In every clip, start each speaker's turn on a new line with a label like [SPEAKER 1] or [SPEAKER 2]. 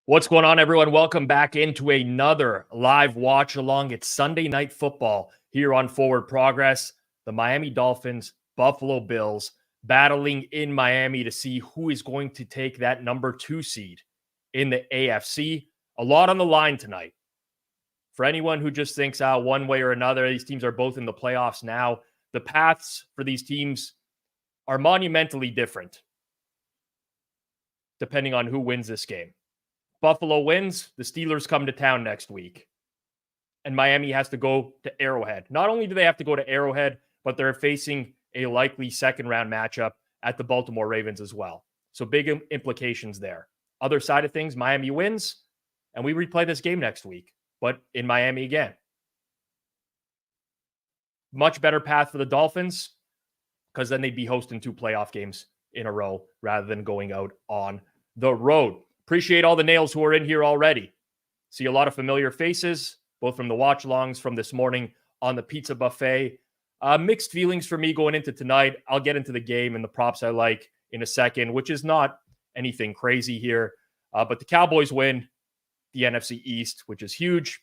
[SPEAKER 1] What's going on, everyone? Welcome back into another live watch along. It's Sunday Night Football here on Forward Progress. The Miami Dolphins, Buffalo Bills battling in Miami to see who is going to take that number 2 seed in the AFC. A lot on the line tonight. For anyone who just thinks one way or another, these teams are both in the playoffs now. The paths for these teams are monumentally different depending on who wins this game. Buffalo wins, the Steelers come to town next week. And Miami has to go to Arrowhead. Not only do they have to go to Arrowhead, but they're facing a likely second-round matchup at the Baltimore Ravens as well. So big implications there. Other side of things, Miami wins, and we replay this game next week, but in Miami again. Much better path for the Dolphins, because then they'd be hosting 2 playoff games in a row rather than going out on the road. Appreciate all the nails who are in here already. See a lot of familiar faces, both from the watch-alongs from this morning on the pizza buffet. Mixed feelings for me going into tonight. I'll get into the game and the props I like in a second, which is not anything crazy here. But the Cowboys win the NFC East, which is huge.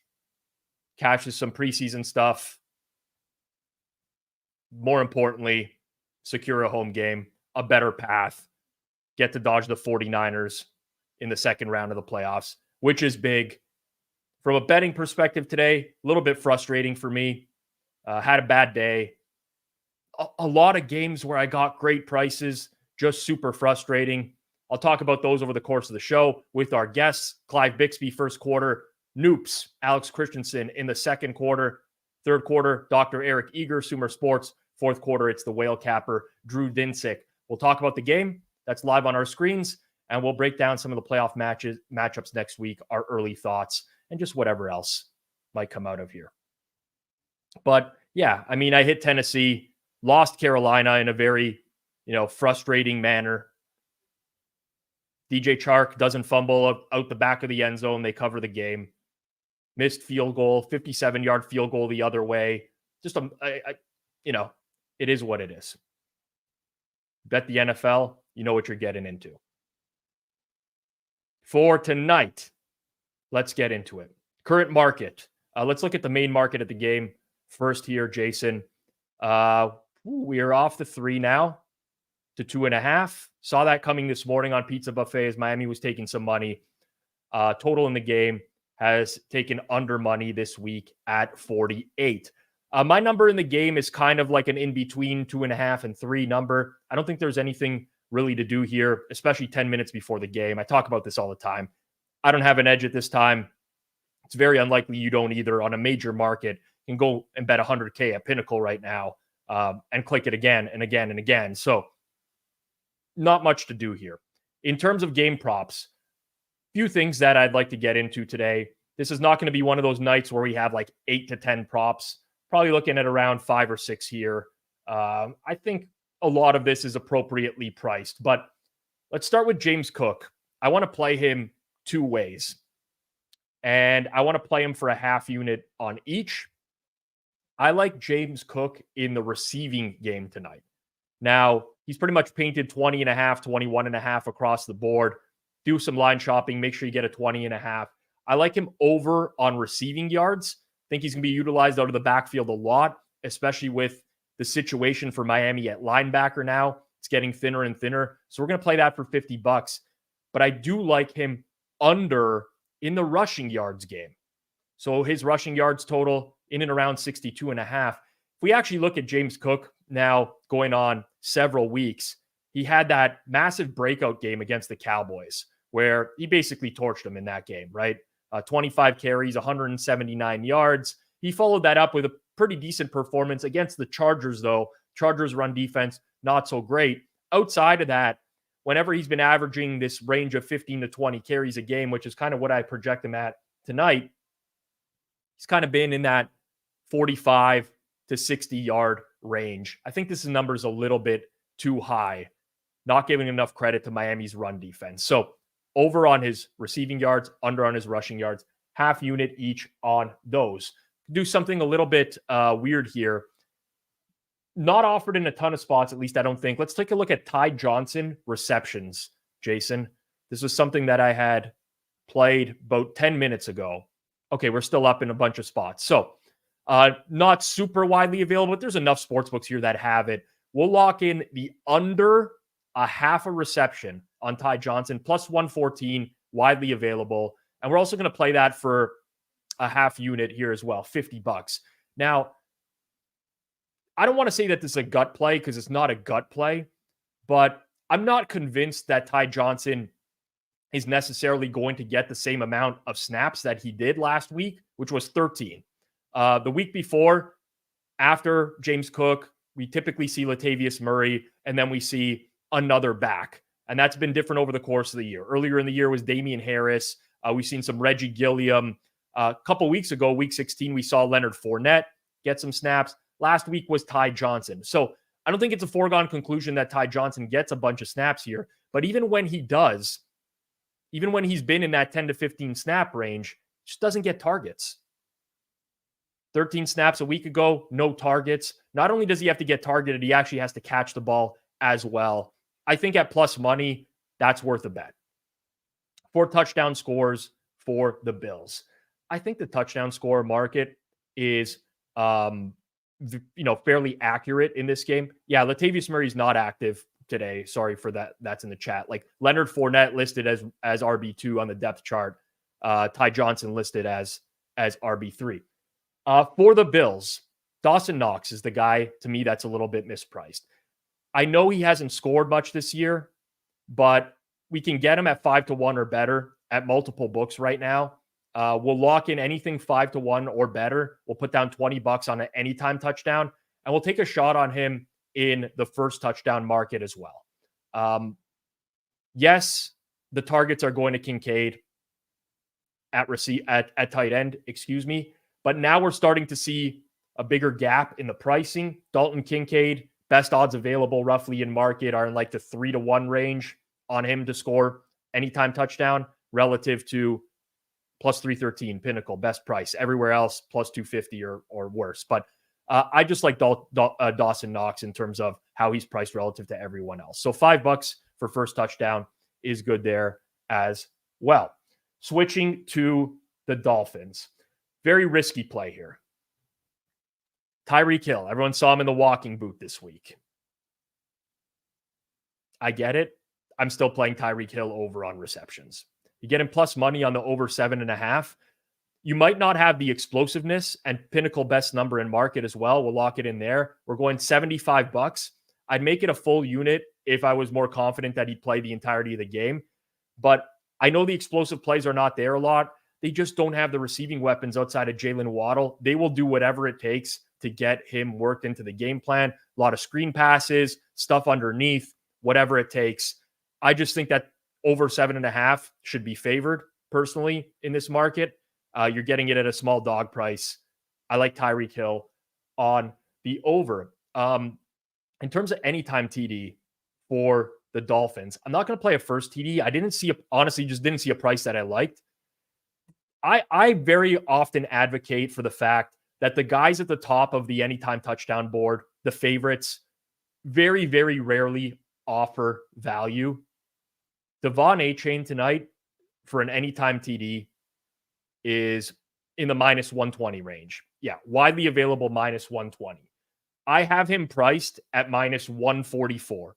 [SPEAKER 1] Cashes some preseason stuff. More importantly, secure a home game, a better path, get to dodge the 49ers in the second round of the playoffs, which is big. From a betting perspective today, a little bit frustrating for me. Had a bad day. A lot of games where I got great prices, just super frustrating. I'll talk about those over the course of the show with our guests. Clive Bixby, first quarter. Noops, Alex Christensen in the second quarter. Third quarter, Dr. Eric Eager, Sumer Sports. Fourth quarter, it's the whale capper, Drew Dinsick. We'll talk about the game. That's live on our screens. And we'll break down some of the playoff matchups next week, our early thoughts, and just whatever else might come out of here. But yeah, I mean, I hit Tennessee, lost Carolina in a very, frustrating manner. DJ Chark doesn't fumble out the back of the end zone. They cover the game. Missed field goal, 57-yard field goal the other way. Just, it is what it is. Bet the NFL, you know what you're getting into. For tonight, let's get into it. Current market. Let's look at the main market at the game first here, Jason. We are off the 3 now to 2.5. Saw that coming this morning on Pizza Buffet as Miami was taking some money. Total in the game has taken under money this week at 48. My number in the game is kind of like an in-between 2.5 and 3 number. I don't think there's anything really to do here, especially 10 minutes before the game. I talk about this all the time. I don't have an edge at this time. It's very unlikely you don't either on a major market. You can go and bet 100K at Pinnacle right now and click it again and again and again. So not much to do here. In terms of game props, few things that I'd like to get into today. This is not going to be one of those nights where we have like 8 to 10 props. Probably looking at around 5 or 6 here. I think a lot of this is appropriately priced, but let's start with James Cook. I want to play him 2 ways, and I want to play him for a half unit on each. I like James Cook in the receiving game tonight. Now, he's pretty much painted 20.5, 21.5 across the board. Do some line shopping. Make sure you get a 20.5. I like him over on receiving yards. Think he's going to be utilized out of the backfield a lot, especially with the situation for Miami at linebacker now. It's getting thinner and thinner. So we're going to play that for $50. But I do like him under in the rushing yards game. So his rushing yards total in and around 62.5. If we actually look at James Cook now going on several weeks, he had that massive breakout game against the Cowboys where he basically torched them in that game, right? 25 carries, 179 yards. He followed that up with a pretty decent performance against the Chargers, though. Chargers run defense, not so great. Outside of that, whenever he's been averaging this range of 15 to 20 carries a game, which is kind of what I project him at tonight, he's kind of been in that 45 to 60-yard range. I think this number is a little bit too high, not giving enough credit to Miami's run defense. So over on his receiving yards, under on his rushing yards, half unit each on those. Do something a little bit weird here. Not offered in a ton of spots, at least I don't think. Let's take a look at Ty Johnson receptions, Jason. This was something that I had played about 10 minutes ago. Okay, we're still up in a bunch of spots. So not super widely available, but there's enough sportsbooks here that have it. We'll lock in the under a half a reception on Ty Johnson, plus 114, widely available. And we're also going to play that for a half unit here as well, $50. Now, I don't want to say that this is a gut play because it's not a gut play, but I'm not convinced that Ty Johnson is necessarily going to get the same amount of snaps that he did last week, which was 13. The week before, after James Cook, we typically see Latavius Murray, and then we see another back. And that's been different over the course of the year. Earlier in the year was Damian Harris. We've seen some Reggie Gilliam. A couple weeks ago, week 16, we saw Leonard Fournette get some snaps. Last week was Ty Johnson. So I don't think it's a foregone conclusion that Ty Johnson gets a bunch of snaps here. But even when he does, even when he's been in that 10 to 15 snap range, just doesn't get targets. 13 snaps a week ago, no targets. Not only does he have to get targeted, he actually has to catch the ball as well. I think at plus money, that's worth a bet. 4 touchdown scores for the Bills. I think the touchdown score market is, fairly accurate in this game. Yeah, Latavius Murray's not active today. Sorry for that. That's in the chat. Like Leonard Fournette listed as RB2 on the depth chart. Ty Johnson listed as RB3. For the Bills, Dawson Knox is the guy, to me, that's a little bit mispriced. I know he hasn't scored much this year, but we can get him at 5-1 or better at multiple books right now. We'll lock in anything 5-1 or better. We'll put down $20 on an anytime touchdown, and we'll take a shot on him in the first touchdown market as well. Yes, the targets are going to Kincaid at tight end, but now we're starting to see a bigger gap in the pricing. Dalton Kincaid, best odds available roughly in market are in like the 3-1 range on him to score anytime touchdown relative to plus 313 Pinnacle, best price. Everywhere else plus 250 or worse. But I just like Dawson Knox in terms of how he's priced relative to everyone else. So $5 for first touchdown is good there as well. Switching to the Dolphins. Very risky play here. Tyreek Hill. Everyone saw him in the walking boot this week. I get it. I'm still playing Tyreek Hill over on receptions. You get him plus money on the over 7.5. You might not have the explosiveness, and Pinnacle best number in market as well. We'll lock it in there. We're going $75. I'd make it a full unit if I was more confident that he'd play the entirety of the game. But I know the explosive plays are not there a lot. They just don't have the receiving weapons outside of Jalen Waddle. They will do whatever it takes to get him worked into the game plan. A lot of screen passes, stuff underneath, whatever it takes. I just think that over 7.5 should be favored personally in this market. You're getting it at a small dog price. I like Tyreek Hill on the over. In terms of anytime TD for the Dolphins, I'm not going to play a first TD. I honestly just didn't see a price that I liked. I very often advocate for the fact that the guys at the top of the anytime touchdown board, the favorites, very, very rarely offer value. Devon Achane tonight for an anytime TD is in the minus 120 range. Yeah, widely available minus 120. I have him priced at minus 144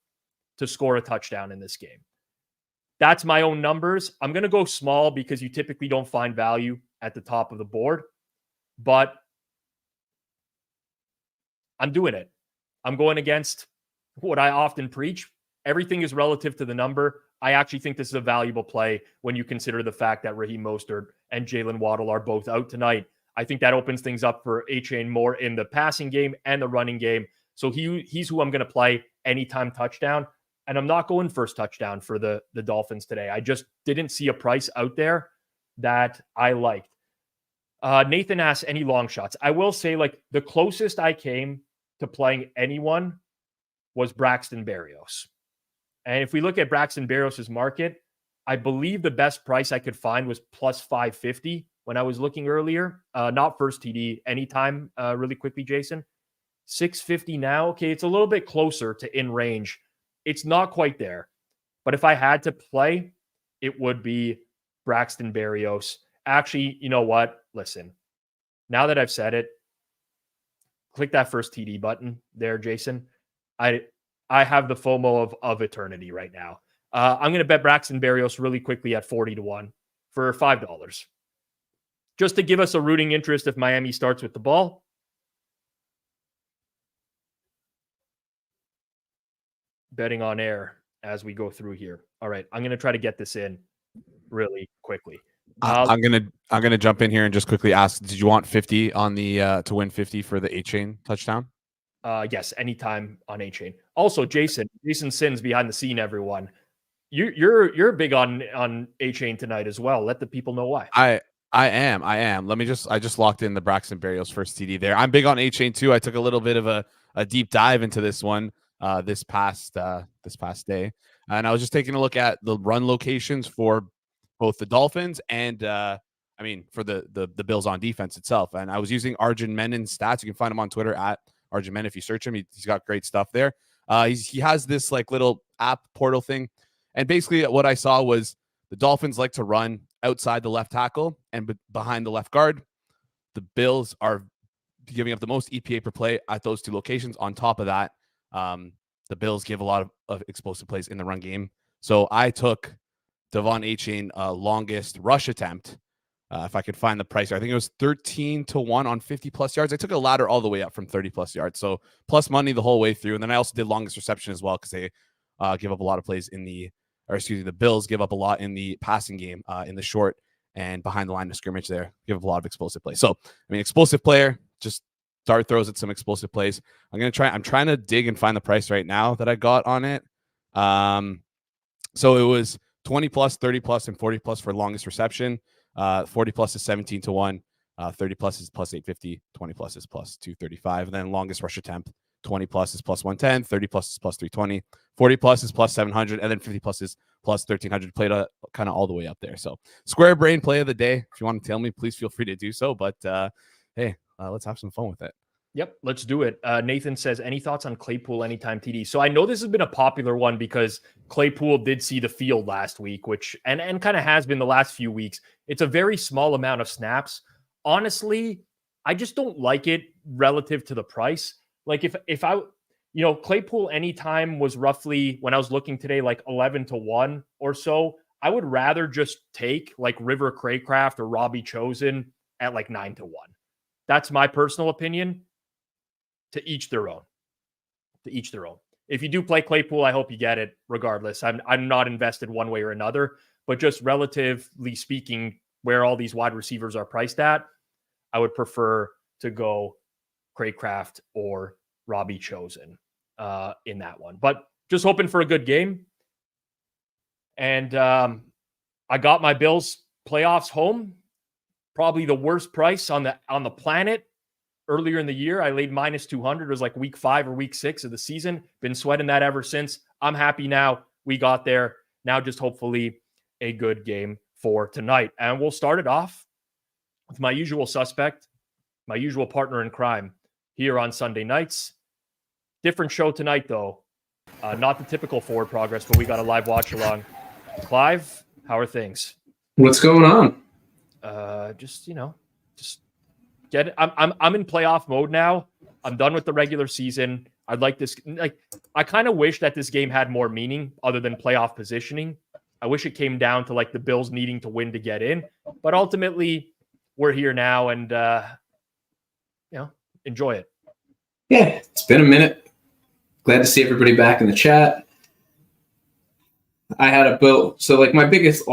[SPEAKER 1] to score a touchdown in this game. That's my own numbers. I'm going to go small because you typically don't find value at the top of the board, but I'm doing it. I'm going against what I often preach. Everything is relative to the number. I actually think this is a valuable play when you consider the fact that Raheem Mostert and Jalen Waddle are both out tonight. I think that opens things up for Achane more in the passing game and the running game. So he's who I'm going to play anytime touchdown. And I'm not going first touchdown for the Dolphins today. I just didn't see a price out there that I liked. Nathan asks, any long shots? I will say, like, the closest I came to playing anyone was Braxton Berrios. And if we look at Braxton Berrios' market, I believe the best price I could find was plus 550 when I was looking earlier. Not first TD, anytime, really quickly, Jason. 650 now. Okay, it's a little bit closer to in range. It's not quite there. But if I had to play, it would be Braxton Berrios. Actually, you know what? Listen, now that I've said it, click that first TD button there, Jason. I have the FOMO of eternity right now. I'm going to bet Braxton Berrios really quickly at 40-1 for $5. Just to give us a rooting interest if Miami starts with the ball. Betting on air as we go through here. All right, I'm going to try to get this in really quickly.
[SPEAKER 2] I'm gonna jump in here and just quickly ask: did you want 50 on the to win 50 for the A-Chain touchdown?
[SPEAKER 1] Yes, anytime on A-Chain. Also, Jason Sins behind the scene. Everyone, you're big on A-Chain tonight as well. Let the people know why.
[SPEAKER 2] I am. I just locked in the Braxton Berrios first TD there. I'm big on A-Chain too. I took a little bit of a deep dive into this one this past day, and I was just taking a look at the run locations for both the Dolphins and for the Bills on defense itself. And I was using Arjun Menon's stats. You can find him on Twitter at Arjun Menon if you search him. He's got great stuff there. He has this like little app portal thing, and basically what I saw was the Dolphins like to run outside the left tackle and behind the left guard. The Bills are giving up the most EPA per play at those two locations. On top of that, the Bills give a lot of explosive plays in the run game. So I took Devon A-Chain longest rush attempt. If I could find the price, I think it was 13-1 on 50+ yards. I took a ladder all the way up from 30+ yards. So plus money the whole way through. And then I also did longest reception as well because they give up a lot of plays the Bills give up a lot in the passing game in the short and behind the line of scrimmage there. Give up a lot of explosive plays. So, explosive player, just dart throws at some explosive plays. I'm trying to dig and find the price right now that I got on it. So it was 20+, 30+, and 40+ for longest reception. 40+ is 17-1. 30+ is plus 850. 20+ is plus 235. And then longest rush attempt, 20+ is plus 110. 30+ is plus 320. 40+ is plus 700. And then 50+ is plus 1300. Played kind of all the way up there. So square brain play of the day. If you want to tell me, please feel free to do so. But hey, let's have some fun with it.
[SPEAKER 1] Yep, let's do it. Nathan says, any thoughts on Claypool anytime TD? So I know this has been a popular one because Claypool did see the field last week, which and kind of has been the last few weeks. It's a very small amount of snaps. Honestly, I just don't like it relative to the price. Like if I, Claypool anytime was roughly, when I was looking today, like 11-1 or so. I would rather just take like River Craycraft or Robbie Chosen at like 9-1. That's my personal opinion. To each their own. If you do play Claypool, I hope you get it regardless. I'm not invested one way or another, but just relatively speaking, where all these wide receivers are priced at, I would prefer to go Craycraft or Robbie Chosen in that one. But just hoping for a good game. And I got my Bills playoffs home. Probably the worst price on the planet. Earlier in the year, I laid minus 200. It was like week 5 or week 6 of the season. Been sweating that ever since. I'm happy now we got there. Now just hopefully a good game for tonight. And we'll start it off with my usual suspect, my usual partner in crime here on Sunday nights. Different show tonight, though. Not the typical forward progress, but we got a live watch along. Clive, how are things?
[SPEAKER 3] What's going on?
[SPEAKER 1] Just get it. I'm in playoff mode now. I'm done with the regular season. I'd like this. I kind of wish that this game had more meaning other than playoff positioning. I wish it came down to like the Bills needing to win to get in. But ultimately, we're here now, and enjoy it.
[SPEAKER 3] Yeah, it's been a minute. Glad to see everybody back in the chat. I had a Bill. So like my biggest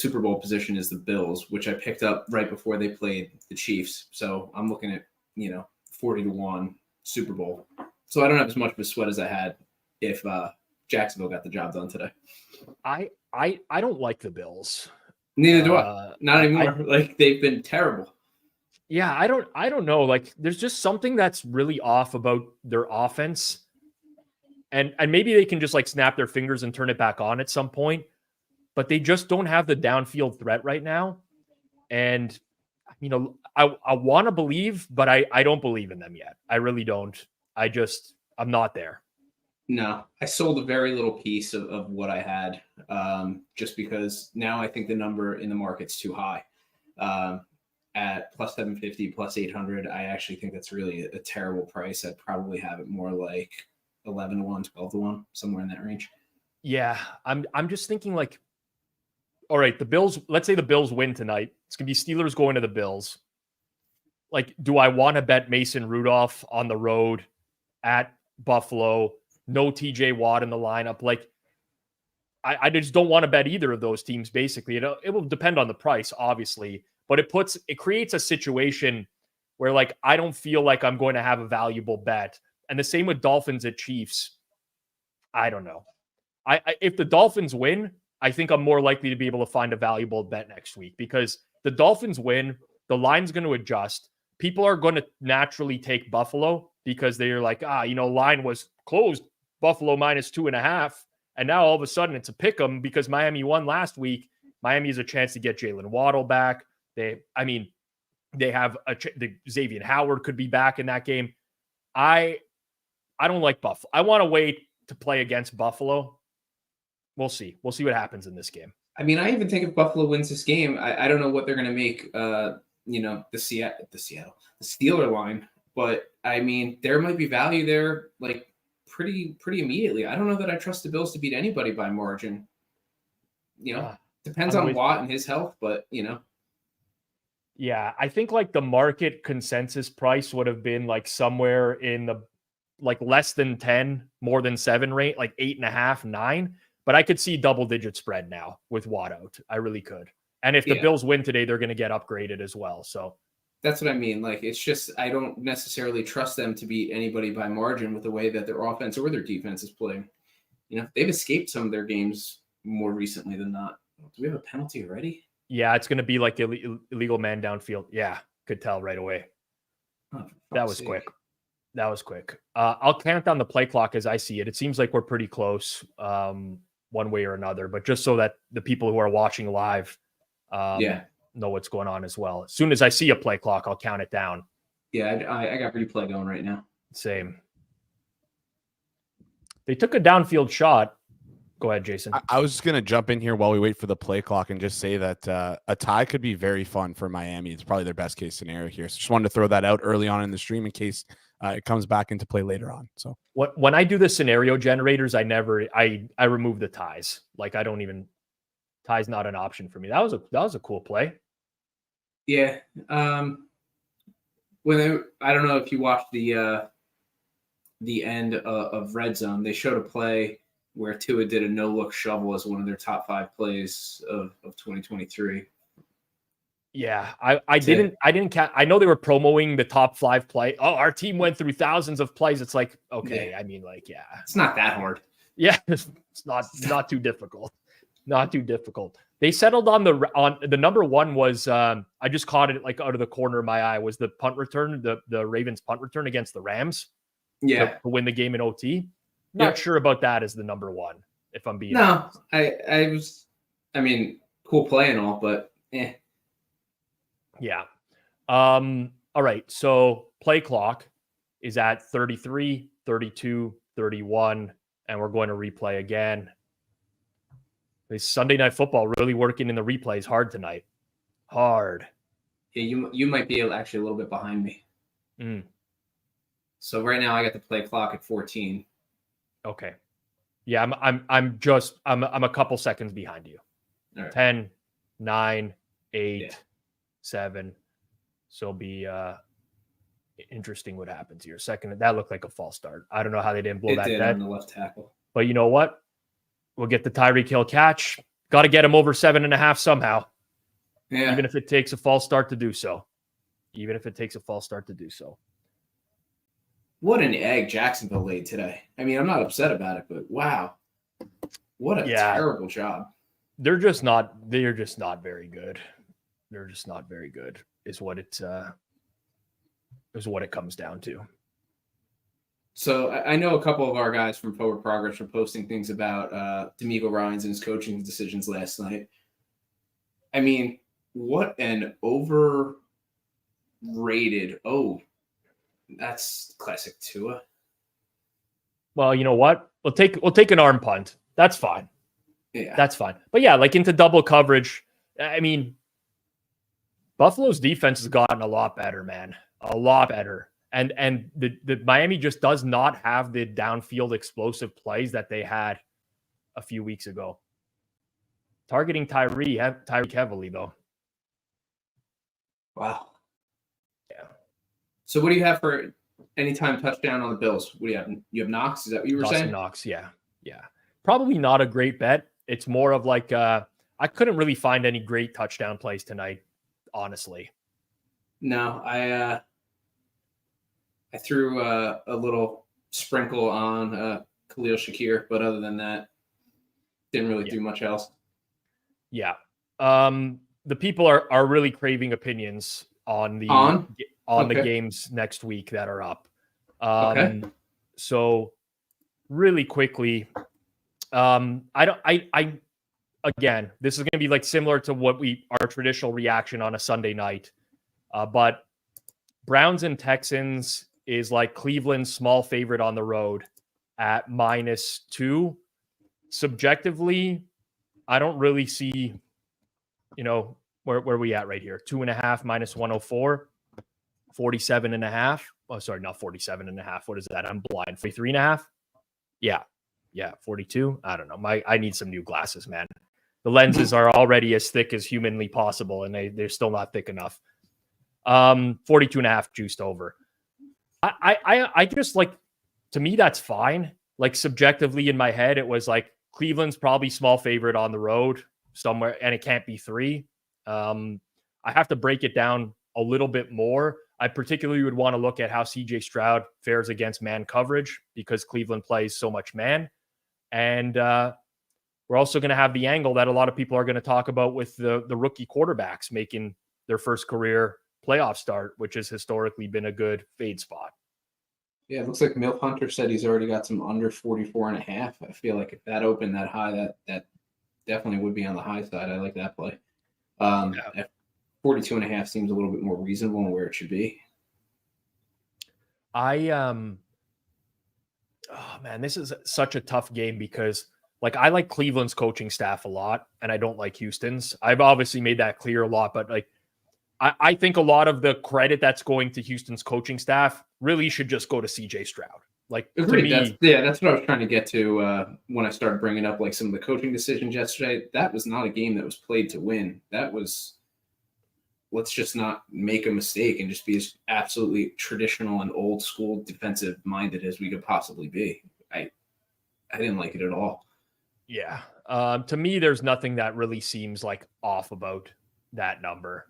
[SPEAKER 3] Super Bowl position is the Bills, which I picked up right before they played the Chiefs. So I'm looking at, 40-1 Super Bowl. So I don't have as much of a sweat as I had if Jacksonville got the job done today.
[SPEAKER 1] I don't like the Bills.
[SPEAKER 3] Neither do I. Not anymore. They've been terrible.
[SPEAKER 1] Yeah, I don't know. Like there's just something that's really off about their offense. And maybe they can just like snap their fingers and turn it back on at some point. But they just don't have the downfield threat right now. And, I want to believe, but I don't believe in them yet. I really don't. I'm not there.
[SPEAKER 3] No, I sold a very little piece of what I had, just because now I think the number in the market's too high. At plus 750, plus 800, I actually think that's really a terrible price. I'd probably have it more like 11 to 1, 12 to 1, somewhere in that range.
[SPEAKER 1] Yeah, I'm just thinking like, all right, the Bills, let's say the Bills win tonight. It's going to be Steelers going to the Bills. Like, do I want to bet Mason Rudolph on the road at Buffalo? No TJ Watt in the lineup. Like, I just don't want to bet either of those teams, basically. It will depend on the price, obviously, but it creates a situation where, like, I don't feel like I'm going to have a valuable bet. And the same with Dolphins at Chiefs. I don't know. If the Dolphins win, I think I'm more likely to be able to find a valuable bet next week, because the Dolphins win, the line's going to adjust. People are going to naturally take Buffalo because they're like, line was closed, Buffalo -2.5. And now all of a sudden it's a pick 'em because Miami won last week. Miami has a chance to get Jalen Waddle back. They have the Xavier Howard could be back in that game. I don't like Buffalo. I want to wait to play against Buffalo. We'll see. We'll see what happens in this game.
[SPEAKER 3] I mean, I even think if Buffalo wins this game, I don't know what they're going to make, the Steeler line. But, I mean, there might be value there, like, pretty immediately. I don't know that I trust the Bills to beat anybody by margin. Depends on Watt and his health, but,
[SPEAKER 1] Yeah, I think, like, the market consensus price would have been, like, somewhere in the, like, less than 10, more than 7 rate, like 8.5, 9. But I could see double-digit spread now with Watt out. I really could. And if the Bills win today, they're going to get upgraded as well. So
[SPEAKER 3] that's what I mean. Like, it's just I don't necessarily trust them to beat anybody by margin with the way that their offense or their defense is playing. They've escaped some of their games more recently than not. Do we have a penalty already?
[SPEAKER 1] Yeah, it's going to be like illegal man downfield. Yeah, could tell right away. That was quick. That was quick. I'll count down the play clock as I see it. It seems like we're pretty close. One way or another, but just so that the people who are watching live know what's going on as well. As soon as I see a play clock, I'll count it down.
[SPEAKER 3] Yeah, I got replay going right now.
[SPEAKER 1] Same. They took a downfield shot. Go ahead, Jason.
[SPEAKER 2] I was just going to jump in here while we wait for the play clock and just say that a tie could be very fun for Miami. It's probably their best case scenario here. So just wanted to throw that out early on in the stream in case it comes back into play later on. So
[SPEAKER 1] when I do the scenario generators, I remove the ties. Like, I don't even, ties not an option for me. That was a cool play.
[SPEAKER 3] Yeah. I don't know if you watched the end of Red Zone. They showed a play where Tua did a no-look shovel as one of their top 5 plays of 2023.
[SPEAKER 1] Yeah, I didn't I know they were promoting the top 5 play. Oh, our team went through thousands of plays. It's like, okay, yeah. I mean, like, yeah.
[SPEAKER 3] It's not that hard.
[SPEAKER 1] Yeah, it's not too difficult. Not too difficult. They settled on the number one was I just caught it like out of the corner of my eye, was the punt return, the Ravens punt return against the Rams.
[SPEAKER 3] Yeah.
[SPEAKER 1] To win the game in OT. Not sure about that as the number one, if I'm being
[SPEAKER 3] honest. I mean, cool play and all, but
[SPEAKER 1] Yeah. All right. So play clock is at 33, 32, 31, and we're going to replay again. This Sunday Night Football really working in the replays hard tonight. Hard.
[SPEAKER 3] Yeah, you might be actually a little bit behind me. So right now I got the play clock at 14.
[SPEAKER 1] Okay. Yeah, I'm a couple seconds behind you.
[SPEAKER 3] All right.
[SPEAKER 1] 10, 9, 8, 7. So it'll be interesting what happens here. Second, that looked like a false start. I don't know how they didn't blow that dead
[SPEAKER 3] on the left tackle.
[SPEAKER 1] But you know what? We'll get the Tyreek Hill catch. Got to get him over 7.5 somehow.
[SPEAKER 3] Yeah.
[SPEAKER 1] Even if it takes a false start to do so.
[SPEAKER 3] What an egg Jacksonville laid today. I mean, I'm not upset about it, but wow. What a terrible job.
[SPEAKER 1] They're just not very good. They're just not very good is what it comes down to.
[SPEAKER 3] So I know a couple of our guys from Forward Progress were posting things about D'Amico Ryans and his coaching decisions last night. I mean, what an overrated. Oh, that's classic Tua.
[SPEAKER 1] well, you know what? We'll take an arm punt. That's fine.
[SPEAKER 3] Yeah.
[SPEAKER 1] That's fine. But yeah, like into double coverage. I mean, Buffalo's defense has gotten a lot better, man. A lot better. And the Miami just does not have the downfield explosive plays that they had a few weeks ago. Targeting Tyreek heavily, though.
[SPEAKER 3] Wow.
[SPEAKER 1] Yeah.
[SPEAKER 3] So what do you have for anytime touchdown on the Bills? What do you have? You have Knox? Is that what you were
[SPEAKER 1] Dawson
[SPEAKER 3] saying?
[SPEAKER 1] Knox, yeah. Probably not a great bet. It's more of like I couldn't really find any great touchdown plays tonight, honestly.
[SPEAKER 3] No, I threw a little sprinkle on Khalil Shakir, but other than that, didn't really do much else.
[SPEAKER 1] Yeah. The people are really craving opinions on the games next week that are up.
[SPEAKER 3] Okay.
[SPEAKER 1] So really quickly, again, this is going to be like similar to our traditional reaction on a Sunday night. But Browns and Texans is like Cleveland's small favorite on the road at -2. Subjectively, I don't really see, where we at right here. 2.5 -104, 47.5. Oh, sorry, not 47.5. What is that? I'm blind. 43.5. Yeah. 42. I don't know. I need some new glasses, man. The lenses are already as thick as humanly possible, and they're still not thick enough. 42.5 juiced over. I just like, to me, that's fine. Like subjectively in my head, it was like Cleveland's probably small favorite on the road somewhere, and it can't be 3. I have to break it down a little bit more. I particularly would want to look at how CJ Stroud fares against man coverage because Cleveland plays so much man. And we're also going to have the angle that a lot of people are going to talk about with the rookie quarterbacks making their first career playoff start, which has historically been a good fade spot.
[SPEAKER 3] Yeah, it looks like Milf Hunter said he's already got some under 44.5. I feel like if that opened that high, that definitely would be on the high side. I like that play. At 42.5 seems a little bit more reasonable and where it should be.
[SPEAKER 1] Oh man, this is such a tough game because like I like Cleveland's coaching staff a lot and I don't like Houston's. I've obviously made that clear a lot, but like I think a lot of the credit that's going to Houston's coaching staff really should just go to CJ Stroud. Like,
[SPEAKER 3] agreed.
[SPEAKER 1] To me,
[SPEAKER 3] that's what I was trying to get to when I started bringing up like some of the coaching decisions yesterday. That was not a game that was played to win. That was, let's just not make a mistake and just be as absolutely traditional and old school defensive minded as we could possibly be. I didn't like it at all.
[SPEAKER 1] Yeah. To me, there's nothing that really seems like off about that number.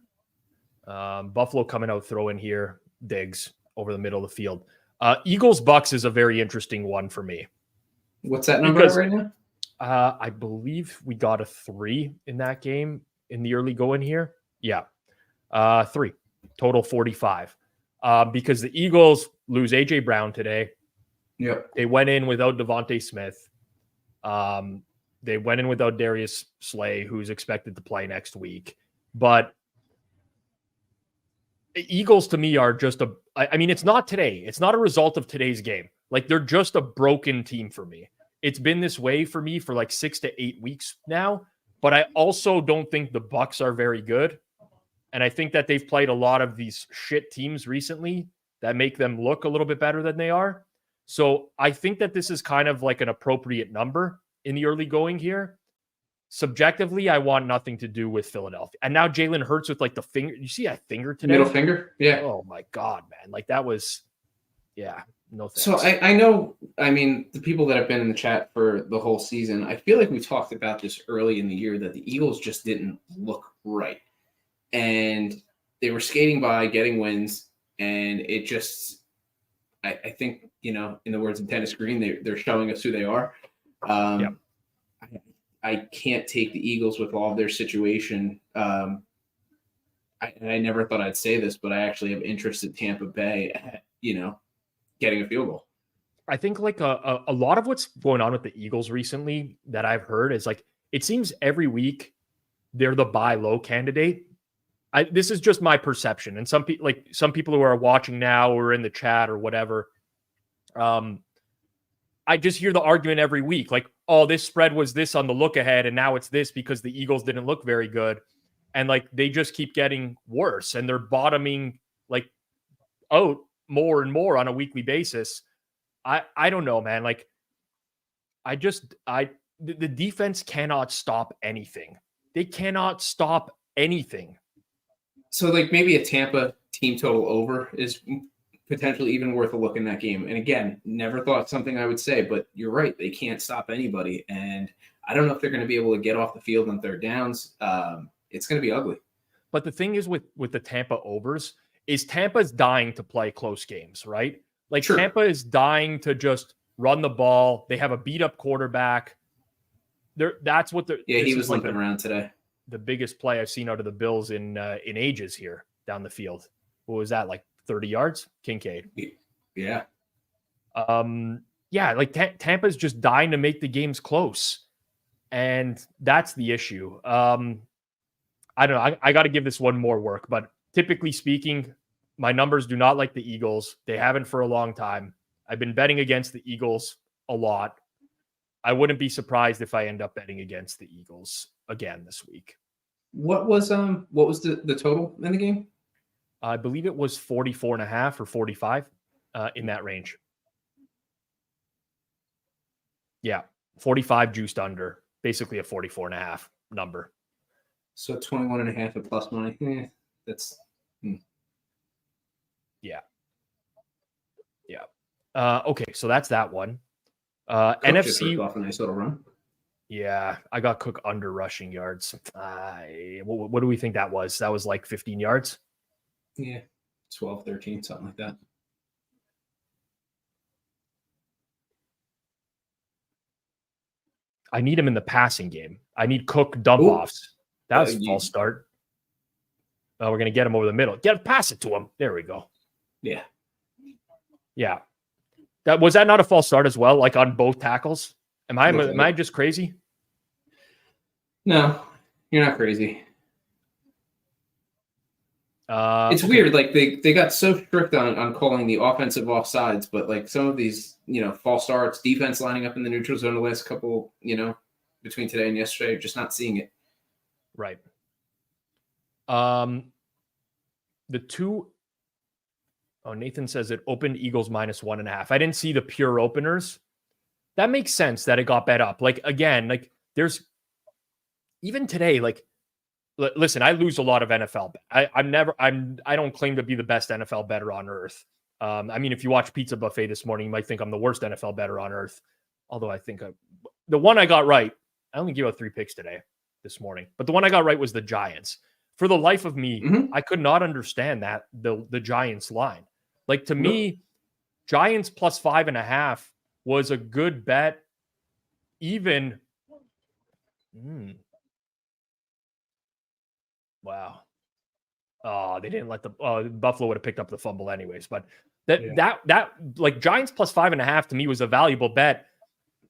[SPEAKER 1] Buffalo coming out throwing here, Diggs over the middle of the field. Eagles Bucks is a very interesting one for me.
[SPEAKER 3] What's that number right now?
[SPEAKER 1] I believe we got a 3 in that game in the early going here. Yeah. 3 total 45. Because the Eagles lose AJ Brown today.
[SPEAKER 3] Yep.
[SPEAKER 1] They went in without Devontae Smith. They went in without Darius Slay, who's expected to play next week. But Eagles to me are just I mean, it's not today. It's not a result of today's game. Like they're just a broken team for me. It's been this way for me for like 6 to 8 weeks now, but I also don't think the Bucks are very good. And I think that they've played a lot of these shit teams recently that make them look a little bit better than they are. So I think that this is kind of like an appropriate number in the early going here. Subjectively, I want nothing to do with Philadelphia. And now Jalen Hurts with like the finger. You see that finger today?
[SPEAKER 3] Middle finger? Yeah.
[SPEAKER 1] Oh my God, man. Like that was, yeah, no thanks.
[SPEAKER 3] So I know, I mean, the people that have been in the chat for the whole season, I feel like we talked about this early in the year that the Eagles just didn't look right. And they were skating by, getting wins. And it just, I think, you know, in the words of Dennis Green, they're showing us who they are.
[SPEAKER 1] Yep.
[SPEAKER 3] I can't take the Eagles with all of their situation. I never thought I'd say this, but I actually have interest in Tampa Bay at, you know, getting a field goal.
[SPEAKER 1] I think like a lot of what's going on with the Eagles recently that I've heard is like, it seems every week they're the buy low candidate. This is just my perception. And some people who are watching now or in the chat or whatever, I just hear the argument every week, like, oh, this spread was this on the look ahead, and now it's this because the Eagles didn't look very good. And like they just keep getting worse and they're bottoming like out more and more on a weekly basis. I don't know, man. Like the defense cannot stop anything. They cannot stop anything.
[SPEAKER 3] So like maybe a Tampa team total over is potentially even worth a look in that game. And again, never thought something I would say, but you're right. They can't stop anybody. And I don't know if they're going to be able to get off the field on third downs. It's going to be ugly.
[SPEAKER 1] But the thing is with the Tampa overs is Tampa's dying to play close games, right? Like
[SPEAKER 3] Sure.
[SPEAKER 1] Tampa is dying to just run the ball. They have a beat up quarterback. That's what they're.
[SPEAKER 3] Yeah, he was limping around today.
[SPEAKER 1] The biggest play I've seen out of the Bills in ages here down the field. What was that, like 30 yards? Kincaid.
[SPEAKER 3] Yeah.
[SPEAKER 1] Yeah, like Tampa's just dying to make the games close. And that's the issue. I don't know. I got to give this one more work, but typically speaking, my numbers do not like the Eagles. They haven't for a long time. I've been betting against the Eagles a lot. I wouldn't be surprised if I end up betting against the Eagles again this week.
[SPEAKER 3] What was the total in the game?
[SPEAKER 1] I believe it was 44.5 or 45 in that range. Yeah, 45 juiced under, basically a 44.5 number.
[SPEAKER 3] So 21.5 at plus money. That's
[SPEAKER 1] Yeah. Okay, so that's that one. NFC
[SPEAKER 3] off a nice little run.
[SPEAKER 1] Yeah, I got Cook under rushing yards. What do we think that was? That was like 15 yards?
[SPEAKER 3] Yeah, 12, 13, something like that.
[SPEAKER 1] I need him in the passing game. I need Cook dump offs. That was a false start. Oh, we're going to get him over the middle. Pass it to him. There we go.
[SPEAKER 3] Yeah.
[SPEAKER 1] Yeah. Was that not a false start as well? Like on both tackles? Am I just crazy?
[SPEAKER 3] No, you're not crazy. It's weird. Like they got so strict on calling the offensive offsides, but like some of these, false starts, defense lining up in the neutral zone the last couple, between today and yesterday, just not seeing it.
[SPEAKER 1] Right. The two. Oh, Nathan says it opened Eagles -1.5. I didn't see the pure openers. That makes sense that it got bet up. Like again, like there's even today, like listen, I lose a lot of NFL. I don't claim to be the best NFL bettor on earth. I mean, if you watch Pizza Buffet this morning, you might think I'm the worst NFL bettor on earth. Although I think the one I got right, I only gave out 3 picks today this morning, but the one I got right was the Giants. For the life of me, I could not understand that the Giants line. Like to me, Giants plus 5.5 was a good bet. Even, wow. Oh, they didn't let Buffalo would have picked up the fumble anyways. But that like Giants plus 5.5 to me was a valuable bet,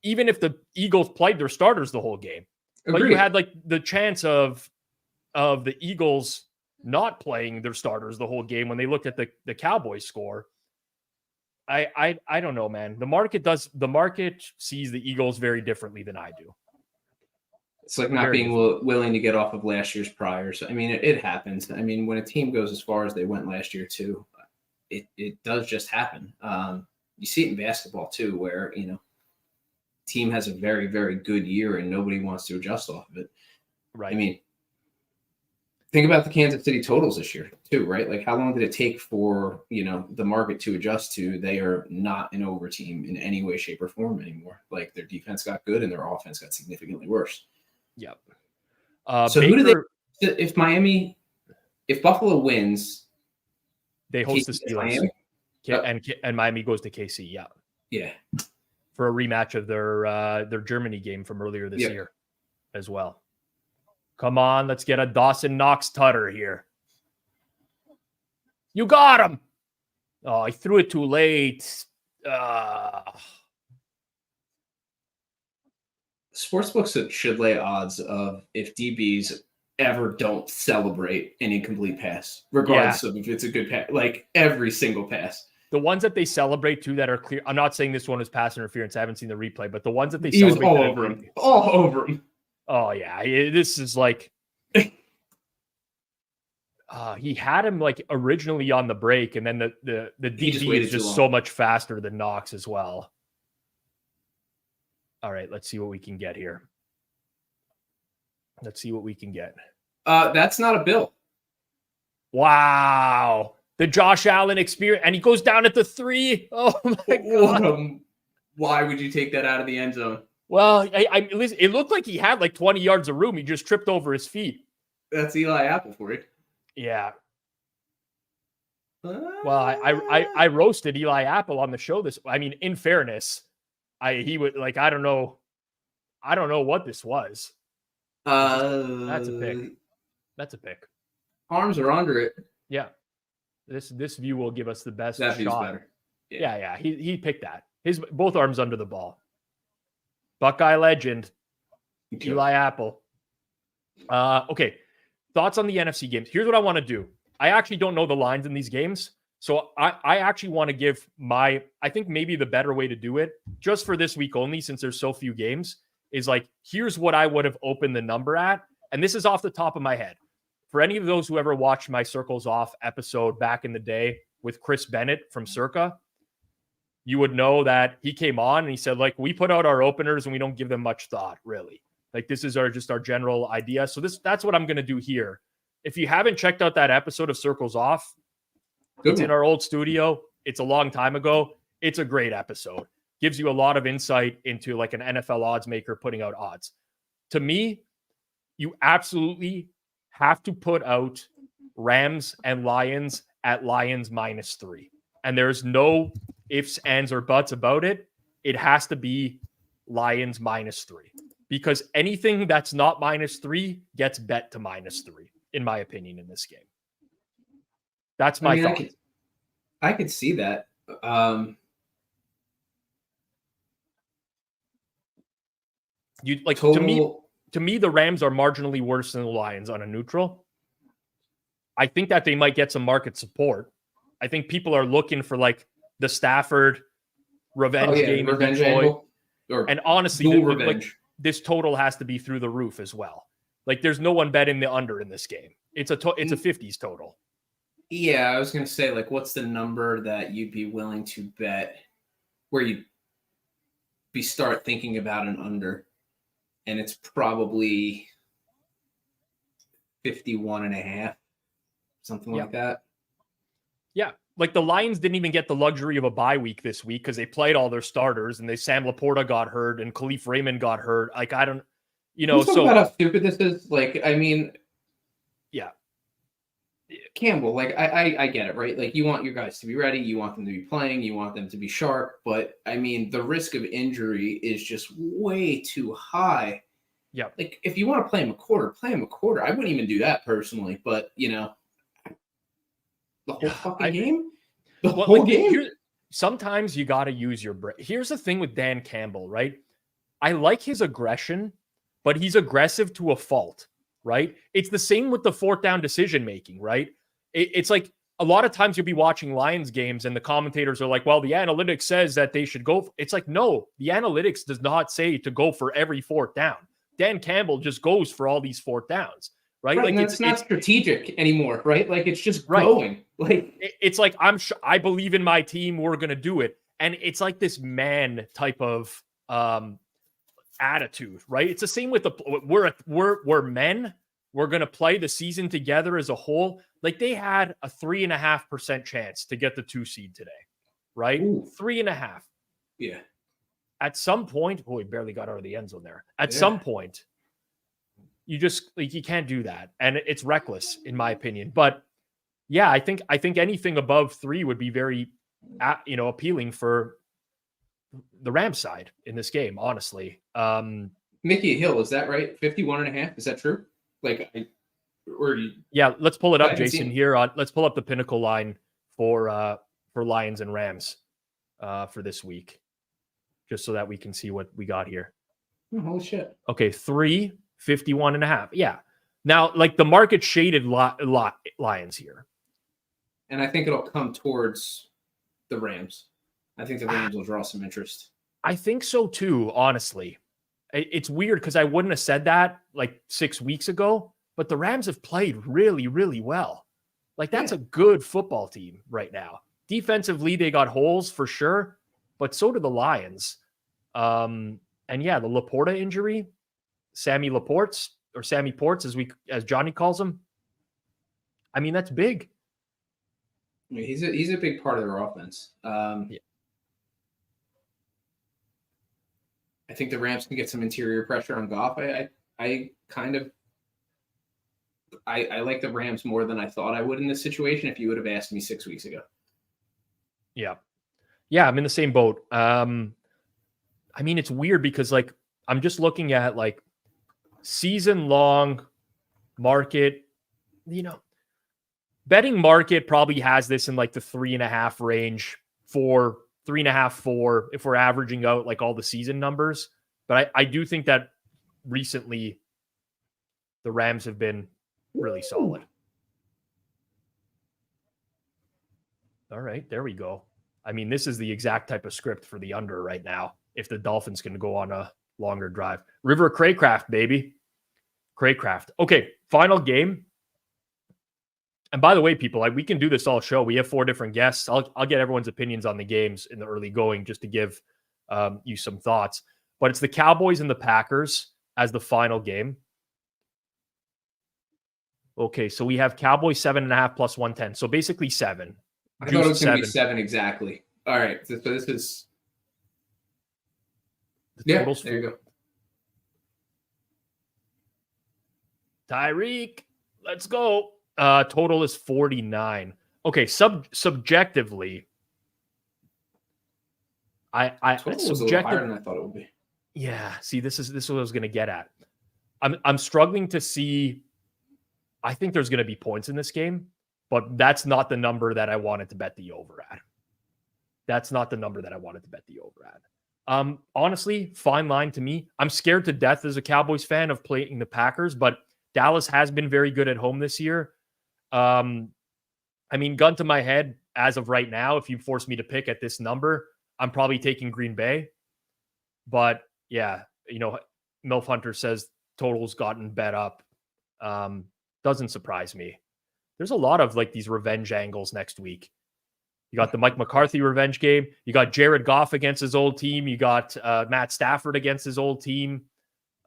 [SPEAKER 1] even if the Eagles played their starters the whole game. Agreed. But you had like the chance of the Eagles not playing their starters the whole game when they looked at the Cowboys score. I don't know, man. The market sees the Eagles very differently than I do.
[SPEAKER 3] It's like not being willing to get off of last year's priors. I mean, it happens. I mean, when a team goes as far as they went last year too, it does just happen. You see it in basketball too, where team has a very, very good year and nobody wants to adjust off of it.
[SPEAKER 1] Right.
[SPEAKER 3] I mean, think about the Kansas City totals this year too, right? Like how long did it take for, the market to adjust to they are not an over team in any way, shape, or form anymore. Like their defense got good and their offense got significantly worse.
[SPEAKER 1] Yep.
[SPEAKER 3] So Baker, who do they, if Buffalo wins,
[SPEAKER 1] they host the Steelers and Miami goes to KC. Yeah.
[SPEAKER 3] Yeah.
[SPEAKER 1] For a rematch of their Germany game from earlier this year as well. Come on, let's get a Dawson Knox tutter here. You got him. Oh, I threw it too late.
[SPEAKER 3] Sportsbooks should lay odds of if DBs ever don't celebrate an incomplete pass, regardless of if it's a good pass, like every single pass.
[SPEAKER 1] The ones that they celebrate too that are clear. I'm not saying this one was pass interference. I haven't seen the replay, but the ones that they
[SPEAKER 3] He was
[SPEAKER 1] celebrate
[SPEAKER 3] all
[SPEAKER 1] that are
[SPEAKER 3] over
[SPEAKER 1] clear-
[SPEAKER 3] him. All over him.
[SPEAKER 1] Oh yeah, this is like he had him like originally on the break, and then the
[SPEAKER 3] He just
[SPEAKER 1] DB
[SPEAKER 3] waited
[SPEAKER 1] is
[SPEAKER 3] too
[SPEAKER 1] just
[SPEAKER 3] long.
[SPEAKER 1] so much faster than Knox as well. All right, let's see what we can get here. Let's see what we can get.
[SPEAKER 3] That's not a bill.
[SPEAKER 1] Wow, the Josh Allen experience, and he goes down at the 3. Oh my god!
[SPEAKER 3] Why would you take that out of the end zone?
[SPEAKER 1] Well, listen, it looked like he had like 20 yards of room. He just tripped over his feet.
[SPEAKER 3] That's Eli Apple for you.
[SPEAKER 1] Yeah. Well, I roasted Eli Apple on the show this. I mean, in fairness, he would like I don't know what this was. That's a pick. That's a pick.
[SPEAKER 3] Arms are under it.
[SPEAKER 1] Yeah. This view will give us the best
[SPEAKER 3] That view's
[SPEAKER 1] shot.
[SPEAKER 3] better.
[SPEAKER 1] Yeah. He picked that. His both arms under the ball. Buckeye legend, Eli Apple. Okay. Thoughts on the NFC games. Here's what I want to do. I actually don't know the lines in these games. So I actually want to give I think maybe the better way to do it, just for this week only, since there's so few games, is like, here's what I would have opened the number at. And this is off the top of my head. For any of those who ever watched my Circles Off episode back in the day with Chris Bennett from Circa, you would know that he came on and he said, like, we put out our openers and we don't give them much thought, really. Like, this is just our general idea. So that's what I'm going to do here. If you haven't checked out that episode of Circles Off, it's in our old studio. It's a long time ago. It's a great episode. Gives you a lot of insight into like an NFL odds maker putting out odds. To me, you absolutely have to put out Rams and Lions at Lions -3. And there's no ifs, ands, or buts about it. It has to be Lions -3. Because anything that's not -3 gets bet to -3, in my opinion, in this game. That's my thought.
[SPEAKER 3] I could see that.
[SPEAKER 1] You like
[SPEAKER 3] total...
[SPEAKER 1] to me, the Rams are marginally worse than the Lions on a neutral. I think that they might get some market support. I think people are looking for like the Stafford revenge game in Detroit. And honestly, this total has to be through the roof as well. Like, there's no one betting the under in this game. It's a 50s total.
[SPEAKER 3] Yeah, I was going to say, like, what's the number that you'd be willing to bet where you'd start thinking about an under? And it's probably 51.5, something like that. Yeah.
[SPEAKER 1] Like, the Lions didn't even get the luxury of a bye week this week because they played all their starters, and Sam Laporta got hurt and Khalif Raymond got hurt. Like, I don't,
[SPEAKER 3] so about how stupid this is. Like, I mean,
[SPEAKER 1] yeah.
[SPEAKER 3] Campbell, like, I get it, right? Like, you want your guys to be ready, you want them to be playing, you want them to be sharp, but I mean, the risk of injury is just way too high.
[SPEAKER 1] Yeah.
[SPEAKER 3] Like, if you want to play him a quarter, play him a quarter. I wouldn't even do that personally, but the whole fucking game? The whole game?
[SPEAKER 1] Sometimes you got to use your brain. Here's the thing with Dan Campbell, right? I like his aggression, but he's aggressive to a fault. Right? It's the same with the fourth down decision making, right? It's like a lot of times you'll be watching Lions games and the commentators are like, well, the analytics says that they should go. It's like, no, the analytics does not say to go for every fourth down. Dan Campbell just goes for all these fourth downs, right? Like,
[SPEAKER 3] it's not strategic anymore, right? Like, it's just going. Like,
[SPEAKER 1] it's like, I believe in my team. We're going to do it. And it's like this man type of attitude, right? It's the same with we're men. We're going to play the season together as a whole. Like, they had a 3.5% chance to get the 2 seed today, right? 3.5.
[SPEAKER 3] Yeah.
[SPEAKER 1] At some point, he barely got out of the end zone there. At some point, you just you can't do that, and it's reckless in my opinion. But yeah, I think anything above 3 would be very, appealing for the Rams side in this game, honestly.
[SPEAKER 3] Mickey Hill, is that right? 51.5. Is that true? Like,
[SPEAKER 1] yeah, let's pull it up, Jason. Let's pull up the Pinnacle line for Lions and Rams for this week, just so that we can see what we got here.
[SPEAKER 3] Oh, holy shit.
[SPEAKER 1] Okay, 51.5. Yeah. Now, like, the market shaded Lions here,
[SPEAKER 3] and I think it'll come towards the Rams. I think the Rams will draw some interest.
[SPEAKER 1] I think so too, honestly. It's weird because I wouldn't have said that like 6 weeks ago, but the Rams have played really, really well. Like that's a good football team right now. Defensively, they got holes for sure, but so do the Lions. And yeah, the Laporta injury, Sammy Ports, as Johnny calls him. I mean, that's big.
[SPEAKER 3] I mean, he's a big part of their offense.
[SPEAKER 1] Yeah.
[SPEAKER 3] I think the Rams can get some interior pressure on Goff. I like the Rams more than I thought I would in this situation if you would have asked me 6 weeks ago.
[SPEAKER 1] Yeah. Yeah, I'm in the same boat. I mean, it's weird because like I'm just looking at like season-long market, betting market probably has this in like the 3.5 range, 4, 3.5, 4, if we're averaging out like all the season numbers. But I do think that recently the Rams have been really solid. All right, there we go. I mean, this is the exact type of script for the under right now. If the Dolphins can go on a longer drive. River Craycraft, baby. Craycraft. Okay, final game. And by the way, people, we can do this all show. We have 4 different guests. I'll get everyone's opinions on the games in the early going just to give you some thoughts. But it's the Cowboys and the Packers as the final game. Okay, so we have Cowboys 7.5 plus 110. So basically 7.
[SPEAKER 3] I thought it was going to be 7 exactly. All right, so this is
[SPEAKER 1] the totals.
[SPEAKER 3] There you go.
[SPEAKER 1] Tyreek, let's go. Total is 49. Okay, subjectively,
[SPEAKER 3] Total was a little higher than I thought it would be.
[SPEAKER 1] Yeah, see, this is what I was going to get at. I'm struggling to see. I think there's going to be points in this game, but that's not the number that I wanted to bet the over at. That's not the number that I wanted to bet the over at. Honestly, fine line to me. I'm scared to death as a Cowboys fan of playing the Packers, but Dallas has been very good at home this year. I mean, gun to my head, as of right now, if you force me to pick at this number, I'm probably taking Green Bay. But yeah, Milf Hunter says total's gotten bet up. Doesn't surprise me. There's a lot of like these revenge angles next week. You got the Mike McCarthy revenge game. You got Jared Goff against his old team. You got Matt Stafford against his old team.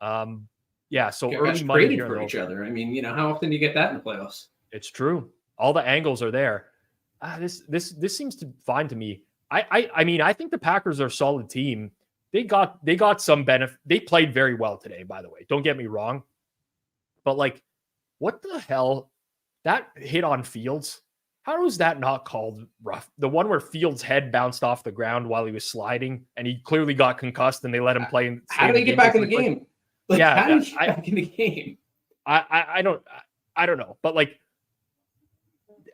[SPEAKER 1] Yeah, so early money here
[SPEAKER 3] for each other. I mean, how often do you get that in the playoffs?
[SPEAKER 1] It's true. All the angles are there. This seems fine to me. I mean, I think the Packers are a solid team. They got some benefit. They played very well today, by the way. Don't get me wrong. But like, what the hell? That hit on Fields. How is that not called rough? The one where Fields' head bounced off the ground while he was sliding, and he clearly got concussed, and they let him play.
[SPEAKER 3] How did they get back in the game? Like,
[SPEAKER 1] yeah,
[SPEAKER 3] how did he get back in the game?
[SPEAKER 1] I don't know, but like,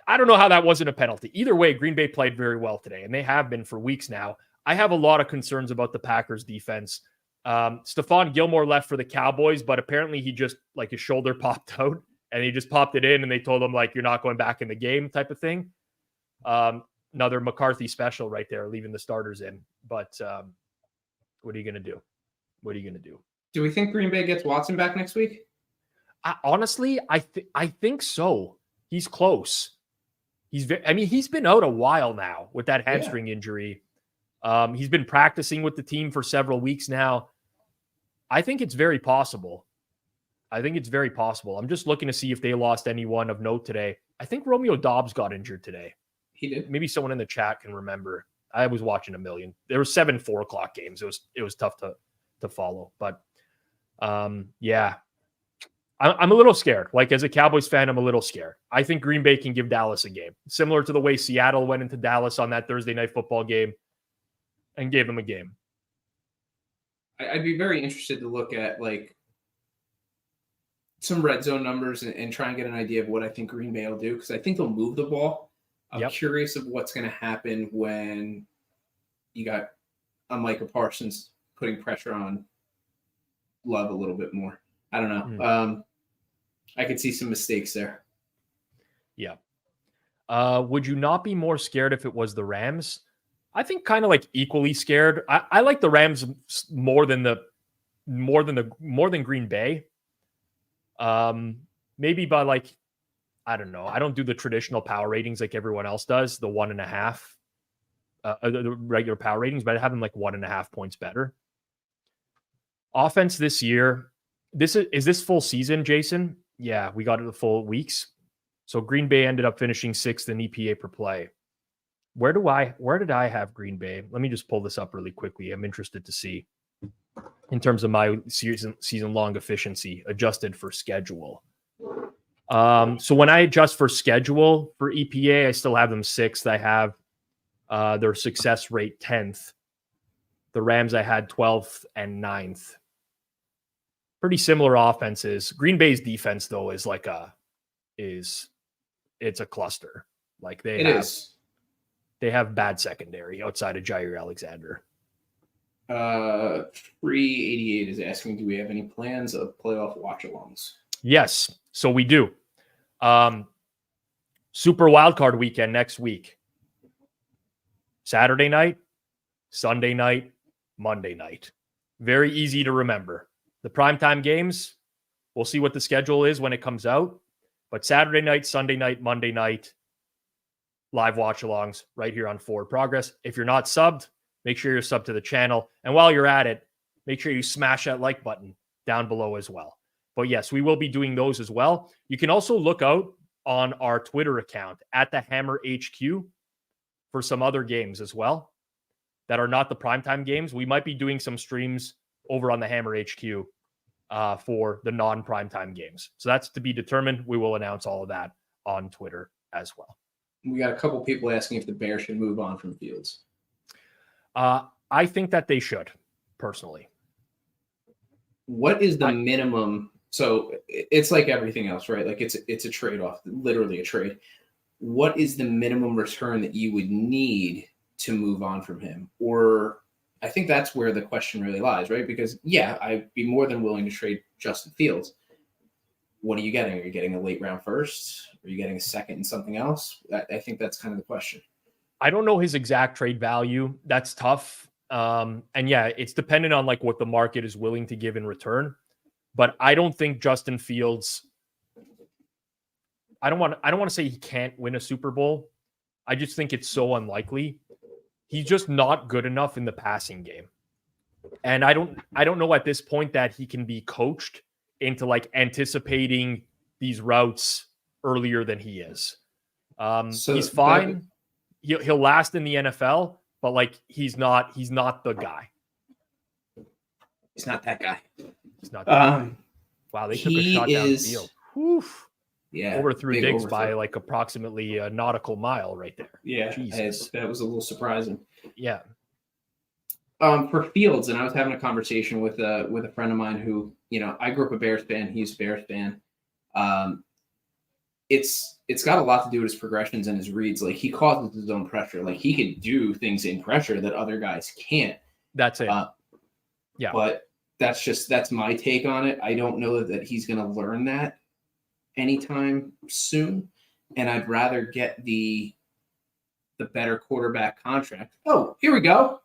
[SPEAKER 1] I don't know how that wasn't a penalty. Either way, Green Bay played very well today, and they have been for weeks now. I have a lot of concerns about the Packers defense. Stephon Gilmore left for the Cowboys, but apparently he just like his shoulder popped out and he just popped it in, and they told him like, you're not going back in the game type of thing. Another McCarthy special right there, leaving the starters in. But what are you going to do? What are you going to do?
[SPEAKER 3] Do we think Green Bay gets Watson back next week?
[SPEAKER 1] Honestly, I think so. He's close. He's been out a while now with that hamstring injury. He's been practicing with the team for several weeks now. I think it's very possible. I'm just looking to see if they lost anyone of note today. I think Romeo Doubs got injured today.
[SPEAKER 3] He did.
[SPEAKER 1] Maybe someone in the chat can remember. I was watching a million. There were 7 4:00 games. It was tough to follow. But yeah, I'm a little scared. Like, as a Cowboys fan, I'm a little scared. I think Green Bay can give Dallas a game, similar to the way Seattle went into Dallas on that Thursday night football game and gave them a game.
[SPEAKER 3] I'd be very interested to look at like some red zone numbers and try and get an idea of what I think Green Bay will do, because I think they'll move the ball. I'm curious of what's going to happen when you got Micah Parsons putting pressure on Love a little bit more. I don't know. I could see some mistakes there.
[SPEAKER 1] Yeah. Would you not be more scared if it was the Rams? I think kind of like equally scared. I like the Rams more than Green Bay. Maybe by like, I don't know. I don't do the traditional power ratings like everyone else does, the 1.5, the regular power ratings, but I have them like 1.5 points better. Offense this year. Is this full season, Jason? Yeah, we got it the full weeks. So Green Bay ended up finishing 6th in EPA per play. Where did I have Green Bay? Let me just pull this up really quickly. I'm interested to see in terms of my season long efficiency adjusted for schedule. So when I adjust for schedule for EPA, I still have them 6th. I have their success rate 10th. The Rams I had 12th and 9th. Pretty similar offenses. Green Bay's defense though is like it's a cluster. Like they have bad secondary outside of Jair Alexander.
[SPEAKER 3] 388 is asking, do we have any plans of playoff watch-alongs?
[SPEAKER 1] Yes, so we do. Super wildcard weekend next week. Saturday night, Sunday night, Monday night. Very easy to remember. The primetime games, we'll see what the schedule is when it comes out. But Saturday night, Sunday night, Monday night, live watch-alongs right here on Forward Progress. If you're not subbed, make sure you're subbed to the channel. And while you're at it, make sure you smash that like button down below as well. But yes, we will be doing those as well. You can also look out on our Twitter account at the Hammer HQ for some other games as well that are not the primetime games. We might be doing some streams over on the Hammer HQ for the non-primetime games. So that's to be determined. We will announce all of that on Twitter as well.
[SPEAKER 3] We got a couple people asking if the Bears should move on from Fields.
[SPEAKER 1] I think that they should, personally.
[SPEAKER 3] What is the minimum? So it's like everything else, right? Like it's a trade-off, literally a trade. What is the minimum return that you would need to move on from him? Or I think that's where the question really lies, right? Because yeah, I'd be more than willing to trade Justin Fields. What are you getting? Are you getting a late round first? Are you getting a second and something else? I think that's kind of the question.
[SPEAKER 1] I don't know his exact trade value. That's tough. And yeah, it's dependent on like what the market is willing to give in return. But I don't think Justin Fields, I don't want to say he can't win a Super Bowl. I just think it's so unlikely. He's just not good enough in the passing game. And I don't know at this point that he can be coached into like anticipating these routes earlier than he is. So he's fine. He'll last in the NFL, but like he's not the guy.
[SPEAKER 3] He's not that guy.
[SPEAKER 1] He's not that guy. Wow, they took a shot downfield.
[SPEAKER 3] Yeah,
[SPEAKER 1] overthrew Diggs by like approximately a nautical mile right there.
[SPEAKER 3] Yeah, that was a little surprising.
[SPEAKER 1] Yeah.
[SPEAKER 3] For Fields, and I was having a conversation with a friend of mine who, I grew up a Bears fan. He's a Bears fan. It's got a lot to do with his progressions and his reads. Like he causes his own pressure. Like he can do things in pressure that other guys can't.
[SPEAKER 1] That's it. Yeah.
[SPEAKER 3] But that's my take on it. I don't know that he's going to learn that anytime soon. And I'd rather get the better quarterback contract. Oh, here we go.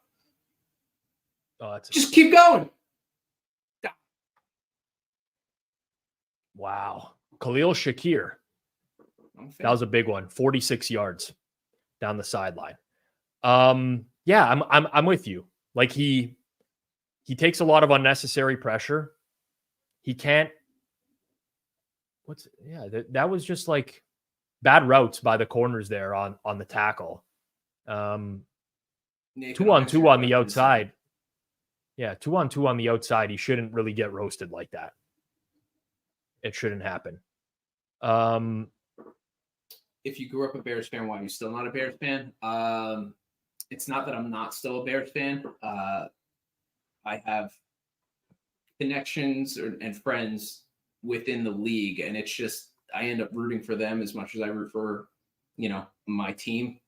[SPEAKER 1] Oh,
[SPEAKER 3] just keep going.
[SPEAKER 1] Wow. Khalil Shakir. That was a big one. 46 yards down the sideline. Yeah, I'm with you. Like he takes a lot of unnecessary pressure. He can't. That was just like bad routes by the corners there on the tackle. 2-on-2 on the outside. Yeah, 2-on-2 on the outside. He shouldn't really get roasted like that. It shouldn't happen.
[SPEAKER 3] If you grew up a Bears fan, why are you still not a Bears fan? It's not that I'm not still a Bears fan. I have connections and friends within the league, and it's just I end up rooting for them as much as I root for, my team.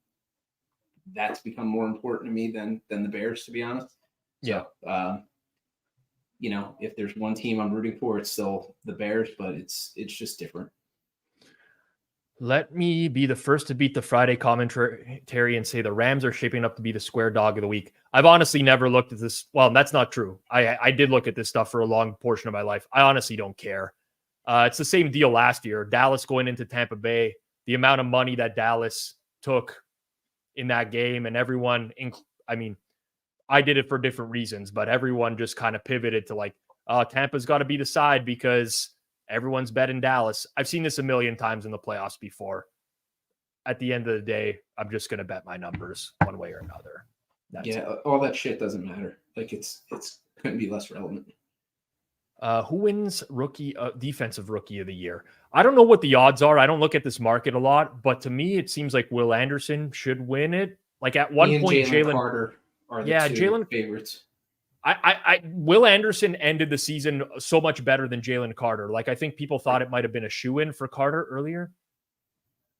[SPEAKER 3] That's become more important to me than the Bears, to be honest.
[SPEAKER 1] Yeah.
[SPEAKER 3] So, if there's one team I'm rooting for, it's still the Bears, but it's just different.
[SPEAKER 1] Let me be the first to beat the Friday commentary and say the Rams are shaping up to be the square dog of the week. I've honestly never looked at this. Well, that's not true. I did look at this stuff for a long portion of my life. I honestly don't care. It's the same deal last year. Dallas going into Tampa Bay, the amount of money that Dallas took in that game, and everyone, I mean, I did it for different reasons, but everyone just kind of pivoted to like, Tampa's got to be the side because everyone's betting Dallas. I've seen this a million times in the playoffs before. At the end of the day, I'm just going to bet my numbers one way or another. That's it.
[SPEAKER 3] All that shit doesn't matter. Like it's couldn't be less relevant.
[SPEAKER 1] Who wins defensive rookie of the year? I don't know what the odds are. I don't look at this market a lot, but to me, it seems like Will Anderson should win it. Like at one point, Jalen
[SPEAKER 3] Carter are the two favorites.
[SPEAKER 1] Will Anderson ended the season so much better than Jalen Carter. Like I think people thought it might have been a shoe-in for Carter earlier.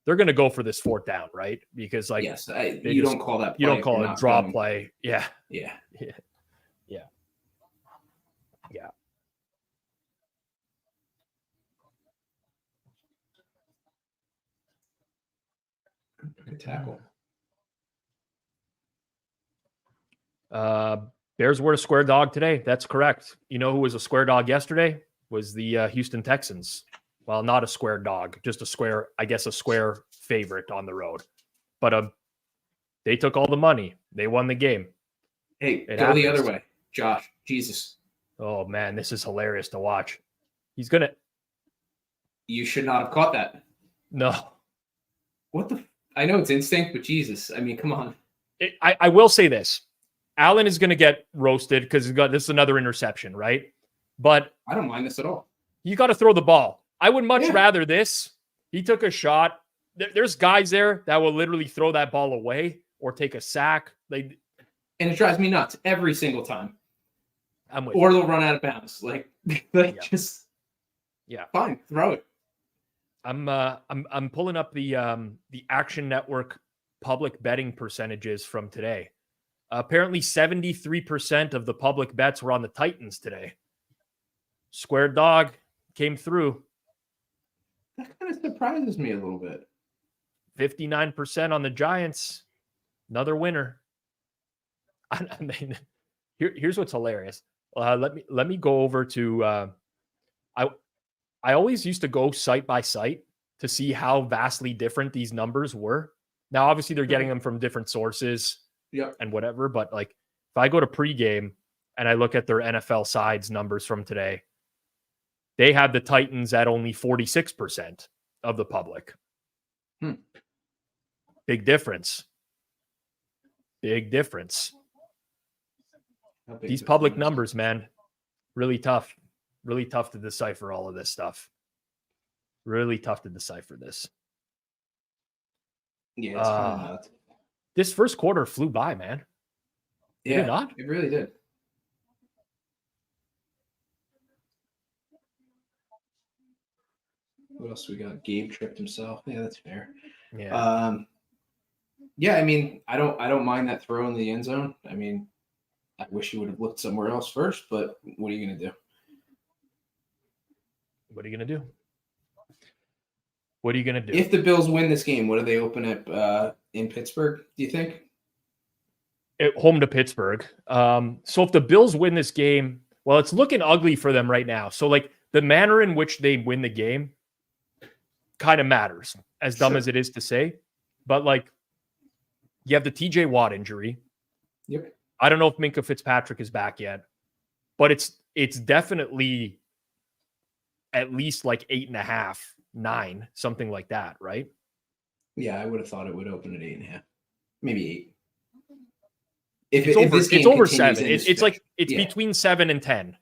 [SPEAKER 1] They're going to go for this fourth down, right? Because like,
[SPEAKER 3] yes, you don't call that.
[SPEAKER 1] You don't call it a draw play. Yeah.
[SPEAKER 3] Good tackle.
[SPEAKER 1] Bears were a square dog today. That's correct. You know who was a square dog yesterday? Was the Houston Texans. Well, not a square dog, just a square favorite on the road. But they took all the money. They won the game.
[SPEAKER 3] Hey, go the other way, Josh. Jesus.
[SPEAKER 1] Oh, man, this is hilarious to watch.
[SPEAKER 3] You should not have caught that.
[SPEAKER 1] No.
[SPEAKER 3] What the... I know it's instinct, but Jesus. I mean, come on.
[SPEAKER 1] I will say this. Allen is going to get roasted because this is another interception, right? But
[SPEAKER 3] I don't mind this at all.
[SPEAKER 1] You got to throw the ball. I would much rather this. He took a shot. There's guys there that will literally throw that ball away or take a sack. And
[SPEAKER 3] it drives me nuts every single time.
[SPEAKER 1] I'm with
[SPEAKER 3] or
[SPEAKER 1] you.
[SPEAKER 3] They'll run out of bounds. Just fine, throw it.
[SPEAKER 1] I'm pulling up the Action Network public betting percentages from today. Apparently 73% of the public bets were on the Titans today. Square dog came through.
[SPEAKER 3] That kind of surprises me a little bit.
[SPEAKER 1] 59% on the Giants. Another winner. I mean, here's what's hilarious. Let me go over to I always used to go site by site to see how vastly different these numbers were. Now, obviously, they're getting them from different sources and whatever. But like, if I go to pregame and I look at their NFL sides numbers from today, they have the Titans at only 46% of the public. Big difference. Big difference. These public numbers, man, really tough. Really tough to decipher all of this stuff. Really tough to decipher this.
[SPEAKER 3] Yeah, it's kind of nuts.
[SPEAKER 1] This first quarter flew by, man. Did it not?
[SPEAKER 3] It really did. What else we got? Gabe tripped himself. Yeah, that's fair.
[SPEAKER 1] Yeah.
[SPEAKER 3] Yeah, I mean, I don't mind that throw in the end zone. I mean, I wish he would have looked somewhere else first, but what are you going to do?
[SPEAKER 1] What are you going to do? What are you going to do?
[SPEAKER 3] If the Bills win this game, what do they open up in Pittsburgh, do you think?
[SPEAKER 1] Home to Pittsburgh. So if the Bills win this game, well, it's looking ugly for them right now. So like the manner in which they win the game kind of matters, as dumb as it is to say. But like you have the TJ Watt injury.
[SPEAKER 3] Yep.
[SPEAKER 1] I don't know if Minkah Fitzpatrick is back yet, but it's definitely at least like 8.5, 9, something like that, right?
[SPEAKER 3] Yeah, I would have thought it would open at 8.5, maybe 8.
[SPEAKER 1] It's over 7. It's between 7 and 10.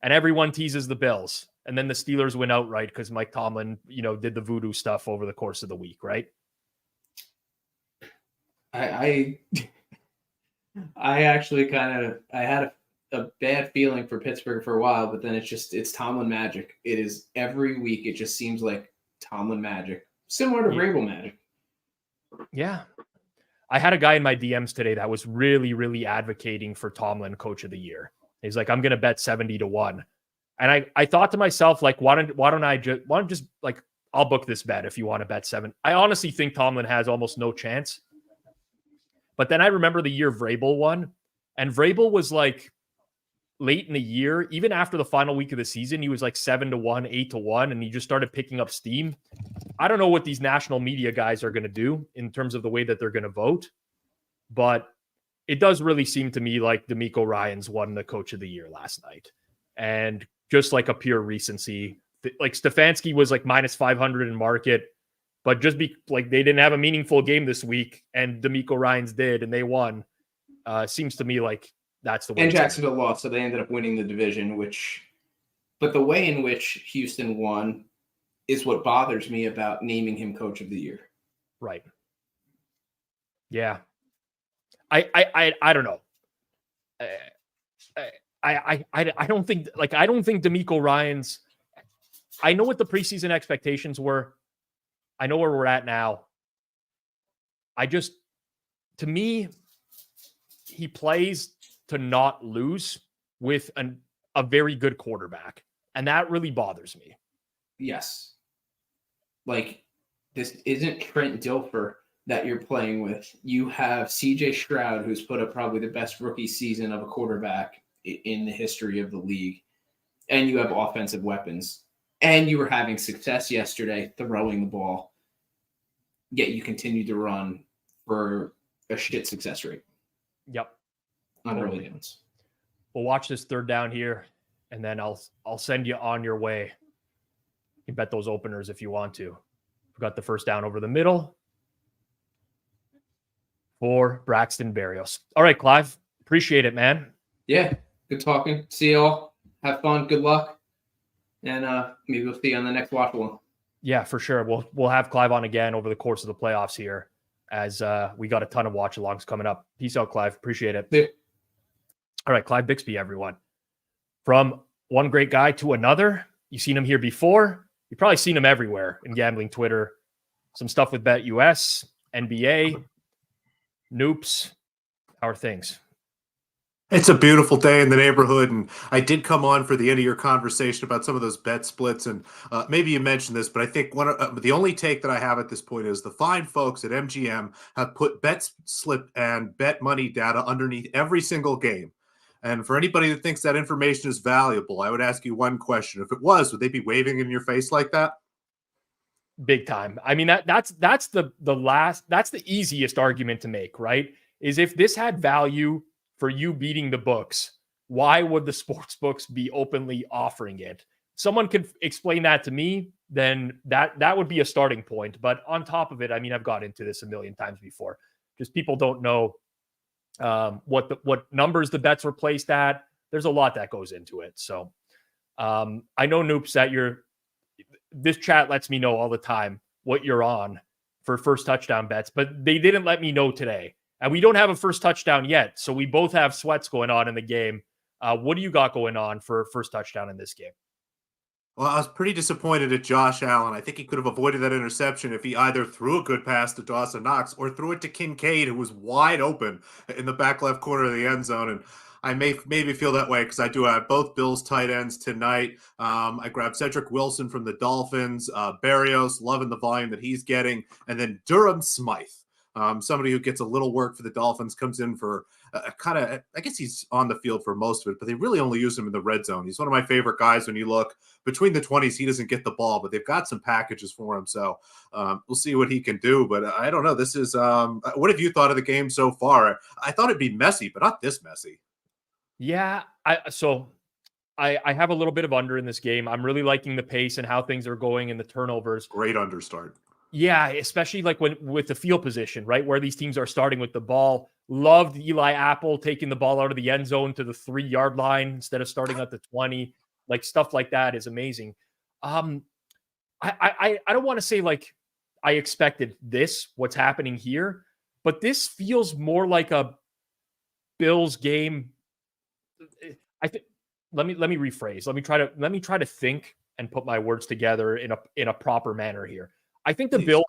[SPEAKER 1] And everyone teases the Bills. And then the Steelers win outright because Mike Tomlin, did the voodoo stuff over the course of the week, right?
[SPEAKER 3] I actually I had a bad feeling for Pittsburgh for a while, but then it's Tomlin magic. It is every week. It just seems like Tomlin magic, similar to Vrabel magic.
[SPEAKER 1] Yeah. I had a guy in my DMs today that was really, really advocating for Tomlin Coach of the Year. He's like, I'm going to bet 70-1. And I thought to myself, like, why don't just like I'll book this bet if you want to bet 7. I honestly think Tomlin has almost no chance. But then I remember the year Vrabel won, and Vrabel was like late in the year, even after the final week of the season, he was like 7-1, 8-1, and he just started picking up steam. I don't know what these national media guys are going to do in terms of the way that they're going to vote, but it does really seem to me like DeMeco Ryans won the Coach of the Year last night. And just like a pure recency, like Stefanski was like minus 500 in market, but just be like they didn't have a meaningful game this week, and DeMeco Ryans did, and they won. Seems to me like that's the way.
[SPEAKER 3] And Jacksonville lost, so they ended up winning the division. But the way in which Houston won is what bothers me about naming him Coach of the Year.
[SPEAKER 1] Right. Yeah. I don't know. I don't think DeMeco Ryans. I know what the preseason expectations were. I know where we're at now. To me, he plays to not lose with a very good quarterback, and that really bothers me.
[SPEAKER 3] Yes. Like, this isn't Trent Dilfer that you're playing with. You have CJ Stroud, who's put up probably the best rookie season of a quarterback in the history of the league. And you have offensive weapons. And you were having success yesterday throwing the ball. Yet you continue to run for a shit success rate.
[SPEAKER 1] Yep.
[SPEAKER 3] On early downs.
[SPEAKER 1] We'll watch this third down here, and then I'll send you on your way. You can bet those openers if you want to. We've got the first down over the middle for Braxton Berrios. All right, Clive. Appreciate it, man.
[SPEAKER 3] Yeah. Good talking. See y'all. Have fun. Good luck. And maybe we'll see you on the next watch along.
[SPEAKER 1] Yeah, for sure. We'll have Clive on again over the course of the playoffs here, as we got a ton of watch alongs coming up. Peace out, Clive. Appreciate it.
[SPEAKER 3] Yeah.
[SPEAKER 1] All right, Clive Bixby, everyone. From one great guy to another. You've seen him here before. You've probably seen him everywhere in gambling Twitter. Some stuff with BetUS, NBA, Noops. How are things?
[SPEAKER 4] It's a beautiful day in the neighborhood, and I did come on for the end of your conversation about some of those bet splits, and maybe you mentioned this, but I think the only take that I have at this point is the fine folks at MGM have put bet slip and bet money data underneath every single game. And for anybody that thinks that information is valuable, I would ask you one question. If it was, would they be waving in your face like that?
[SPEAKER 1] Big time. I mean, that's the easiest argument to make, right? Is if this had value for you beating the books, why would the sports books be openly offering it? Someone could explain that to me, then that would be a starting point. But on top of it, I mean, I've got into this a million times before. Just people don't know what numbers the bets were placed at. There's a lot that goes into it. So I know, Noops, that this chat lets me know all the time what you're on for first touchdown bets, but they didn't let me know today. And we don't have a first touchdown yet. So we both have sweats going on in the game. What do you got going on for first touchdown in this game?
[SPEAKER 4] Well, I was pretty disappointed at Josh Allen. I think he could have avoided that interception if he either threw a good pass to Dawson Knox or threw it to Kincaid, who was wide open in the back left corner of the end zone. And I maybe feel that way because I do have both Bills tight ends tonight. I grabbed Cedric Wilson from the Dolphins, Berrios, loving the volume that he's getting, and then Durham Smythe. Somebody who gets a little work for the Dolphins, comes in for I guess he's on the field for most of it, but they really only use him in the red zone. He's one of my favorite guys. When you look between the 20s, he doesn't get the ball, but they've got some packages for him. So we'll see what he can do. But I don't know. This is what have you thought of the game so far? I thought it'd be messy, but not this messy.
[SPEAKER 1] Yeah. I have a little bit of under in this game. I'm really liking the pace and how things are going and the turnovers.
[SPEAKER 4] Great understart.
[SPEAKER 1] Yeah, especially like with the field position, right? Where these teams are starting with the ball. Loved Eli Apple taking the ball out of the end zone to the 3-yard line instead of starting at the 20. Like stuff like that is amazing. I don't want to say like I expected what's happening here, but this feels more like a Bills game. I think let me rephrase. Let me try to think and put my words together in a proper manner here. I think the Bills,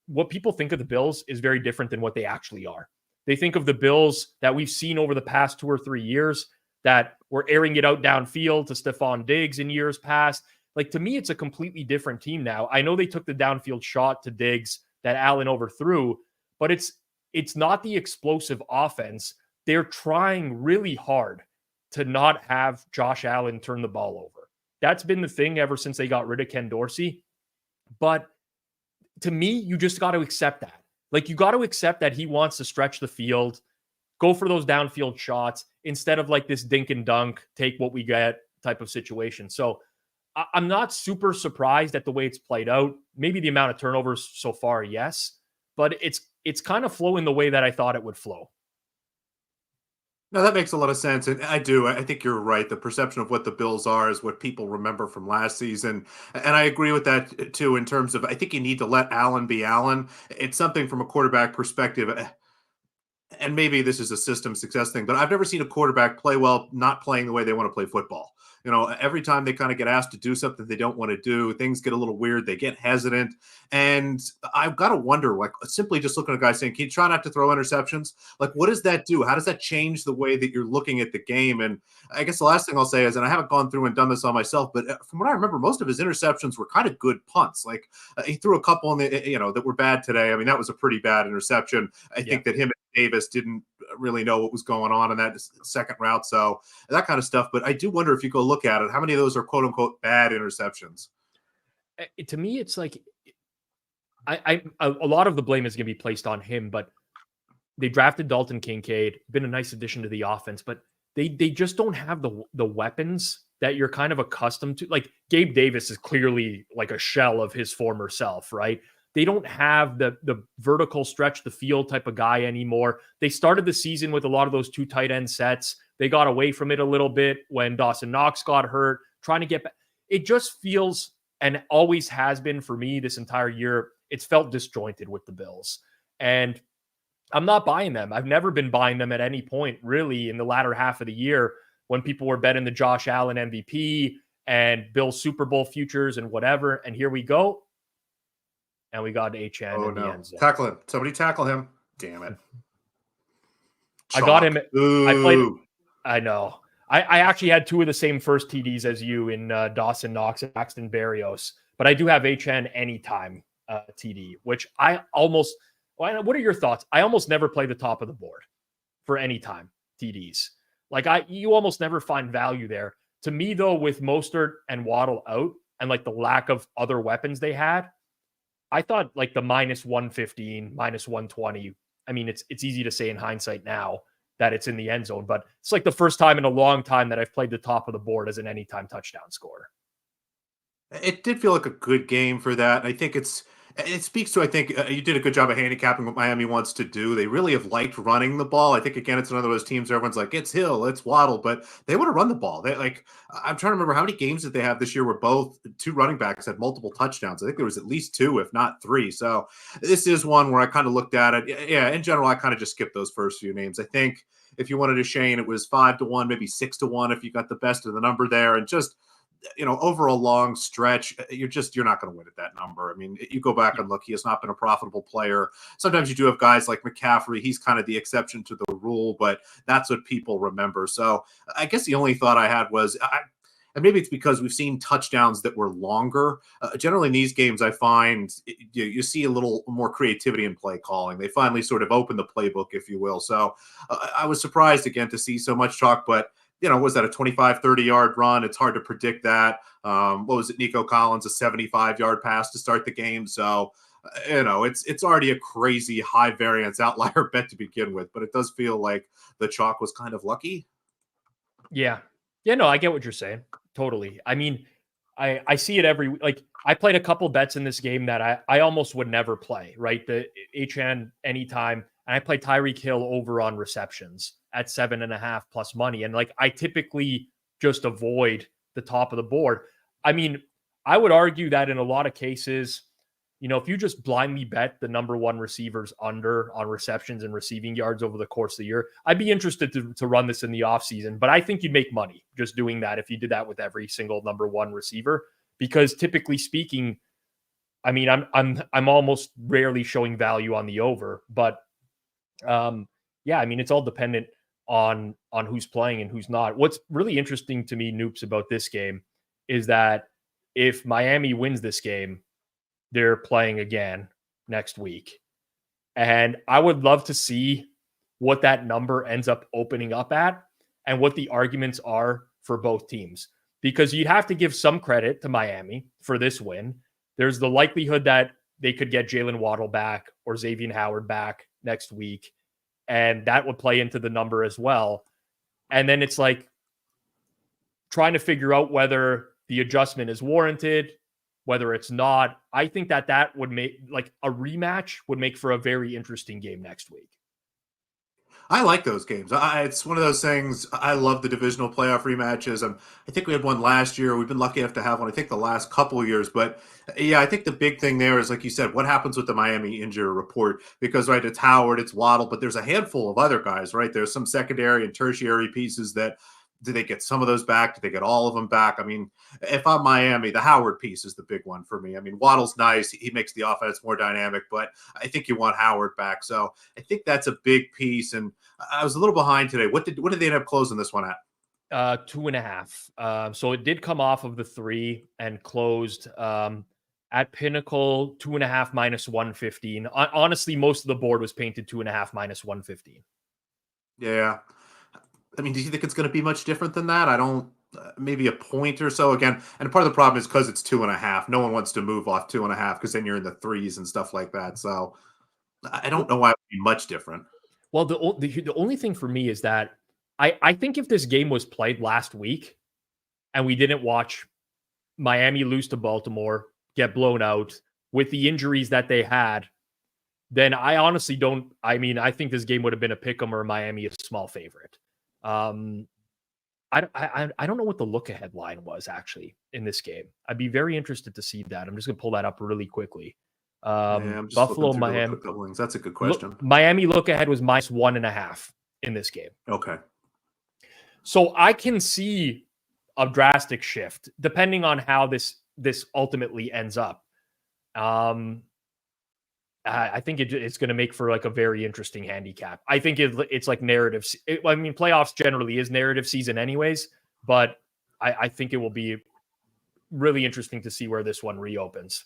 [SPEAKER 1] what people think of the Bills is very different than what they actually are. They think of the Bills that we've seen over the past 2 or 3 years that were airing it out downfield to Stephon Diggs in years past. Like, to me, it's a completely different team now. I know they took the downfield shot to Diggs that Allen overthrew, but it's not the explosive offense. They're trying really hard to not have Josh Allen turn the ball over. That's been the thing ever since they got rid of Ken Dorsey. But to me, you just got to accept that. Like, you got to accept that he wants to stretch the field, go for those downfield shots instead of like this dink and dunk, take what we get type of situation. So I'm not super surprised at the way it's played out. Maybe the amount of turnovers so far, yes, but it's kind of flowing the way that I thought it would flow.
[SPEAKER 4] No, that makes a lot of sense. And I do. I think you're right. The perception of what the Bills are is what people remember from last season. And I agree with that too, in terms of I think you need to let Allen be Allen. It's something from a quarterback perspective. And maybe this is a system success thing, but I've never seen a quarterback play well not playing the way they want to play football. Every time they kind of get asked to do something they don't want to do, things get a little weird. They get hesitant. And I've got to wonder, like, simply just looking at a guy saying, can you try not to throw interceptions? Like, what does that do? How does that change the way that you're looking at the game? And I guess the last thing I'll say is, and I haven't gone through and done this on myself, but from what I remember, most of his interceptions were kind of good punts. Like, he threw a couple in the, that were bad today. I mean, that was a pretty bad interception. I think that him and Davis didn't really know what was going on in that second route. So that kind of stuff. But I do wonder, if you go look at it, how many of those are quote unquote bad interceptions?
[SPEAKER 1] To me, it's like a lot of the blame is going to be placed on him, but they drafted Dalton Kincaid, been a nice addition to the offense, but they just don't have the weapons that you're kind of accustomed to. Like, Gabe Davis is clearly like a shell of his former self, right? They don't have the vertical stretch the field type of guy anymore. They started the season with a lot of those two tight end sets. They got away from it a little bit when Dawson Knox got hurt, trying to get back. It just feels, and always has been for me this entire year, it's felt disjointed with the Bills. And I'm not buying them. I've never been buying them at any point, really, in the latter half of the year when people were betting the Josh Allen MVP and Bill Super Bowl futures and whatever. And here we go. And we got HN in the end zone.
[SPEAKER 4] Tackle him. Somebody tackle him. Damn it.
[SPEAKER 1] Chalk. I got him.
[SPEAKER 4] Ooh.
[SPEAKER 1] I know. I actually had two of the same first TDs as you in Dawson Knox and Paxton Berrios. But I do have HN anytime TD, which I almost – what are your thoughts? I almost never play the top of the board for anytime TDs. Like, you almost never find value there. To me, though, with Mostert and Waddle out and like the lack of other weapons they had, I thought like the minus 115, minus 120. I mean, it's easy to say in hindsight now that it's in the end zone, but it's like the first time in a long time that I've played the top of the board as an anytime touchdown scorer.
[SPEAKER 4] It did feel like a good game for that. I think it speaks to, I think you did a good job of handicapping what Miami wants to do. They really have liked running the ball. I think, again, it's one of those teams where everyone's like, it's Hill, it's Waddle, but they want to run the ball. They like, I'm trying to remember how many games that they have this year where both two running backs had multiple touchdowns. I think there was at least two, if not three. So this is one where I kind of looked at it. Yeah, in general, I kind of just skipped those first few names. I think if you wanted to Shane, it was 5-1, maybe 6-1 if you got the best of the number there. And just, over a long stretch, you're not going to win at that number. I mean, you go back and look, he has not been a profitable player. Sometimes you do have guys like McCaffrey. He's kind of the exception to the rule, but that's what people remember. So I guess the only thought I had was, and maybe it's because we've seen touchdowns that were longer. Generally in these games, I find you see a little more creativity in play calling. They finally sort of open the playbook, if you will. So I was surprised again to see so much talk, but was that a 25, 30-yard run? It's hard to predict that. What was it? Nico Collins, a 75-yard pass to start the game. So, it's already a crazy high variance outlier bet to begin with, but it does feel like the chalk was kind of lucky.
[SPEAKER 1] Yeah. Yeah, no, I get what you're saying. Totally. I mean, I see it I played a couple bets in this game that I almost would never play, right? The HN anytime. And I play Tyreek Hill over on receptions at 7.5 plus money. And I typically just avoid the top of the board. I mean, I would argue that in a lot of cases, if you just blindly bet the number one receivers under on receptions and receiving yards over the course of the year, I'd be interested to run this in the offseason. But I think you'd make money just doing that if you did that with every single number one receiver. Because typically speaking, I mean, I'm almost rarely showing value on the over, but yeah, I mean, it's all dependent on who's playing and who's not. What's really interesting to me, Noops, about this game is that if Miami wins this game, they're playing again next week. And I would love to see what that number ends up opening up at and what the arguments are for both teams. Because you'd have to give some credit to Miami for this win. There's the likelihood that they could get Jalen Waddle back or Xavier Howard back next week. And that would play into the number as well. And then it's like trying to figure out whether the adjustment is warranted, whether it's not. I think that would make, like, a rematch would make for a very interesting game next week.
[SPEAKER 4] I like those games. It's one of those things. I love the divisional playoff rematches. I think we had one last year. We've been lucky enough to have one, I think, the last couple of years. But yeah, I think the big thing there is, like you said, what happens with the Miami injury report? Because, right, it's Howard, it's Waddle, but there's a handful of other guys, right? There's some secondary and tertiary pieces that, do they get some of those back? Do they get all of them back? I mean, if I'm Miami, the Howard piece is the big one for me. I mean, Waddle's nice. He makes the offense more dynamic, but I think you want Howard back. So I think that's a big piece. And I was a little behind today. What did they end up closing this one at?
[SPEAKER 1] 2.5. So it did come off of the 3 and closed at Pinnacle 2.5 minus 115. Honestly, most of the board was painted 2.5 minus 115.
[SPEAKER 4] Yeah. I mean, do you think it's going to be much different than that? I don't. Maybe a point or so again. And part of the problem is because it's 2.5. No one wants to move off 2.5 because then you're in the 3s and stuff like that. So I don't know why it would be much different.
[SPEAKER 1] Well, the only thing for me is that I think if this game was played last week and we didn't watch Miami lose to Baltimore, get blown out with the injuries that they had, then I honestly don't. I mean, I think this game would have been a pick 'em or Miami a small favorite. I don't know what the look ahead line was actually in this game. I'd be very interested to see that. I'm just gonna pull that up really quickly.
[SPEAKER 4] I'm just
[SPEAKER 1] Buffalo, Miami.
[SPEAKER 4] That's a good question.
[SPEAKER 1] Miami look ahead was minus 1.5 in this game.
[SPEAKER 4] Okay.
[SPEAKER 1] So I can see a drastic shift depending on how this ultimately ends up. I think it's going to make for like a very interesting handicap. I think it's like narrative. I mean, playoffs generally is narrative season anyways, but I think it will be really interesting to see where this one reopens.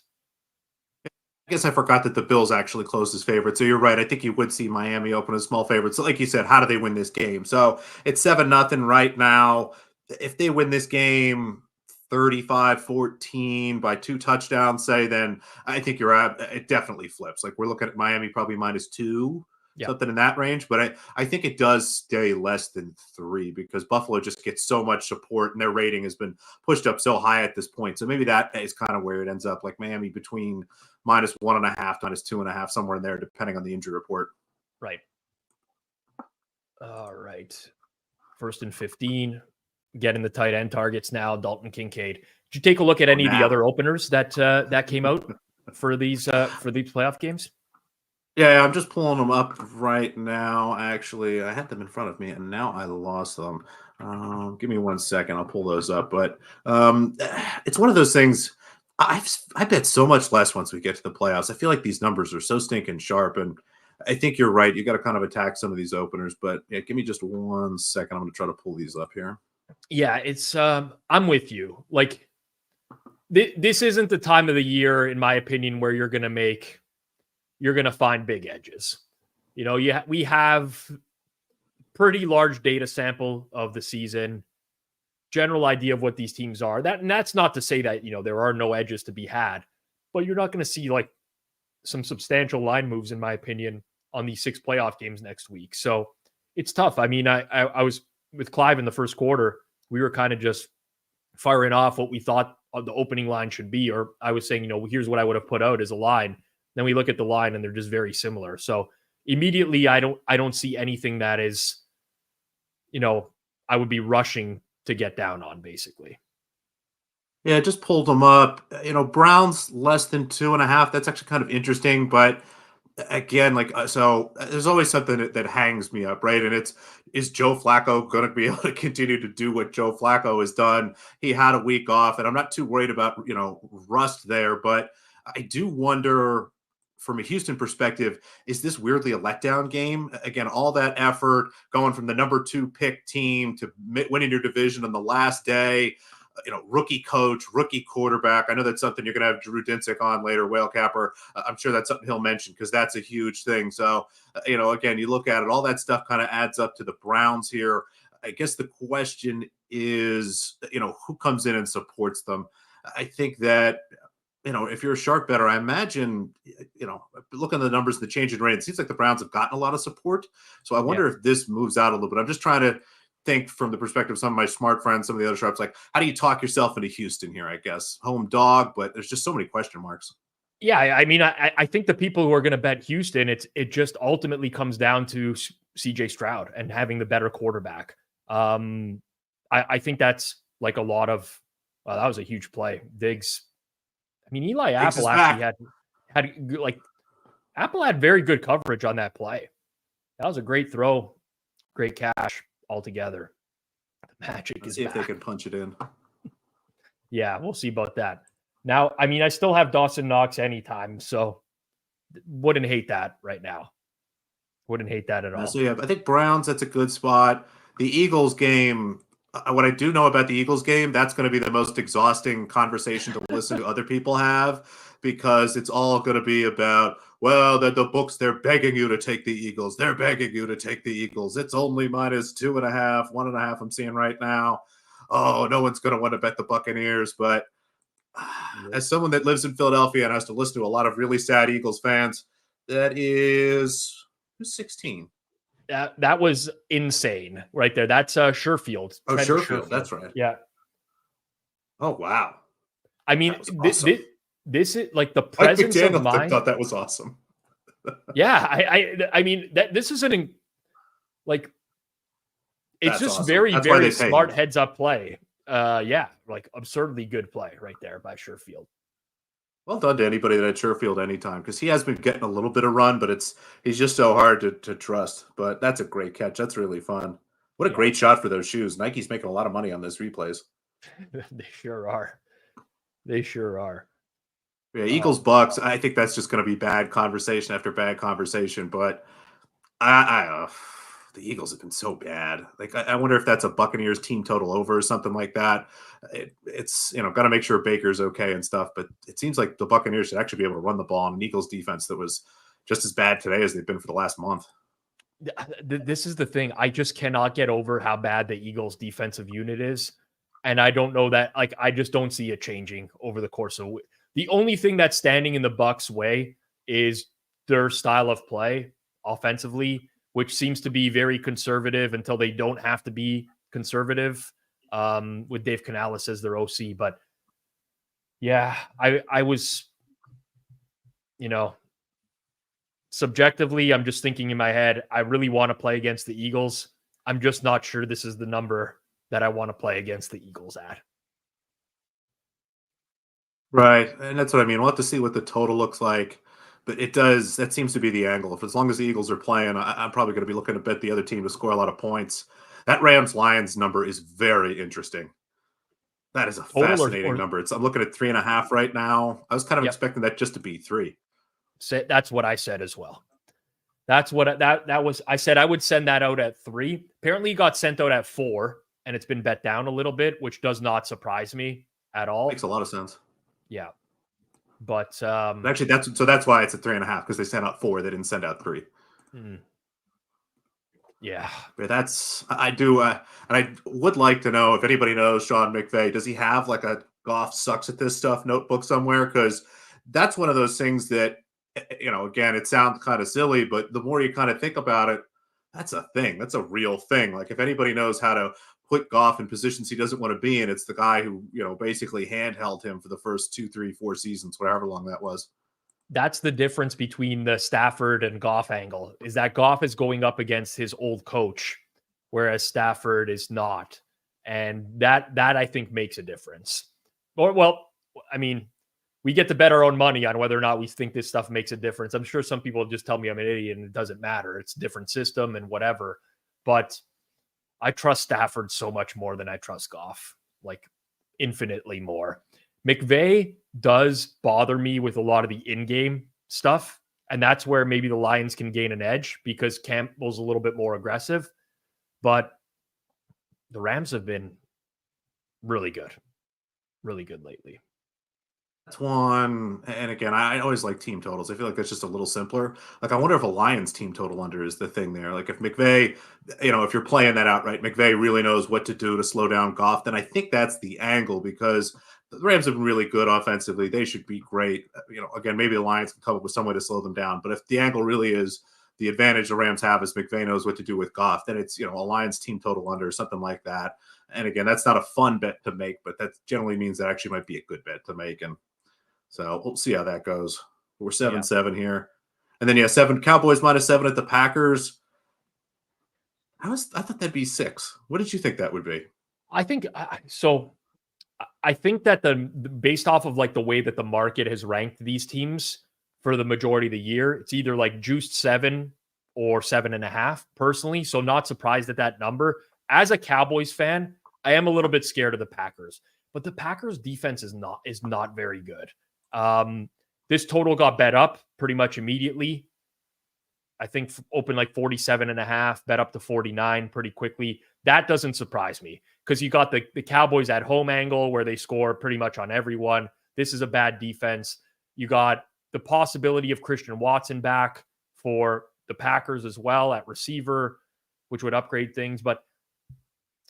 [SPEAKER 4] I guess I forgot that the Bills actually closed as favorites. So you're right. I think you would see Miami open as small favorites. So like you said, how do they win this game? So it's 7-0 right now. If they win this game 35-14 by 2 touchdowns, say, then I think it definitely flips. Like we're looking at Miami probably -2, something in that range. But I think it does stay less than 3 because Buffalo just gets so much support and their rating has been pushed up so high at this point. So maybe that is kind of where it ends up, like Miami between -1.5 to -2.5, somewhere in there, depending on the injury report.
[SPEAKER 1] Right. All right. 1st and 15. Getting the tight end targets now. Dalton Kincaid. Did you take a look at any of the other openers that came out for these playoff games?
[SPEAKER 4] Yeah, I'm just pulling them up right now. Actually, I had them in front of me, and now I lost them. Give me 1 second. I'll pull those up. But it's one of those things. I bet so much less once we get to the playoffs. I feel like these numbers are so stinking sharp, and I think you're right. You got to kind of attack some of these openers. But yeah, give me just 1 second. I'm going to try to pull these up here.
[SPEAKER 1] Yeah, it's I'm with you. Like this isn't the time of the year, in my opinion, where you're gonna find big edges. You know, we have pretty large data sample of the season, general idea of what these teams are. That's not to say that, you know, there are no edges to be had, but you're not going to see like some substantial line moves, in my opinion, on these 6 playoff games next week. So it's tough. I mean, I was with Clive in the first quarter. We were kind of just firing off what we thought the opening line should be, or I was saying, you know, here's what I would have put out as a line. Then we look at the line and they're just very similar. So immediately I don't see anything that is, you know, I would be rushing to get down on, basically.
[SPEAKER 4] Yeah, just pulled them up. You know, Browns less than 2.5. That's actually kind of interesting, but again, like, so there's always something that hangs me up, right? And is Joe Flacco going to be able to continue to do what Joe Flacco has done? He had a week off, and I'm not too worried about, you know, rust there, but I do wonder from a Houston perspective, is this weirdly a letdown game? Again, all that effort going from the number 2 pick team to winning your division on the last day. rookie coach, rookie quarterback. I know that's something you're going to have Drew Dinsick on later, Whale Capper. I'm sure that's something he'll mention because that's a huge thing. So, again, you look at it, all that stuff kind of adds up to the Browns here. I guess the question is, who comes in and supports them? I think that, if you're a sharp better, I imagine, looking at the numbers, the change in rate, it seems like the Browns have gotten a lot of support. So I wonder if this moves out a little bit. I'm just trying to think from the perspective of some of my smart friends, some of the other sharps, like, how do you talk yourself into Houston here? I guess home dog, but there's just so many question marks.
[SPEAKER 1] Yeah, I mean, I think the people who are going to bet Houston, it just ultimately comes down to CJ Stroud and having the better quarterback. I think that's like a lot of that was a huge play. Diggs. I mean, Eli Apple actually had like Apple had very good coverage on that play. That was a great throw, great catch altogether. The magic
[SPEAKER 4] Let's
[SPEAKER 1] is
[SPEAKER 4] see
[SPEAKER 1] back.
[SPEAKER 4] if they can punch it in.
[SPEAKER 1] Yeah, we'll see about that. Now, I mean, I still have Dawson Knox anytime, so wouldn't hate that right now. Wouldn't hate that at all.
[SPEAKER 4] So, I think Browns, that's a good spot. The Eagles game, what I do know about the Eagles game, that's going to be the most exhausting conversation to listen to other people have, because it's all going to be about, well, the books, they're begging you to take the Eagles. They're begging you to take the Eagles. It's only minus 2.5, 1.5 I'm seeing right now. Oh, no one's going to want to bet the Buccaneers. But as someone that lives in Philadelphia and has to listen to a lot of really sad Eagles fans, that is 16.
[SPEAKER 1] That was insane right there. That's Sherfield.
[SPEAKER 4] Oh, Sherfield. That's right.
[SPEAKER 1] Yeah.
[SPEAKER 4] Oh, wow.
[SPEAKER 1] I mean,
[SPEAKER 4] awesome.
[SPEAKER 1] this is like the presence of mind.
[SPEAKER 4] Thought that was awesome.
[SPEAKER 1] Yeah, I mean that this isn't like it's
[SPEAKER 4] That's
[SPEAKER 1] just
[SPEAKER 4] awesome.
[SPEAKER 1] very
[SPEAKER 4] That's why
[SPEAKER 1] very
[SPEAKER 4] they pay
[SPEAKER 1] smart
[SPEAKER 4] him.
[SPEAKER 1] heads up play. Yeah, like absurdly good play right there by Sherfield.
[SPEAKER 4] Well done to anybody that had Sherfield anytime, because he has been getting a little bit of run, but he's just so hard to trust. But that's a great catch. That's really fun. What a great shot for those shoes. Nike's making a lot of money on this replays.
[SPEAKER 1] They sure are. They sure are.
[SPEAKER 4] Yeah, Eagles Bucks. I think that's just going to be bad conversation after bad conversation. But the Eagles have been so bad. Like, I wonder if that's a Buccaneers team total over or something like that. It's got to make sure Baker's okay and stuff. But it seems like the Buccaneers should actually be able to run the ball on an Eagles defense that was just as bad today as they've been for the last month.
[SPEAKER 1] This is the thing. I just cannot get over how bad the Eagles defensive unit is. And I don't know that, like, I just don't see it changing over the course of the only thing that's standing in the Bucs' way is their style of play offensively, which seems to be very conservative until they don't have to be conservative, with Dave Canales as their OC. But yeah, I was, subjectively, I'm just thinking in my head, I really want to play against the Eagles. I'm just not sure this is the number that I want to play against the Eagles at.
[SPEAKER 4] Right. And that's what I mean. We'll have to see what the total looks like. But that seems to be the angle. If as long as the Eagles are playing, I'm probably going to be looking to bet the other team to score a lot of points. That Rams-Lions number is very interesting. That is a fascinating number. I'm looking at 3.5 right now. I was kind of expecting that just to be 3.
[SPEAKER 1] That's what I said as well. That's what that was. I said I would send that out at 3. Apparently, it got sent out at 4, and it's been bet down a little bit, which does not surprise me at all.
[SPEAKER 4] Makes a lot of sense.
[SPEAKER 1] Yeah, but
[SPEAKER 4] actually, that's why it's at 3.5, because they sent out 4. They didn't send out 3.
[SPEAKER 1] Yeah,
[SPEAKER 4] but I do, and I would like to know if anybody knows Sean McVay. Does he have like a Goff sucks at this stuff notebook somewhere? Because that's one of those things that, again, it sounds kind of silly, but the more you kind of think about it, that's a thing. That's a real thing. Like, if anybody knows how to put Goff in positions he doesn't want to be in, it's the guy who, basically handheld him for the first 2, 3, 4 seasons, whatever long that was.
[SPEAKER 1] That's the difference between the Stafford and Goff angle, is that Goff is going up against his old coach, whereas Stafford is not. And that I think makes a difference. Well, I mean, we get to bet our own money on whether or not we think this stuff makes a difference. I'm sure some people just tell me I'm an idiot and it doesn't matter. It's a different system and whatever. But I trust Stafford so much more than I trust Goff, like infinitely more. McVay does bother me with a lot of the in-game stuff, and that's where maybe the Lions can gain an edge because Campbell's a little bit more aggressive. But the Rams have been really good. really good lately.
[SPEAKER 4] That's one. And again, I always like team totals. I feel like that's just a little simpler. Like, I wonder if a Lions team total under is the thing there. Like, if McVay, if you're playing that out right, McVay really knows what to do to slow down Goff, then I think that's the angle, because the Rams have been really good offensively. They should be great. Again, maybe the Lions can come up with some way to slow them down. But if the angle really is the advantage the Rams have is McVay knows what to do with Goff, then it's, a Lions team total under, something like that. And again, that's not a fun bet to make, but that generally means that actually might be a good bet to make. And so we'll see how that goes. We're 7-7 here. And then, 7 Cowboys -7 at the Packers. I thought that'd be 6. What did you think that would be?
[SPEAKER 1] I think so. I think that based off of like the way that the market has ranked these teams for the majority of the year, it's either like juiced 7 or 7.5 personally. So not surprised at that number. As a Cowboys fan, I am a little bit scared of the Packers, but the Packers defense is not very good. This total got bet up pretty much immediately. I think opened like 47.5, bet up to 49 pretty quickly. That doesn't surprise me because you got the Cowboys at home angle where they score pretty much on everyone. This is a bad defense. You got the possibility of Christian Watson back for the Packers as well at receiver, which would upgrade things. But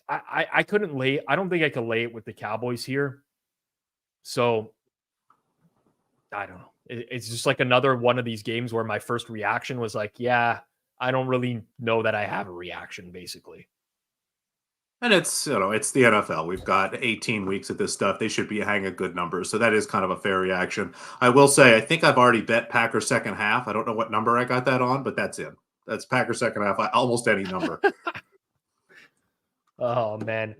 [SPEAKER 1] I couldn't lay. I don't think I could lay it with the Cowboys here. So I don't know. It's just like another one of these games where my first reaction was like, yeah, I don't really know that I have a reaction, basically.
[SPEAKER 4] And it's, it's the NFL. We've got 18 weeks of this stuff. They should be hanging good numbers. So that is kind of a fair reaction. I will say, I think I've already bet Packers second half. I don't know what number I got that on, but that's in. That's Packers second half. Almost any number.
[SPEAKER 1] Oh, man.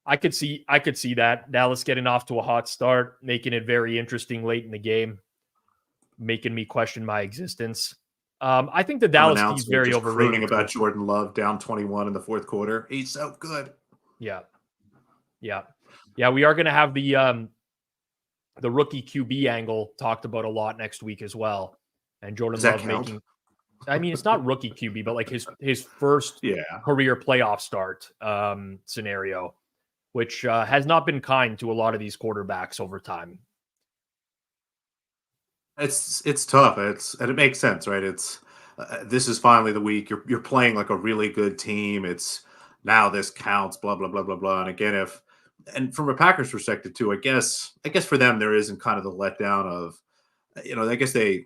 [SPEAKER 1] I could see that. Dallas getting off to a hot start, making it very interesting late in the game, making me question my existence. I think the Dallas team is very overrated.
[SPEAKER 4] Crooning about Jordan Love down 21 in the fourth quarter. He's so good.
[SPEAKER 1] Yeah. We are going to have the rookie QB angle talked about a lot next week as well. And Jordan Love making. I mean, it's not rookie QB, but like his first career playoff start scenario, which has not been kind to a lot of these quarterbacks over time.
[SPEAKER 4] It's tough. And it makes sense, right? It's this is finally the week you're playing like a really good team. It's now this counts. Blah blah blah blah blah. And again, and from a Packers perspective too, I guess for them there isn't kind of the letdown of, I guess they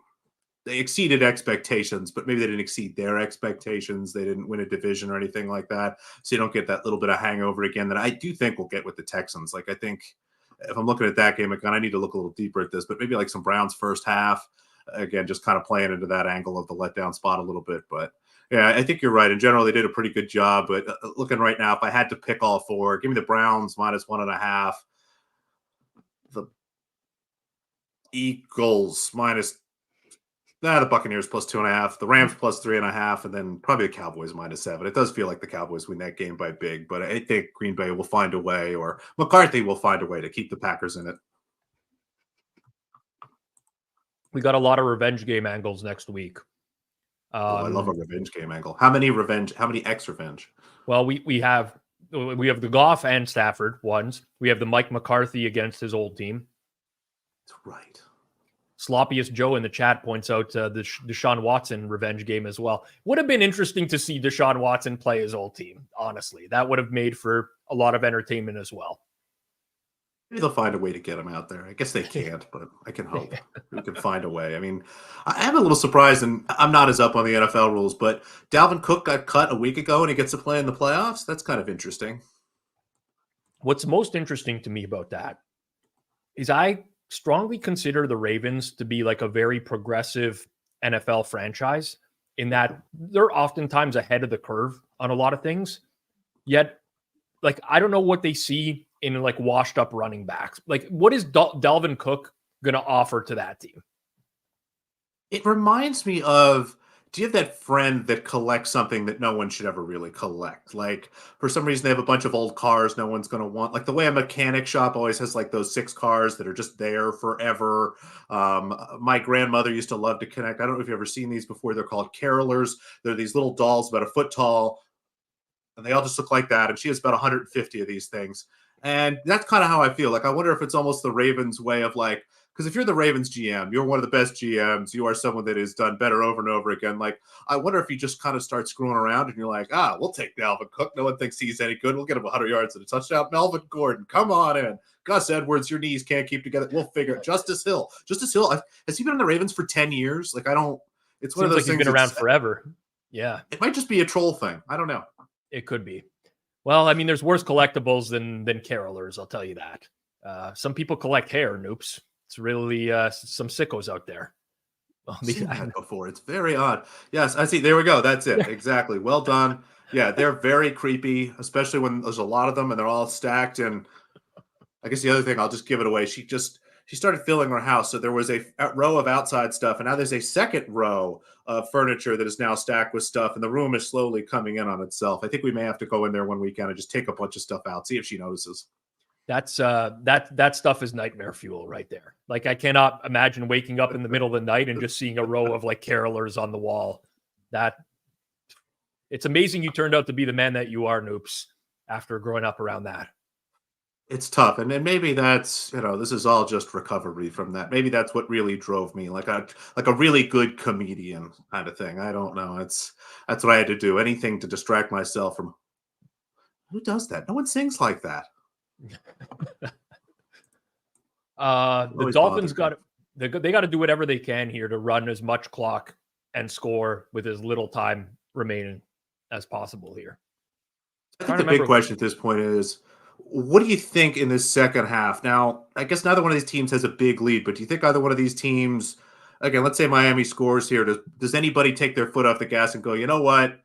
[SPEAKER 4] exceeded expectations, but maybe they didn't exceed their expectations. They didn't win a division or anything like that. So you don't get that little bit of hangover again that I do think we'll get with the Texans. Like, I think if I'm looking at that game, again, I need to look a little deeper at this, but maybe like some Browns first half, again, just kind of playing into that angle of the letdown spot a little bit. But yeah, I think you're right. In general, they did a pretty good job, but looking right now, if I had to pick all 4, give me the Browns -1.5, the Eagles the Buccaneers +2.5, the Rams +3.5, and then probably the Cowboys -7. It does feel like the Cowboys win that game by big, but I think Green Bay will find a way, or McCarthy will find a way to keep the Packers in it.
[SPEAKER 1] We got a lot of revenge game angles next week.
[SPEAKER 4] I love a revenge game angle. How many X revenge?
[SPEAKER 1] Well, we have the Goff and Stafford ones. We have the Mike McCarthy against his old team.
[SPEAKER 4] That's right.
[SPEAKER 1] Sloppiest Joe in the chat points out the Deshaun Watson revenge game as well. Would have been interesting to see Deshaun Watson play his old team, honestly. That would have made for a lot of entertainment as well.
[SPEAKER 4] Maybe they'll find a way to get him out there. I guess they can't, but I can hope we can find a way. I mean, I am a little surprised, and I'm not as up on the NFL rules, but Dalvin Cook got cut a week ago and he gets to play in the playoffs. That's kind of interesting.
[SPEAKER 1] What's most interesting to me about that is I strongly consider the Ravens to be like a very progressive NFL franchise in that they're oftentimes ahead of the curve on a lot of things. Yet, like, I don't know what they see in like washed up running backs. Like, what is Dalvin Cook going to offer to that team?
[SPEAKER 4] It reminds me of, do you have that friend that collects something that no one should ever really collect? Like, for some reason, they have a bunch of old cars no one's going to want. Like, the way a mechanic shop always has, like, those 6 cars that are just there forever. My grandmother used to love to connect. I don't know if you've ever seen these before. They're called carolers. They're these little dolls about a foot tall, and they all just look like that. And she has about 150 of these things. And that's kind of how I feel. Like, I wonder if it's almost the Ravens' way of like, because if you're the Ravens GM, you're one of the best GMs. You are someone that has done better over and over again. Like, I wonder if you just kind of start screwing around and you're like, we'll take Dalvin Cook. No one thinks he's any good. We'll get him 100 yards and a touchdown. Melvin Gordon, come on in. Gus Edwards, your knees can't keep together. We'll figure it. Justice Hill. Has he been in the Ravens for 10 years? Like, I don't. It's one of those
[SPEAKER 1] like
[SPEAKER 4] things.
[SPEAKER 1] He's been around forever. Yeah.
[SPEAKER 4] It might just be a troll thing. I don't know.
[SPEAKER 1] It could be. Well, I mean, there's worse collectibles than carolers. I'll tell you that. Some people collect hair, noops. It's really some sickos out there.
[SPEAKER 4] I've seen that before. It's very odd. Yes, I see. There we go. That's it. Exactly. Well done. Yeah, they're very creepy, especially when there's a lot of them and they're all stacked. And I guess the other thing, I'll just give it away. She started filling her house. So there was a row of outside stuff, and now there's a second row of furniture that is now stacked with stuff, and the room is slowly coming in on itself. I think we may have to go in there one weekend and just take a bunch of stuff out, see if she notices.
[SPEAKER 1] That's that stuff is nightmare fuel right there. Like, I cannot imagine waking up in the middle of the night and just seeing a row of like carolers on the wall. It's amazing you turned out to be the man that you are, Noops, after growing up around that.
[SPEAKER 4] It's tough. And maybe that's, this is all just recovery from that. Maybe that's what really drove me, like a really good comedian kind of thing. I don't know. That's what I had to do. Anything to distract myself from. Who does that? No one sings like that.
[SPEAKER 1] The Dolphins they got to do whatever they can here to run as much clock and score with as little time remaining as possible here.
[SPEAKER 4] I think the big question at this point is, what do you think in this second half? Now, I guess neither one of these teams has a big lead, but do you think either one of these teams, again, let's say Miami scores here, does anybody take their foot off the gas and go, you know what?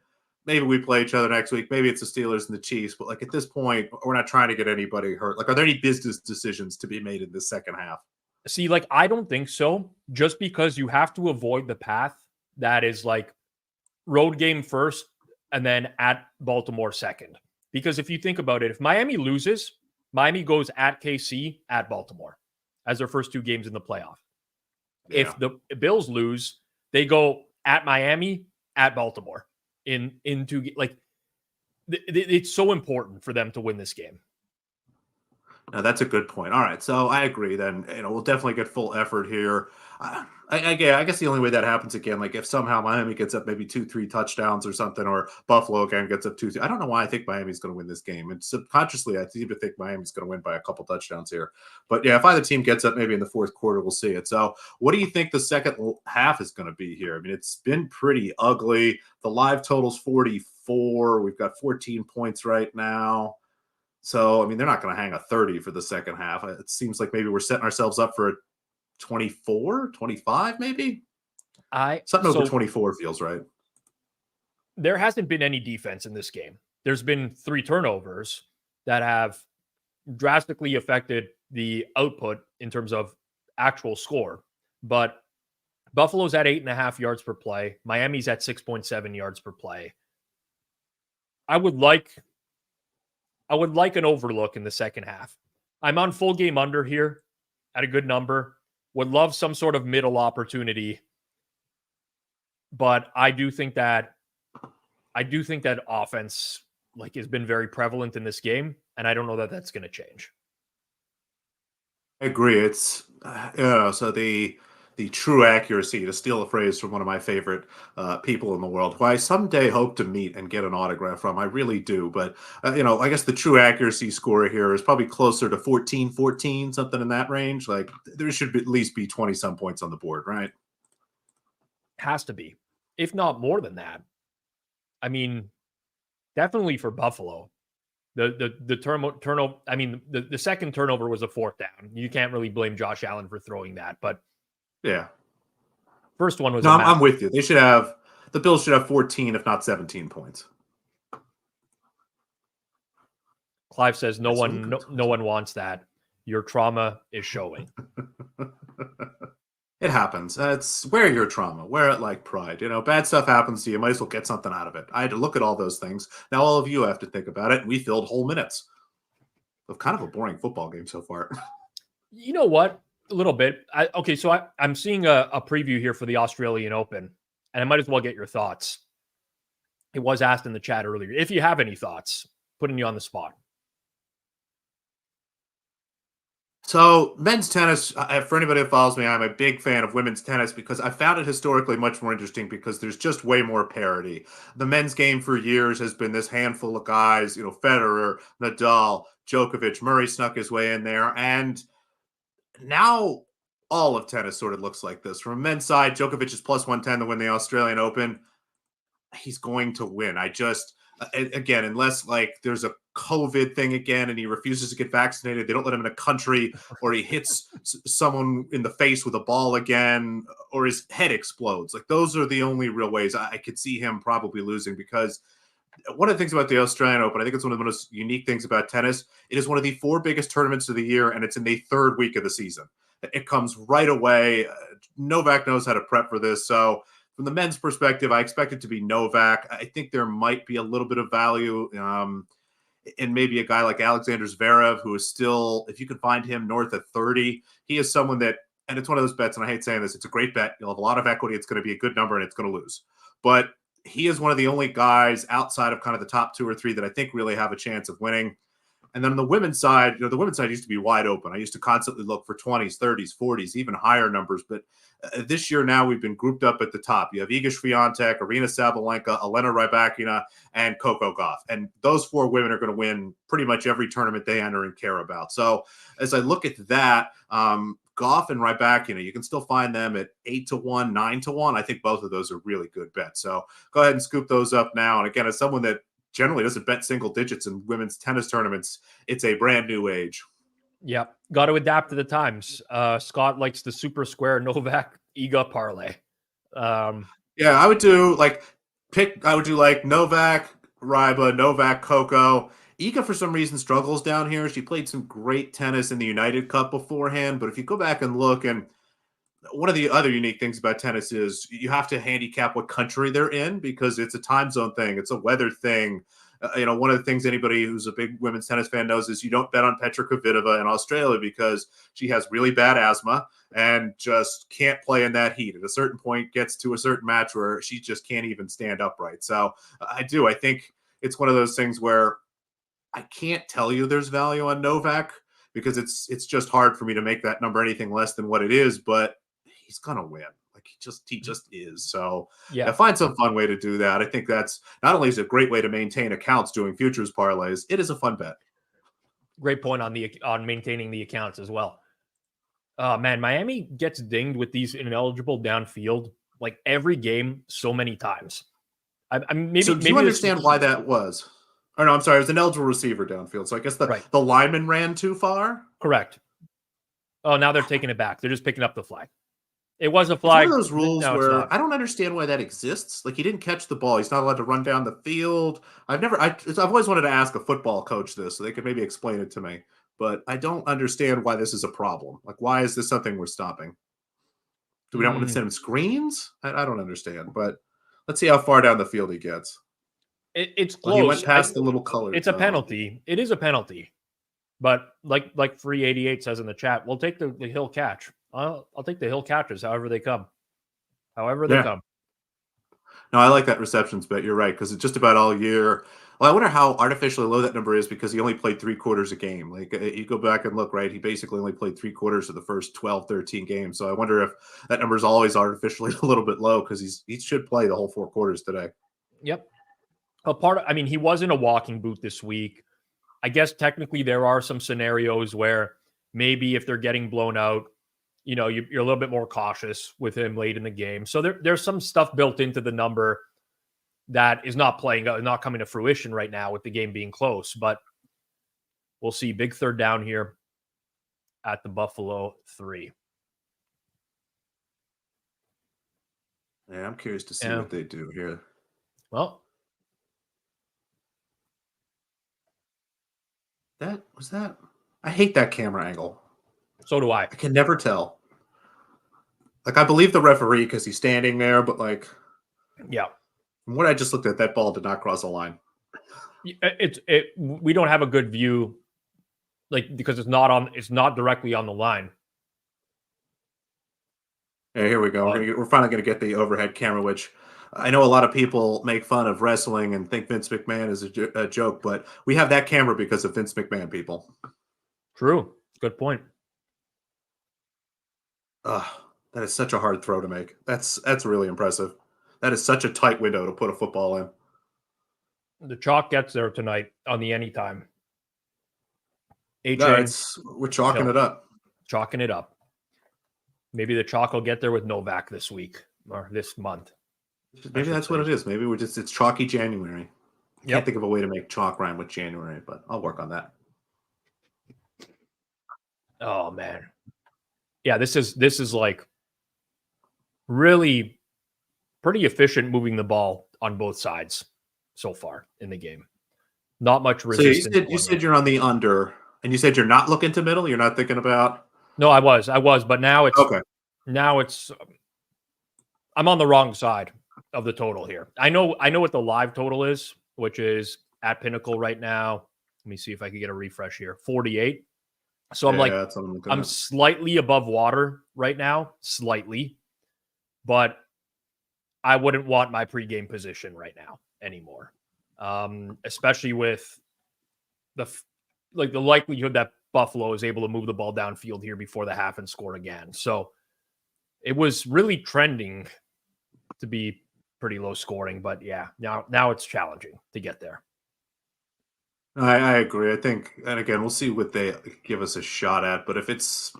[SPEAKER 4] Maybe we play each other next week. Maybe it's the Steelers and the Chiefs. But like at this point, we're not trying to get anybody hurt. Like, are there any business decisions to be made in this second half?
[SPEAKER 1] See, like, I don't think so. Just because you have to avoid the path that is like road game first and then at Baltimore second. Because if you think about it, if Miami loses, Miami goes at KC, at Baltimore as their first two games in the playoff. Yeah. If the Bills lose, they go at Miami, at Baltimore. Into like it's so important for them to win this game.
[SPEAKER 4] No, that's a good point. All right, so I agree. Then we'll definitely get full effort here. I guess the only way that happens again, like if somehow Miami gets up maybe 2-3 touchdowns or something, or Buffalo again gets up 2-3. I don't know why I think Miami's going to win this game. And subconsciously, I seem to think Miami's going to win by a couple touchdowns here. But yeah, if either team gets up maybe in the fourth quarter, we'll see it. So what do you think the second half is going to be here? I mean, it's been pretty ugly. The live total's 44. We've got 14 points right now. So, I mean, they're not going to hang a 30 for the second half. It seems like maybe we're setting ourselves up for a 24, 25, maybe. Something over 24 feels right.
[SPEAKER 1] There hasn't been any defense in this game. There's been 3 turnovers that have drastically affected the output in terms of actual score. But Buffalo's at 8.5 yards per play. Miami's at 6.7 yards per play. I would like an overlook in the second half. I'm on full game under here at a good number. Would love some sort of middle opportunity. But I do think that offense like has been very prevalent in this game, and I don't know that that's going to change.
[SPEAKER 4] I agree. It's so the true accuracy, to steal a phrase from one of my favorite people in the world, who I someday hope to meet and get an autograph from. I really do. But, I guess the true accuracy score here is probably closer to 14, something in that range. Like, there should at least be 20-some points on the board, right?
[SPEAKER 1] Has to be, if not more than that. I mean, definitely for Buffalo. The turnover. I mean, the second turnover was a 4th down. You can't really blame Josh Allen for throwing that, but
[SPEAKER 4] yeah,
[SPEAKER 1] first one was.
[SPEAKER 4] No, I'm with you. The Bills should have 14, if not 17 points.
[SPEAKER 1] Clive says no one wants that. Your trauma is showing.
[SPEAKER 4] It happens. It's wear your trauma. Wear it like pride. Bad stuff happens to you. Might as well get something out of it. I had to look at all those things. Now all of you have to think about it. And we filled whole minutes of kind of a boring football game so far.
[SPEAKER 1] You know what? A little bit. I'm seeing a preview here for the Australian Open, and I might as well get your thoughts. It was asked in the chat earlier. If you have any thoughts, putting you on the spot.
[SPEAKER 4] So men's tennis, for anybody who follows me, I'm a big fan of women's tennis because I found it historically much more interesting because there's just way more parity. The men's game for years has been this handful of guys, Federer, Nadal, Djokovic, Murray snuck his way in there. And now all of tennis sort of looks like this. From a men's side, Djokovic is plus 110 to win the Australian Open. He's going to win. Again, unless like there's a COVID thing again and he refuses to get vaccinated, they don't let him in a country, or he hits someone in the face with a ball again, or his head explodes. Like those are the only real ways I could see him probably losing, because one of the things about the Australian Open, I think it's one of the most unique things about tennis. It is one of the 4 biggest tournaments of the year, and it's in the 3rd week of the season. It comes right away. Novak knows how to prep for this. So from the men's perspective, I expect it to be Novak. I think there might be a little bit of value in maybe a guy like Alexander Zverev, who is still, if you can find him north of 30, he is someone that, and it's one of those bets, and I hate saying this, it's a great bet. You'll have a lot of equity. It's going to be a good number, and it's going to lose. But he is one of the only guys outside of kind of the top 2 or 3 that I think really have a chance of winning. And then on the women's side, the women's side used to be wide open. I used to constantly look for 20s, 30s, 40s, even higher numbers. But this year now we've been grouped up at the top. You have Iga Swiatek, Arina Sabalenka, Elena Rybakina, and Coco Gauff. And those 4 women are going to win pretty much every tournament they enter and care about. So as I look at that, Gauff and Rybakina, you can still find them at 8-1, 9-1. I think both of those are really good bets. So go ahead and scoop those up now. And again, as someone that generally doesn't bet single digits in women's tennis tournaments, it's a brand new age.
[SPEAKER 1] Yeah, got to adapt to the times. Scott likes the super square Novak Iga parlay.
[SPEAKER 4] Yeah, I would do like Novak, Ryba, Novak, Coco. Iga, for some reason, struggles down here. She played some great tennis in the United Cup beforehand, but if you go back and look, and one of the other unique things about tennis is you have to handicap what country they're in, because it's a time zone thing. It's a weather thing. One of the things anybody who's a big women's tennis fan knows is you don't bet on Petra Kvitova in Australia because she has really bad asthma and just can't play in that heat. At a certain point, gets to a certain match where she just can't even stand upright. So I think it's one of those things where I can't tell you there's value on Novak, because it's just hard for me to make that number anything less than what it is, but he's gonna win. Like he just is. So yeah, find some fun way to do that. I think that's not only is it a great way to maintain accounts doing futures parlays, it is a fun bet.
[SPEAKER 1] Great point on maintaining the accounts as well. Man, Miami gets dinged with these ineligible downfield like every game so many times.
[SPEAKER 4] Do you understand why that was? Or no, I'm sorry, it was an eligible receiver downfield. So I guess the lineman ran too far.
[SPEAKER 1] Correct. Oh, now they're taking it back. They're just picking up the flag. It was a flag.
[SPEAKER 4] It's one of those rules where I don't understand why that exists. Like, he didn't catch the ball. He's not allowed to run down the field. I've always wanted to ask a football coach this, so they could maybe explain it to me. But I don't understand why this is a problem. Like, why is this something we're stopping? Do we not want to send him screens? I don't understand. But let's see how far down the field he gets.
[SPEAKER 1] It's close.
[SPEAKER 4] He went past the little color.
[SPEAKER 1] It's a penalty. It is a penalty. But like Free 88 says in the chat, we'll take the hill catch. I'll take the hill catches however they come. However they come.
[SPEAKER 4] No, I like that receptions bet. You're right, because it's just about all year. Well, I wonder how artificially low that number is, because he only played 3/4 a game. Like, you go back and look, right? He basically only played 3/4 of the first 12, 13 games. So I wonder if that number is always artificially a little bit low, because he should play the whole 4 quarters today.
[SPEAKER 1] Yep. He was in a walking boot this week. I guess technically there are some scenarios where maybe if they're getting blown out, you're a little bit more cautious with him late in the game. So there's some stuff built into the number that is not coming to fruition right now with the game being close. But we'll see. Big third down here at the Buffalo 3.
[SPEAKER 4] Yeah, I'm curious to see what they do here.
[SPEAKER 1] Well,
[SPEAKER 4] that. I hate that camera angle.
[SPEAKER 1] So do I.
[SPEAKER 4] I can never tell. Like, I believe the referee because he's standing there, but like,
[SPEAKER 1] yeah.
[SPEAKER 4] From what I just looked at, that ball did not cross the line.
[SPEAKER 1] We don't have a good view, like, because it's not directly on the line.
[SPEAKER 4] Yeah, here we go. We're finally going to get the overhead camera, which I know a lot of people make fun of wrestling and think Vince McMahon is a joke, but we have that camera because of Vince McMahon, people.
[SPEAKER 1] True. Good point.
[SPEAKER 4] That is such a hard throw to make. That's really impressive. That is such a tight window to put a football in.
[SPEAKER 1] The chalk gets there tonight on the anytime.
[SPEAKER 4] No, we're chalking it up.
[SPEAKER 1] Chalking it up. Maybe the chalk will get there with Novak this week or this month.
[SPEAKER 4] Maybe that's what it is. Maybe it's chalky January. Can't think of a way to make chalk rhyme with January, but I'll work on that.
[SPEAKER 1] Oh man. Yeah, this is like really pretty efficient moving the ball on both sides so far in the game. Not much resistance.
[SPEAKER 4] So you said you're on the under, and you said you're not looking to middle. You're not thinking about.
[SPEAKER 1] No, I was, but now it's
[SPEAKER 4] okay.
[SPEAKER 1] Now it's I'm on the wrong side of the total here. I know what the live total is, which is at Pinnacle right now. Let me see if I can get a refresh here. 48. So I'm slightly above water right now, slightly, but I wouldn't want my pregame position right now anymore, especially with the likelihood that Buffalo is able to move the ball downfield here before the half and score again. So it was really trending to be pretty low scoring, but yeah, now it's challenging to get there.
[SPEAKER 4] I agree. I think, and again, we'll see what they give us a shot at. But if it's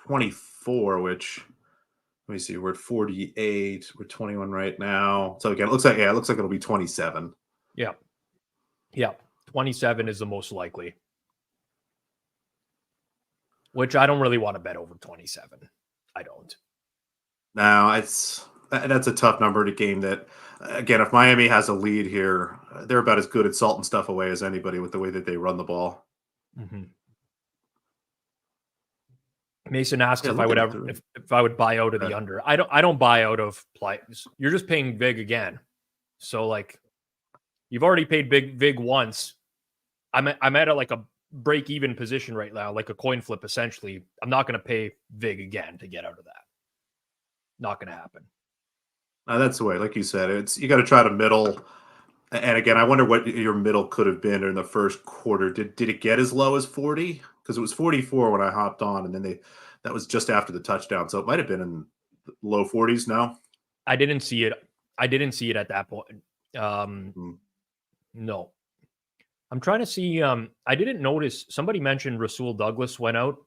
[SPEAKER 4] 24, which let me see, we're at 48, we're 21 right now. So again, it looks like it'll be 27.
[SPEAKER 1] Yeah, 27 is the most likely. Which I don't really want to bet over 27. I don't.
[SPEAKER 4] No, that's a tough number to game that. Again, if Miami has a lead here, they're about as good at salting stuff away as anybody with the way that they run the ball.
[SPEAKER 1] Mm-hmm. Mason asks if I would buy out of the under. I don't buy out of plays. You're just paying vig again. So like you've already paid vig once. I'm at a break even position right now, like a coin flip essentially. I'm not going to pay vig again to get out of that. Not going to happen.
[SPEAKER 4] That's the way, like you said, you got to try to middle. And again, I wonder what your middle could have been in the first quarter. Did it get as low as 40? Because it was 44 when I hopped on, and then that was just after the touchdown, so it might have been in the low 40s. No,
[SPEAKER 1] I didn't see it. At that point. No, I'm trying to see. I didn't notice. Somebody mentioned Rasul Douglas went out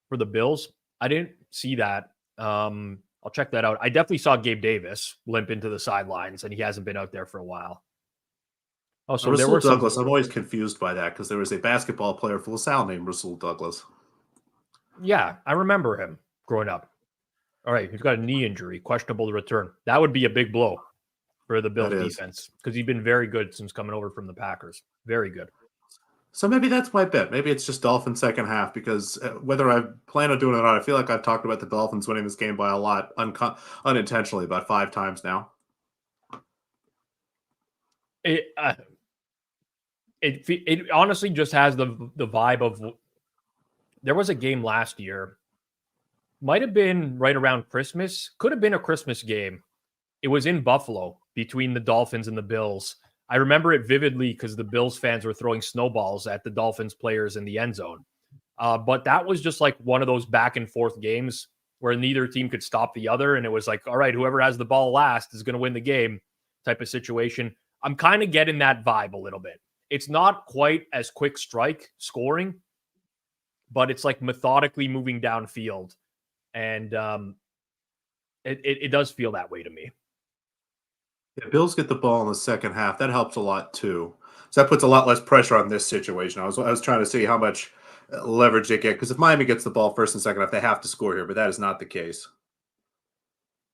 [SPEAKER 1] for the Bills. I didn't see that. I'll check that out. I definitely saw Gabe Davis limp into the sidelines, and he hasn't been out there for a while. Oh, so
[SPEAKER 4] Rasul Douglas. I'm always confused by that because there was a basketball player for LaSalle named Rasul Douglas.
[SPEAKER 1] Yeah, I remember him growing up. All right, he's got a knee injury, questionable to return. That would be a big blow for the Bills defense because he's been very good since coming over from the Packers. Very good.
[SPEAKER 4] So maybe that's my bet. Maybe it's just Dolphins second half because whether I plan on doing it or not, I feel like I've talked about the Dolphins winning this game by a lot unintentionally, about 5 times now.
[SPEAKER 1] It honestly just has the vibe of there was a game last year, might have been right around Christmas, could have been a Christmas game. It was in Buffalo between the Dolphins and the Bills. I remember it vividly because the Bills fans were throwing snowballs at the Dolphins players in the end zone. But that was just like one of those back and forth games where neither team could stop the other. And it was like, all right, whoever has the ball last is going to win the game type of situation. I'm kind of getting that vibe a little bit. It's not quite as quick strike scoring, but it's like methodically moving downfield. And it does feel that way to me.
[SPEAKER 4] Yeah, Bills get the ball in the second half. That helps a lot too. So that puts a lot less pressure on this situation. I was trying to see how much leverage they get because if Miami gets the ball first and second half, they have to score here, but that is not the case.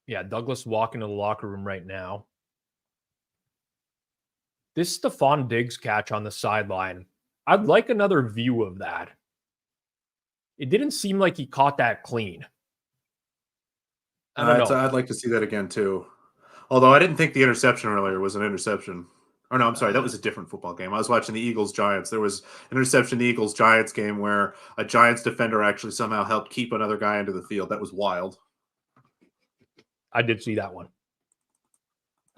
[SPEAKER 1] Yeah, Douglas walking to the locker room right now. This Stephon Diggs catch on the sideline, I'd like another view of that. It didn't seem like he caught that clean. I don't know.
[SPEAKER 4] I'd like to see that again too. Although I didn't think the interception earlier was an interception. Or no, I'm sorry, that was a different football game. I was watching the Eagles-Giants. There was an interception in the Eagles-Giants game where a Giants defender actually somehow helped keep another guy into the field. That was wild.
[SPEAKER 1] I did see that one.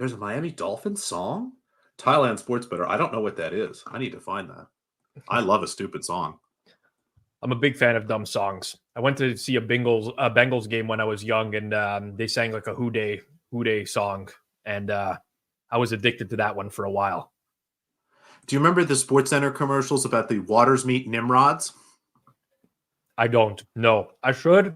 [SPEAKER 4] There's a Miami Dolphins song? Thailand Sports Better. I don't know what that is. I need to find that. I love a stupid song.
[SPEAKER 1] I'm a big fan of dumb songs. I went to see a Bengals game when I was young, and they sang like a Who Dey song, and I was addicted to that one for a while.
[SPEAKER 4] Do you remember the SportsCenter commercials about the Waters Meet Nimrods?
[SPEAKER 1] I don't. No, I should.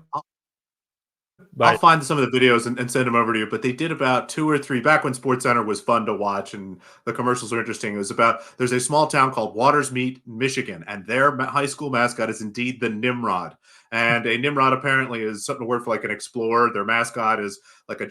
[SPEAKER 4] I'll find some of the videos and send them over to you. But they did about 2 or 3 back when SportsCenter was fun to watch and the commercials were interesting. It was about there's a small town called Waters Meet, Michigan, and their high school mascot is indeed the Nimrod. And a Nimrod apparently is something to word for like an explorer. Their mascot is like a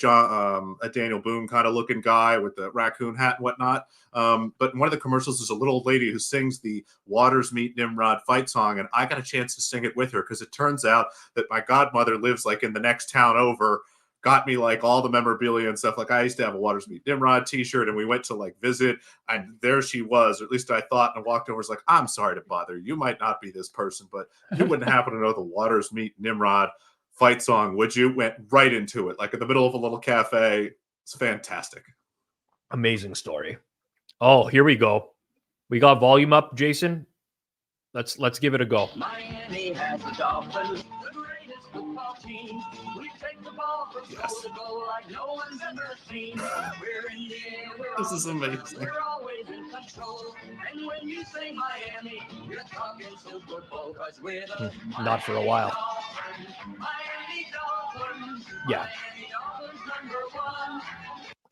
[SPEAKER 4] Daniel Boone kind of looking guy with the raccoon hat and whatnot. But in one of the commercials, there's a little old lady who sings the Waters Meet Nimrod fight song, and I got a chance to sing it with her because it turns out that my godmother lives like in the next town over, got me like all the memorabilia and stuff. Like I used to have a Waters Meet Nimrod t-shirt, and we went to like visit, and there she was, or at least I thought, and I walked over, was like, I'm sorry to bother you. You might not be this person, but you wouldn't happen to know the Waters Meet Nimrod fight song, would you? Went right into it, like in the middle of a little cafe. It's fantastic.
[SPEAKER 1] Amazing story. Oh, here we go. We got volume up, Jason. Let's give it a go.
[SPEAKER 5] Miami has the Dolphins, the greatest football team. We take the ball from goal to goal like no one's ever seen. We're in the air,
[SPEAKER 4] This is amazing.
[SPEAKER 5] we're always in control. And when you say Miami, you're talking Super Bowl, 'cause we're the
[SPEAKER 1] Not for a while.
[SPEAKER 5] Miami Dolphins.
[SPEAKER 1] Yeah.
[SPEAKER 5] Miami Dolphins #1.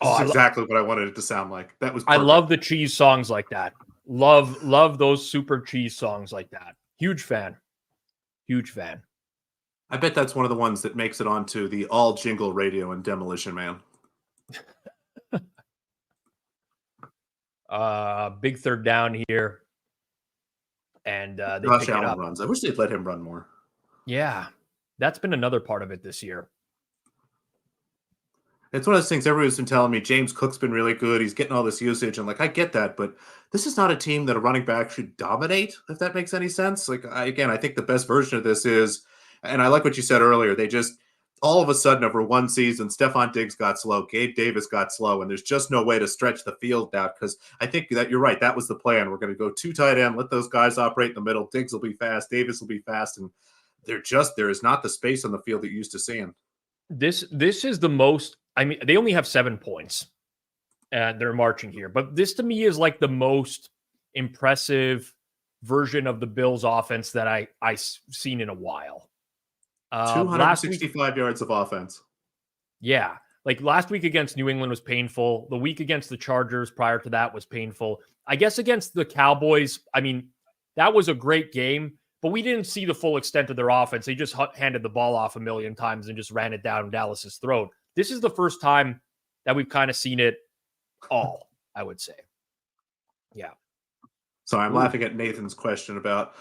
[SPEAKER 4] This is exactly what I wanted it to sound like. That was
[SPEAKER 1] I
[SPEAKER 4] perfect.
[SPEAKER 1] love the cheese songs like that. Love those super cheese songs like that. Huge fan.
[SPEAKER 4] I bet that's one of the ones that makes it onto the all jingle radio in Demolition Man.
[SPEAKER 1] Big third down here. And they
[SPEAKER 4] Josh
[SPEAKER 1] pick it
[SPEAKER 4] Allen
[SPEAKER 1] up.
[SPEAKER 4] runs. I wish they'd let him run more.
[SPEAKER 1] Yeah. That's been another part of it this year.
[SPEAKER 4] It's one of those things everybody's been telling me. James Cook's been really good. He's getting all this usage. And like, I get that, but this is not a team that a running back should dominate, if that makes any sense. Like, I think the best version of this is, and I like what you said earlier, they just, all of a sudden over one season, Stephon Diggs got slow, Gabe Davis got slow, and there's just no way to stretch the field out because I think that you're right. That was the plan. We're going to go 2 tight end, let those guys operate in the middle. Diggs will be fast. Davis will be fast. And there is not the space on the field that you're used to seeing.
[SPEAKER 1] This is the most, I mean, they only have 7 points and they're marching here, but this to me is like the most impressive version of the Bills offense that I've seen in a while.
[SPEAKER 4] 265 yards of offense.
[SPEAKER 1] Yeah. Like last week against New England was painful. The week against the Chargers prior to that was painful. I guess against the Cowboys, I mean, that was a great game, but we didn't see the full extent of their offense. They just handed the ball off a million times and just ran it down Dallas's throat. This is the first time that we've kind of seen it all, I would say. Yeah.
[SPEAKER 4] So I'm laughing at Nathan's question about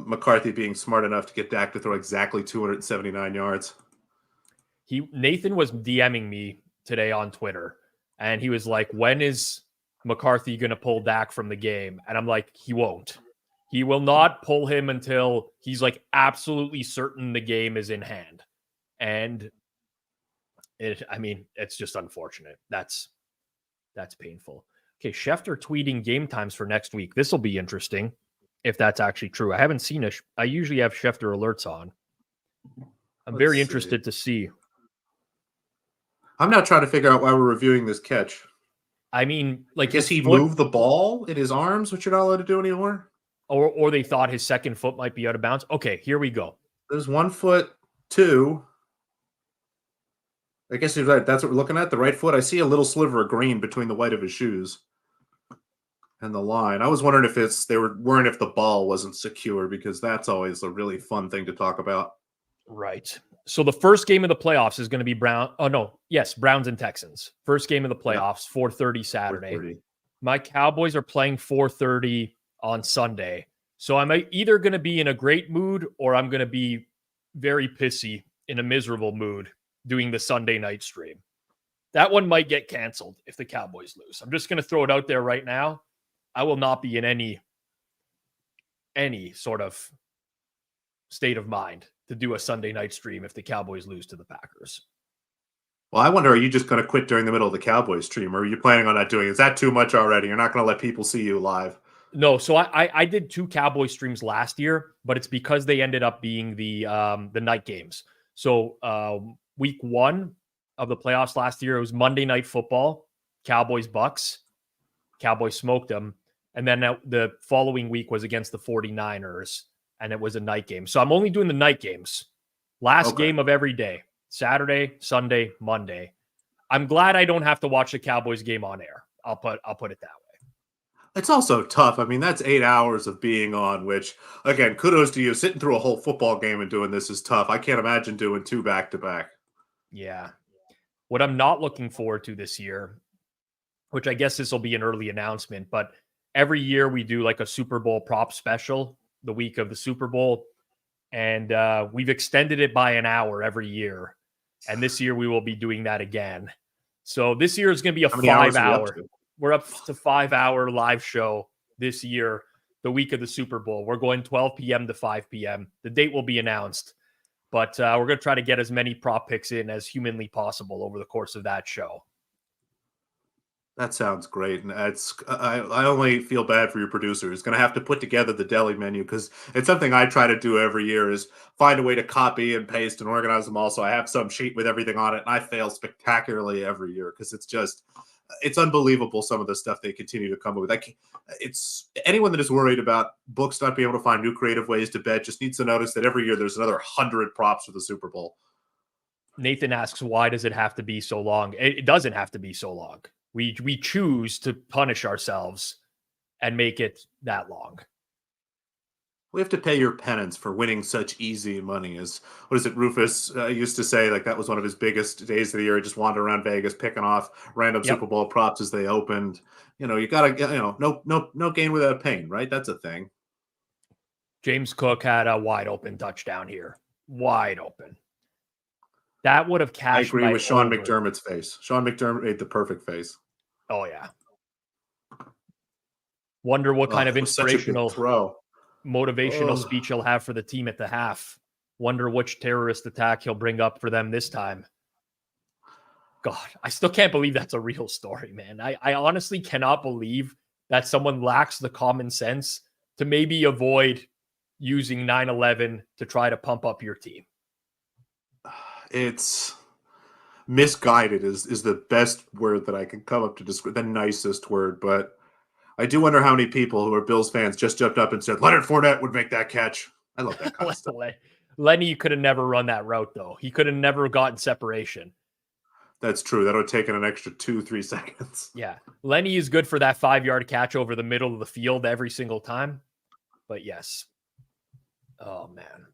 [SPEAKER 4] McCarthy being smart enough to get Dak to throw exactly 279 yards.
[SPEAKER 1] Nathan was DMing me today on Twitter, and he was like, when is McCarthy going to pull Dak from the game? And I'm like, he won't. He will not pull him until he's like absolutely certain the game is in hand. And it's just unfortunate. That's painful. Okay, Schefter tweeting game times for next week. This will be interesting if that's actually true. I haven't seen I usually have Schefter alerts on. I'm very interested to see.
[SPEAKER 4] I'm now trying to figure out why we're reviewing this catch.
[SPEAKER 1] I mean, like,
[SPEAKER 4] I guess he moved the ball in his arms, which you're not allowed to do anymore.
[SPEAKER 1] Or they thought his second foot might be out of bounds. Okay, here we go.
[SPEAKER 4] There's 1 foot 2. I guess you're right. That's what we're looking at. The right foot. I see a little sliver of green between the white of his shoes and the line. I was wondering if if the ball wasn't secure, because that's always a really fun thing to talk about.
[SPEAKER 1] Right. So the first game of the playoffs is going to be Browns and Texans. First game of the playoffs, 4:30 Saturday.
[SPEAKER 4] 4:30.
[SPEAKER 1] My Cowboys are playing 4:30 on Sunday. So I'm either going to be in a great mood or I'm going to be very pissy in a miserable mood doing the Sunday night stream. That one might get canceled if the Cowboys lose. I'm just going to throw it out there right now. I will not be in any sort of state of mind to do a Sunday night stream if the Cowboys lose to the Packers.
[SPEAKER 4] Well, I wonder, are you just going to quit during the middle of the Cowboys stream, or are you planning on not doing it? Is that too much already? You're not going to let people see you live?
[SPEAKER 1] No, so I did 2 Cowboy streams last year, but it's because they ended up being the night games. So week 1 of the playoffs last year, it was Monday Night Football, Cowboys Bucks. Cowboys smoked them, and then the following week was against the 49ers, and it was a night game. So I'm only doing the night games. Last game of every day, Saturday, Sunday, Monday. I'm glad I don't have to watch the Cowboys game on air. I'll put it that way.
[SPEAKER 4] It's also tough. I mean, that's 8 hours of being on, which, again, kudos to you. Sitting through a whole football game and doing this is tough. I can't imagine doing 2 back-to-back.
[SPEAKER 1] Yeah. What I'm not looking forward to this year, which I guess this will be an early announcement, but every year we do like a Super Bowl prop special the week of the Super Bowl. And we've extended it by an hour every year. And this year we will be doing that again. So this year is going to be a 5-hour. We're up to 5-hour live show this year, the week of the Super Bowl. We're going 12 p.m. to 5 p.m. The date will be announced, but we're going to try to get as many prop picks in as humanly possible over the course of that show.
[SPEAKER 4] That sounds great, and I only feel bad for your producer who's going to have to put together the deli menu, because it's something I try to do every year, is find a way to copy and paste and organize them all. So I have some sheet with everything on it, and I fail spectacularly every year because it's unbelievable some of the stuff they continue to come up with. It's anyone that is worried about books not being able to find new creative ways to bet just needs to notice that every year there's another 100 props for the Super Bowl.
[SPEAKER 1] Nathan asks, why does it have to be so long? It doesn't have to be so long. We choose to punish ourselves and make it that long.
[SPEAKER 4] We have to pay your penance for winning such easy money. As what is it, Rufus used to say, like that was one of his biggest days of the year. He just wandered around Vegas picking off random Super Bowl props as they opened. You gotta get, no gain without pain, right? That's a thing.
[SPEAKER 1] James Cook had a wide open touchdown here. Wide open. That would have cashed.
[SPEAKER 4] I agree with Sean McDermott's face. Sean McDermott made the perfect face.
[SPEAKER 1] Oh yeah. Wonder what kind of inspirational motivational speech he'll have for the team at the half. Wonder which terrorist attack he'll bring up for them this time. God, I still can't believe that's a real story, man. I honestly cannot believe that someone lacks the common sense to maybe avoid using 9/11 to try to pump up your team.
[SPEAKER 4] It's misguided is the best word that I can come up to describe, the nicest word. But I do wonder how many people who are Bills fans just jumped up and said Leonard Fournette would make that catch. I love that kind of stuff.
[SPEAKER 1] Lenny could have never run that route, though. He could have never gotten separation.
[SPEAKER 4] That's true. That would have taken an extra 2-3 seconds.
[SPEAKER 1] Yeah. Lenny is good for that 5-yard catch over the middle of the field every single time. But yes. Oh, man.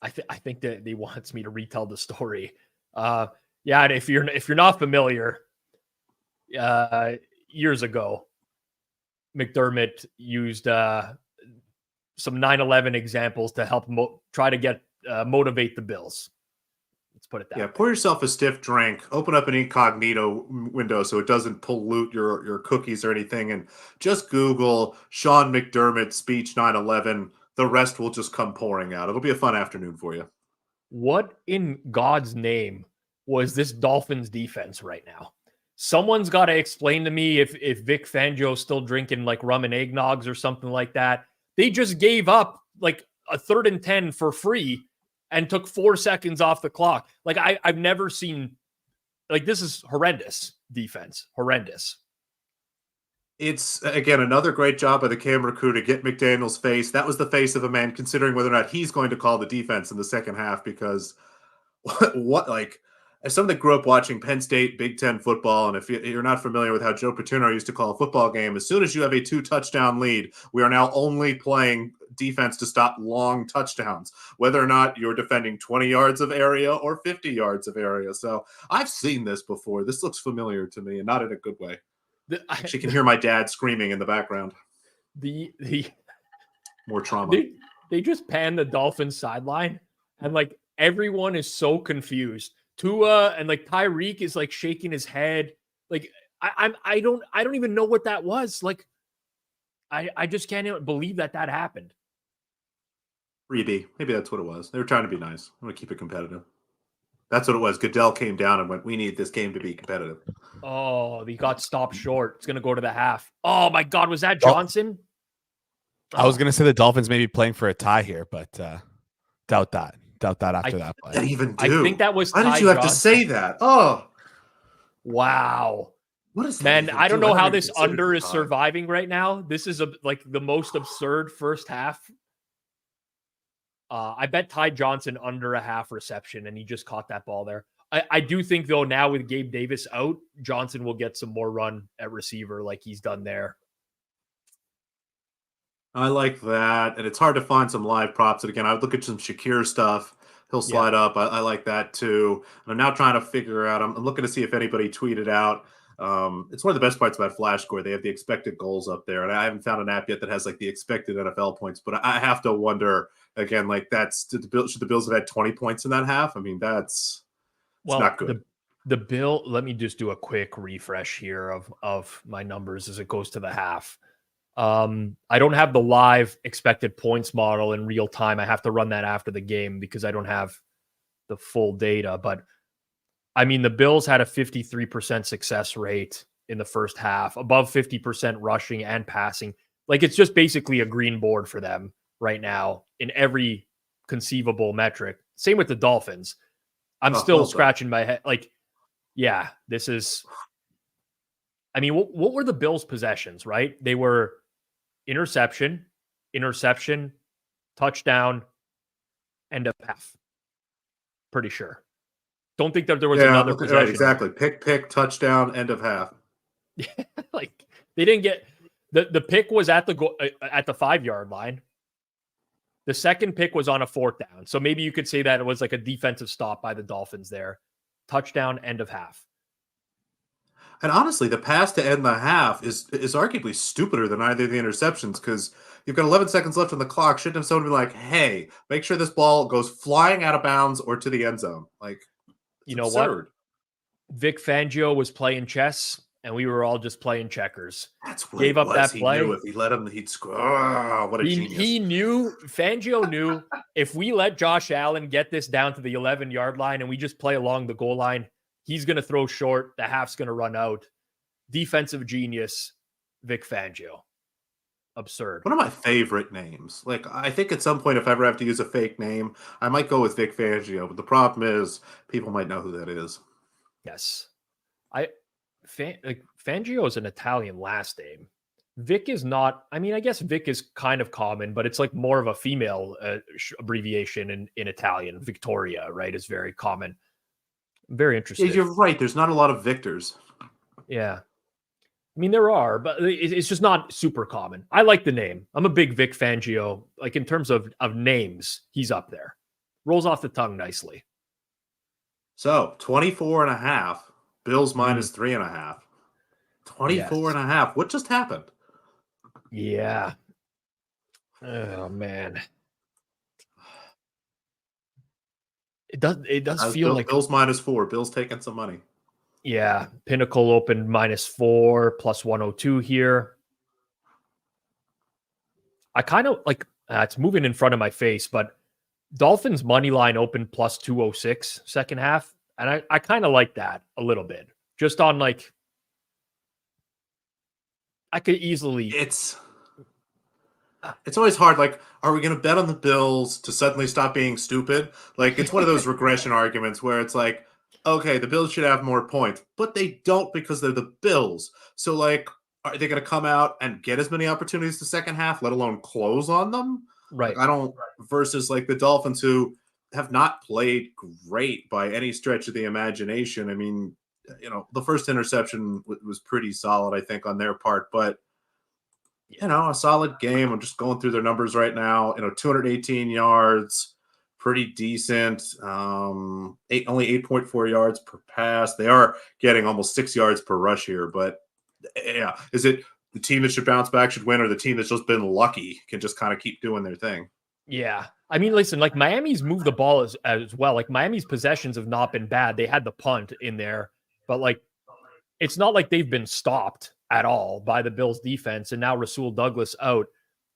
[SPEAKER 1] I think that he wants me to retell the story. Yeah, and if you're not familiar, years ago, McDermott used some 9/11 examples to help try to get motivate the Bills. Let's put it that way.
[SPEAKER 4] Pour yourself a stiff drink, open up an incognito window so it doesn't pollute your cookies or anything, and just Google Sean McDermott speech 9/11. The rest will just come pouring out. It'll be a fun afternoon for you.
[SPEAKER 1] What in God's name was this Dolphins defense right now? Someone's got to explain to me if Vic Fangio's still drinking like rum and eggnogs or something like that. They just gave up like a 3rd and 10 for free and took 4 seconds off the clock. Like I've never seen, like, this is horrendous defense. Horrendous.
[SPEAKER 4] It's, again, another great job by the camera crew to get McDaniel's face. That was the face of a man considering whether or not he's going to call the defense in the second half, because as someone that grew up watching Penn State Big Ten football, and if you're not familiar with how Joe Paterno used to call a football game, as soon as you have a 2-touchdown lead, we are now only playing defense to stop long touchdowns, whether or not you're defending 20 yards of area or 50 yards of area. So I've seen this before. This looks familiar to me, and not in a good way. I actually can hear my dad screaming in the background.
[SPEAKER 1] The
[SPEAKER 4] more trauma.
[SPEAKER 1] They just pan the Dolphins sideline, and like everyone is so confused. Tua and like Tyreek is like shaking his head. Like I don't even know what that was. Like I just can't even believe that happened.
[SPEAKER 4] Maybe that's what it was. They were trying to be nice. I want to keep it competitive. That's what it was. Goodell came down and went, "We need this game to be competitive."
[SPEAKER 1] Oh, he got stopped short. It's going to go to the half. Oh, my God. Was that
[SPEAKER 2] Oh.
[SPEAKER 1] Johnson?
[SPEAKER 2] I was gonna say the Dolphins may be playing for a tie here, but doubt that. Doubt that after that
[SPEAKER 4] They
[SPEAKER 2] play.
[SPEAKER 4] even
[SPEAKER 1] I
[SPEAKER 4] do.
[SPEAKER 1] think that was
[SPEAKER 4] Why did
[SPEAKER 1] Ty
[SPEAKER 4] you have to
[SPEAKER 1] Johnson.
[SPEAKER 4] say that? Oh,
[SPEAKER 1] Wow.
[SPEAKER 4] what is that?
[SPEAKER 1] Man,
[SPEAKER 4] even
[SPEAKER 1] I don't
[SPEAKER 4] do?
[SPEAKER 1] know how
[SPEAKER 4] even
[SPEAKER 1] this
[SPEAKER 4] consider
[SPEAKER 1] under
[SPEAKER 4] the
[SPEAKER 1] is
[SPEAKER 4] time.
[SPEAKER 1] surviving right now. This is like the most absurd first half. I bet Ty Johnson under a half reception, and he just caught that ball there. I do think, though, now with Gabe Davis out, Johnson will get some more run at receiver like he's done there.
[SPEAKER 4] I like that, and it's hard to find some live props. And again, I would look at some Shakir stuff. He'll slide up. I like that too. And I'm now trying to figure out. I'm looking to see if anybody tweeted out. It's one of the best parts about Flash Score. They have the expected goals up there, and I haven't found an app yet that has like the expected NFL points. But I have to wonder again, like should the Bills have had 20 points in that half? I mean, it's not good.
[SPEAKER 1] The Bill. Let me just do a quick refresh here of my numbers as it goes to the half. I don't have the live expected points model in real time. I have to run that after the game because I don't have the full data. But I mean, the Bills had a 53% success rate in the first half, above 50% rushing and passing. Like, it's just basically a green board for them right now in every conceivable metric. Same with the Dolphins. I'm still scratching my head. Like, yeah, this is, I mean, what were the Bills' possessions, right? They were interception, touchdown, end of half. Pretty sure. Don't think that there was another possession.
[SPEAKER 4] Right, exactly. Pick, touchdown, end of half.
[SPEAKER 1] Like, they didn't get the pick was at the 5-yard line. The second pick was on a 4th down. So maybe you could say that it was like a defensive stop by the Dolphins there. Touchdown, end of half.
[SPEAKER 4] And honestly, the pass to end the half is arguably stupider than either of the interceptions because you've got 11 seconds left on the clock. Shouldn't have someone be like, "Hey, make sure this ball goes flying out of bounds or to the end zone." Like,
[SPEAKER 1] you know
[SPEAKER 4] absurd.
[SPEAKER 1] What? Vic Fangio was playing chess, and we were all just playing checkers.
[SPEAKER 4] That's what
[SPEAKER 1] gave up that play.
[SPEAKER 4] He knew if he let him, he'd score. Oh, what a genius!
[SPEAKER 1] He knew. Fangio knew if we let Josh Allen get this down to the 11-yard line and we just play along the goal line, he's going to throw short. The half's going to run out. Defensive genius, Vic Fangio. Absurd.
[SPEAKER 4] One of my favorite names. Like, I think at some point, if I ever have to use a fake name, I might go with Vic Fangio. But the problem is, people might know who that is.
[SPEAKER 1] Yes. Fangio is an Italian last name. Vic is not. I mean, I guess Vic is kind of common, but it's like more of a female abbreviation in Italian. Victoria, right, is very common. I'm very interested.
[SPEAKER 4] Yeah, you're right. There's not a lot of Victors.
[SPEAKER 1] Yeah. I mean, there are, but it's just not super common. I like the name. I'm a big Vic Fangio. Like, in terms of names, he's up there. Rolls off the tongue nicely.
[SPEAKER 4] So, 24.5. Bills minus 3.5. 24.5. What just happened?
[SPEAKER 1] Yeah. Oh, man. It does feel like
[SPEAKER 4] Bills minus 4. Bills taking some money.
[SPEAKER 1] Yeah, Pinnacle opened -4 plus 102 here. I kind of like it's moving in front of my face, but Dolphins money line opened plus 206 second half, and I kind of like that a little bit. Just on like, I could easily.
[SPEAKER 4] It's always hard. Like, are we going to bet on the Bills to suddenly stop being stupid? Like, it's one of those regression arguments where it's like, okay, the Bills should have more points, but they don't because they're the Bills. So, like, are they going to come out and get as many opportunities the second half, let alone close on them?
[SPEAKER 1] Right.
[SPEAKER 4] Like, I don't, versus like the Dolphins, who have not played great by any stretch of the imagination. I mean, you know, the first interception was pretty solid, I think, on their part, but you know, a solid game. I'm just going through their numbers right now. You know, 218 yards, pretty decent. Only 8.4 yards per pass. They are getting almost 6 yards per rush here, but yeah, is it the team that should bounce back should win, or the team that's just been lucky can just kind of keep doing their thing?
[SPEAKER 1] Yeah. I mean, listen, like Miami's moved the ball as well. Like Miami's possessions have not been bad. They had the punt in there, but like, it's not like they've been stopped at all by the Bills defense. And now Rasul Douglas out.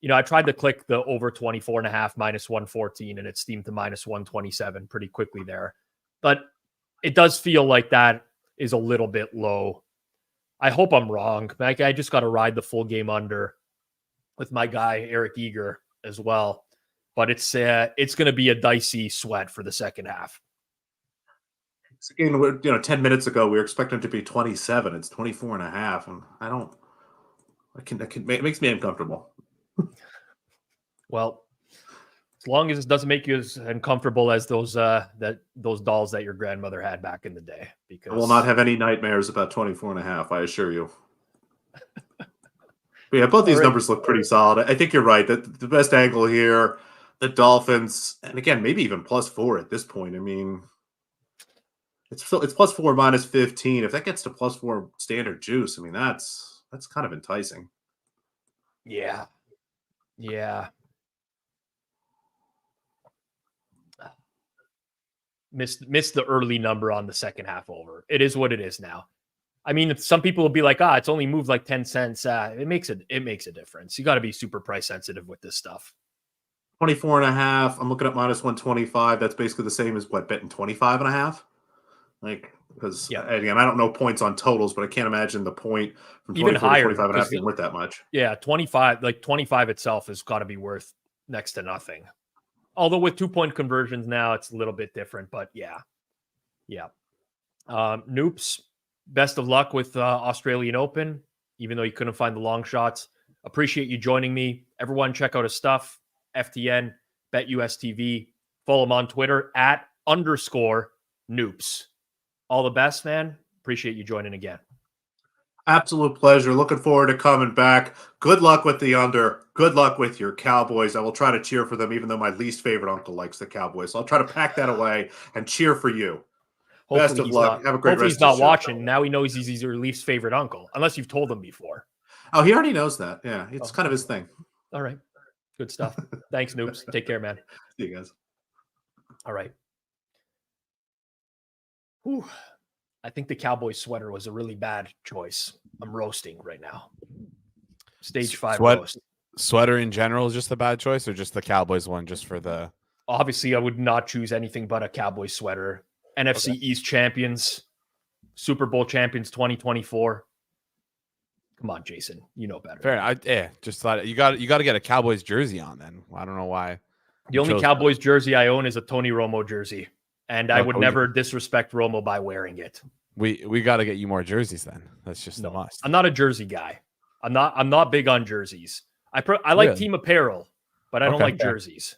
[SPEAKER 1] You know, I tried to click the over 24.5 minus 114 and it steamed to minus 127 pretty quickly there. But it does feel like that is a little bit low. I hope I'm wrong. I just got to ride the full game under with my guy Eric Eager as well. But it's going to be a dicey sweat for the second half.
[SPEAKER 4] Again, 10 minutes ago, we were expecting it to be 27. It's 24 and a half. And it makes me uncomfortable.
[SPEAKER 1] Well, as long as it doesn't make you as uncomfortable as those dolls that your grandmother had back in the day. Because
[SPEAKER 4] I will not have any nightmares about 24 and a half, I assure you. But yeah, both these numbers look pretty solid. I think you're right. That the best angle here, the Dolphins, and again, maybe even +4 at this point. I mean, it's +4 -15. If that gets to +4 standard juice, I mean, that's kind of enticing.
[SPEAKER 1] Yeah. Missed the early number on the second half over. It is what it is now. I mean, some people will be like, it's only moved like 10 cents. It makes a difference. You got to be super price sensitive with this stuff.
[SPEAKER 4] 24 and a half. I'm looking at -125. That's basically the same as betting 25 and a half. Like, because again, I don't know points on totals, but I can't imagine the point from 24 to 25 and a half being worth that much.
[SPEAKER 1] Yeah, 25 itself has got to be worth next to nothing. Although with 2-point conversions now, it's a little bit different, but yeah. Noops, best of luck with Australian Open, even though you couldn't find the long shots. Appreciate you joining me. Everyone check out his stuff, FTN, BetUSTV. Follow him on Twitter @_Noops. All the best, man. Appreciate you joining again.
[SPEAKER 4] Absolute pleasure. Looking forward to coming back. Good luck with the under. Good luck with your Cowboys. I will try to cheer for them, even though my least favorite uncle likes the Cowboys. So I'll try to pack that away and cheer for you.
[SPEAKER 1] Hopefully
[SPEAKER 4] Best of luck. Have a great
[SPEAKER 1] hopefully
[SPEAKER 4] rest
[SPEAKER 1] he's not
[SPEAKER 4] of the show.
[SPEAKER 1] watching. Now he knows he's your least favorite uncle, unless you've told him before.
[SPEAKER 4] Oh, he already knows that. Yeah, it's kind of his thing.
[SPEAKER 1] All right. Good stuff. Thanks, Noops. Take care, man.
[SPEAKER 4] See you guys.
[SPEAKER 1] All right. Whew. I think the Cowboys sweater was a really bad choice. I'm roasting right now. Stage 5 roast.
[SPEAKER 2] Sweater in general is just a bad choice, or just the Cowboys one just for the...
[SPEAKER 1] Obviously, I would not choose anything but a Cowboys sweater. NFC East champions, Super Bowl champions 2024. Come on, Jason. You know better.
[SPEAKER 2] Fair. Just thought you got to get a Cowboys jersey on then. I don't know why.
[SPEAKER 1] The only Cowboys jersey I own is a Tony Romo jersey, and I would never disrespect Romo by wearing it.
[SPEAKER 2] We got to get you more jerseys then. That's just a must.
[SPEAKER 1] I'm not a jersey guy. I'm not big on jerseys. I like team apparel, but I don't like jerseys.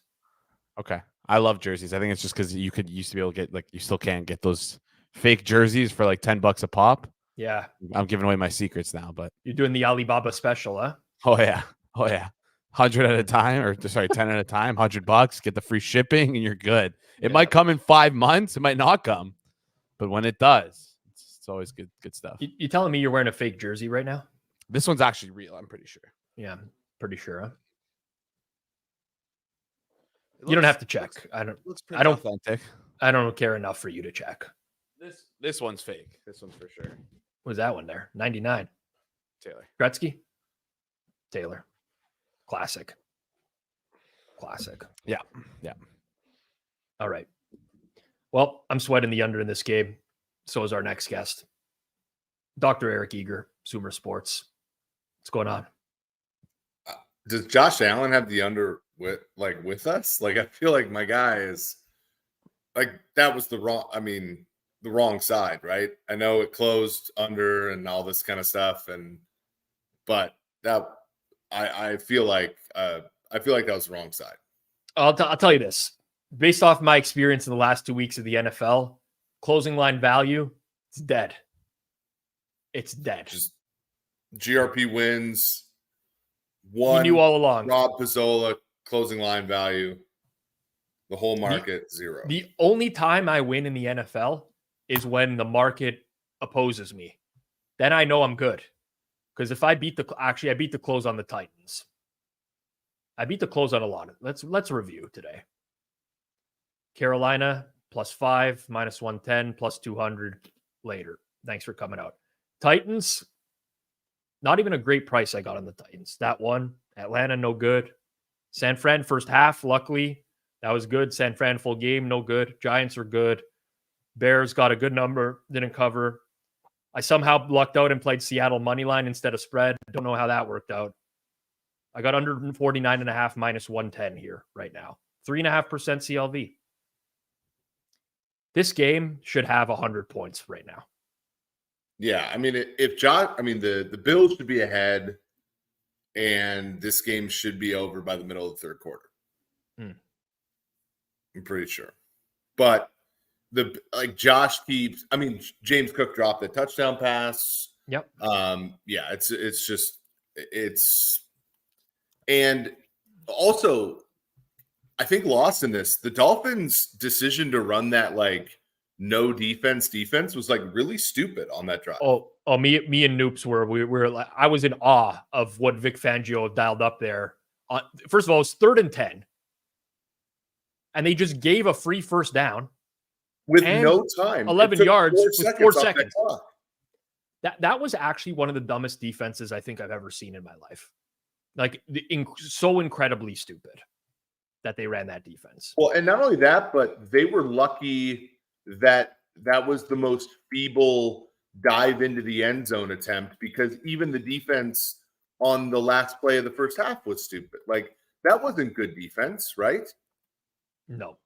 [SPEAKER 2] Okay. I love jerseys. I think it's just because you used to be able to get, like, you still can't get those fake jerseys for like $10 a pop.
[SPEAKER 1] Yeah.
[SPEAKER 2] I'm giving away my secrets now, but
[SPEAKER 1] you're doing the Alibaba special, huh?
[SPEAKER 2] Oh yeah. 100 at a time, or 10 at a time, $100, get the free shipping, and you're good. It might come in 5 months. It might not come, but when it does, it's always good stuff.
[SPEAKER 1] You telling me you're wearing a fake jersey right now?
[SPEAKER 2] This one's actually real. I'm pretty sure.
[SPEAKER 1] Yeah, I'm pretty sure. Huh? You don't have to check. I don't
[SPEAKER 2] authentic.
[SPEAKER 1] I don't care enough for you to check.
[SPEAKER 2] This one's fake. This one's for sure.
[SPEAKER 1] What was that one there? 99.
[SPEAKER 2] Taylor.
[SPEAKER 1] Gretzky? Taylor. Classic.
[SPEAKER 2] Yeah.
[SPEAKER 1] All right. Well, I'm sweating the under in this game. So is our next guest. Dr. Eric Eager, Sumer Sports. What's going on?
[SPEAKER 6] Does Josh Allen have the under with us? Like, I feel like my guy is like, that was the wrong side, right? I know it closed under and all this kind of stuff, but that I feel like that was the wrong side.
[SPEAKER 1] I'll tell you this, based off my experience in the last 2 weeks of the NFL, closing line value, it's dead. It's dead.
[SPEAKER 6] Just GRP wins. One,
[SPEAKER 1] you knew all along.
[SPEAKER 6] Rob Pizzola, closing line value. The whole market, zero. The
[SPEAKER 1] only time I win in the NFL is when the market opposes me. Then I know I'm good. Because if I beat I beat the close on the Titans. I beat the close on a lot. Let's review today. Carolina +5, -110, +200 later. Thanks for coming out. Titans, not even a great price I got on the Titans. That one. Atlanta, no good. San Fran, first half, luckily. That was good. San Fran, full game, no good. Giants are good. Bears got a good number, didn't cover. I somehow lucked out and played Seattle money line instead of spread. Don't know how that worked out. I got under 49.5 minus 110 here right now. 3.5% CLV. This game should have 100 points right now.
[SPEAKER 6] Yeah, I mean, if Josh, I mean, the Bills should be ahead, and this game should be over by the middle of the third quarter. I'm pretty sure. But Josh keeps. I mean, James Cook dropped the touchdown pass.
[SPEAKER 1] Yep.
[SPEAKER 6] Yeah, and also, I think lost in this, the Dolphins' decision to run that no defense was really stupid on that drive.
[SPEAKER 1] Me and Noops were like, I was in awe of what Vic Fangio dialed up there. First of all, it's 3rd and 10, and they just gave a free first down
[SPEAKER 6] with no time,
[SPEAKER 1] 11 yards with 4 seconds. That was actually one of the dumbest defenses I think I've ever seen in my life. So incredibly stupid that they ran that defense.
[SPEAKER 6] Well, and not only that, but they were lucky that was the most feeble dive into the end zone attempt, because even the defense on the last play of the first half was stupid. That wasn't good defense, right?
[SPEAKER 1] No,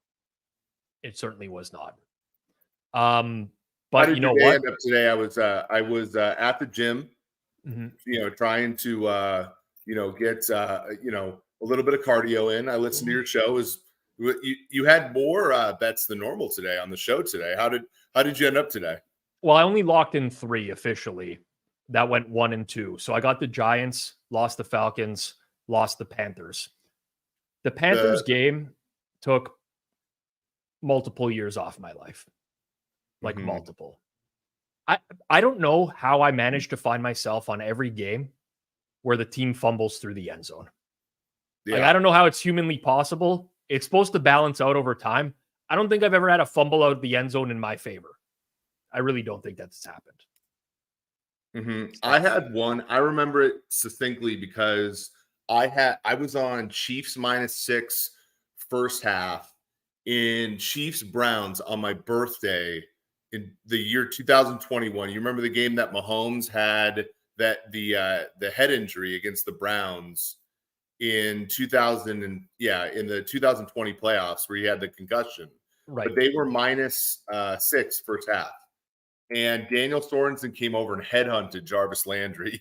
[SPEAKER 1] it certainly was not. But you know what?
[SPEAKER 6] End up today, I was at the gym, trying to get a little bit of cardio in. I listened to your show. You had more bets than normal today on the show today. How did you end up today?
[SPEAKER 1] Well, I only locked in 3 officially. That went 1 and 2. So I got the Giants, lost the Falcons, lost the Panthers. The Panthers game took multiple years off my life. Multiple. I don't know how I managed to find myself on every game where the team fumbles through the end zone.
[SPEAKER 6] Yeah.
[SPEAKER 1] I don't know how it's humanly possible. It's supposed to balance out over time. I don't think I've ever had a fumble out of the end zone in my favor. I really don't think that's happened.
[SPEAKER 6] I had one. I remember it succinctly because I was on Chiefs -6 first half in Chiefs Browns on my birthday in the year 2021. You remember the game that Mahomes had the head injury against the Browns in 2000 and in the 2020 playoffs where he had the concussion.
[SPEAKER 1] Right.
[SPEAKER 6] But they were -6 first half. And Daniel Sorensen came over and headhunted Jarvis Landry,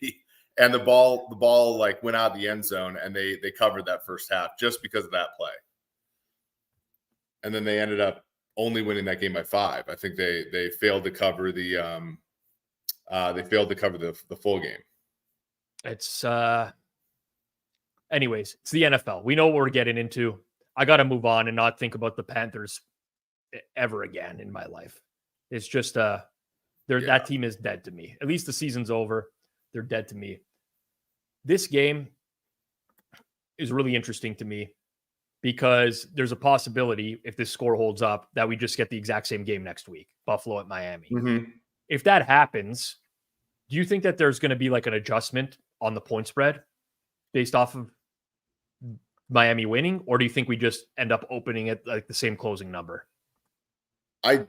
[SPEAKER 6] and the ball went out of the end zone, and they covered that first half just because of that play. And then they ended up only winning that game by 5. I think they failed to cover the full game.
[SPEAKER 1] It's anyways, it's the NFL. We know what we're getting into. I got to move on and not think about the Panthers ever again in my life. It's just that team is dead to me. At least the season's over. They're dead to me. This game is really interesting to me because there's a possibility, if this score holds up, that we just get the exact same game next week, Buffalo at Miami. If that happens, do you think that there's going to be an adjustment on the point spread based off of Miami winning, or do you think we just end up opening at the same closing number?
[SPEAKER 6] Because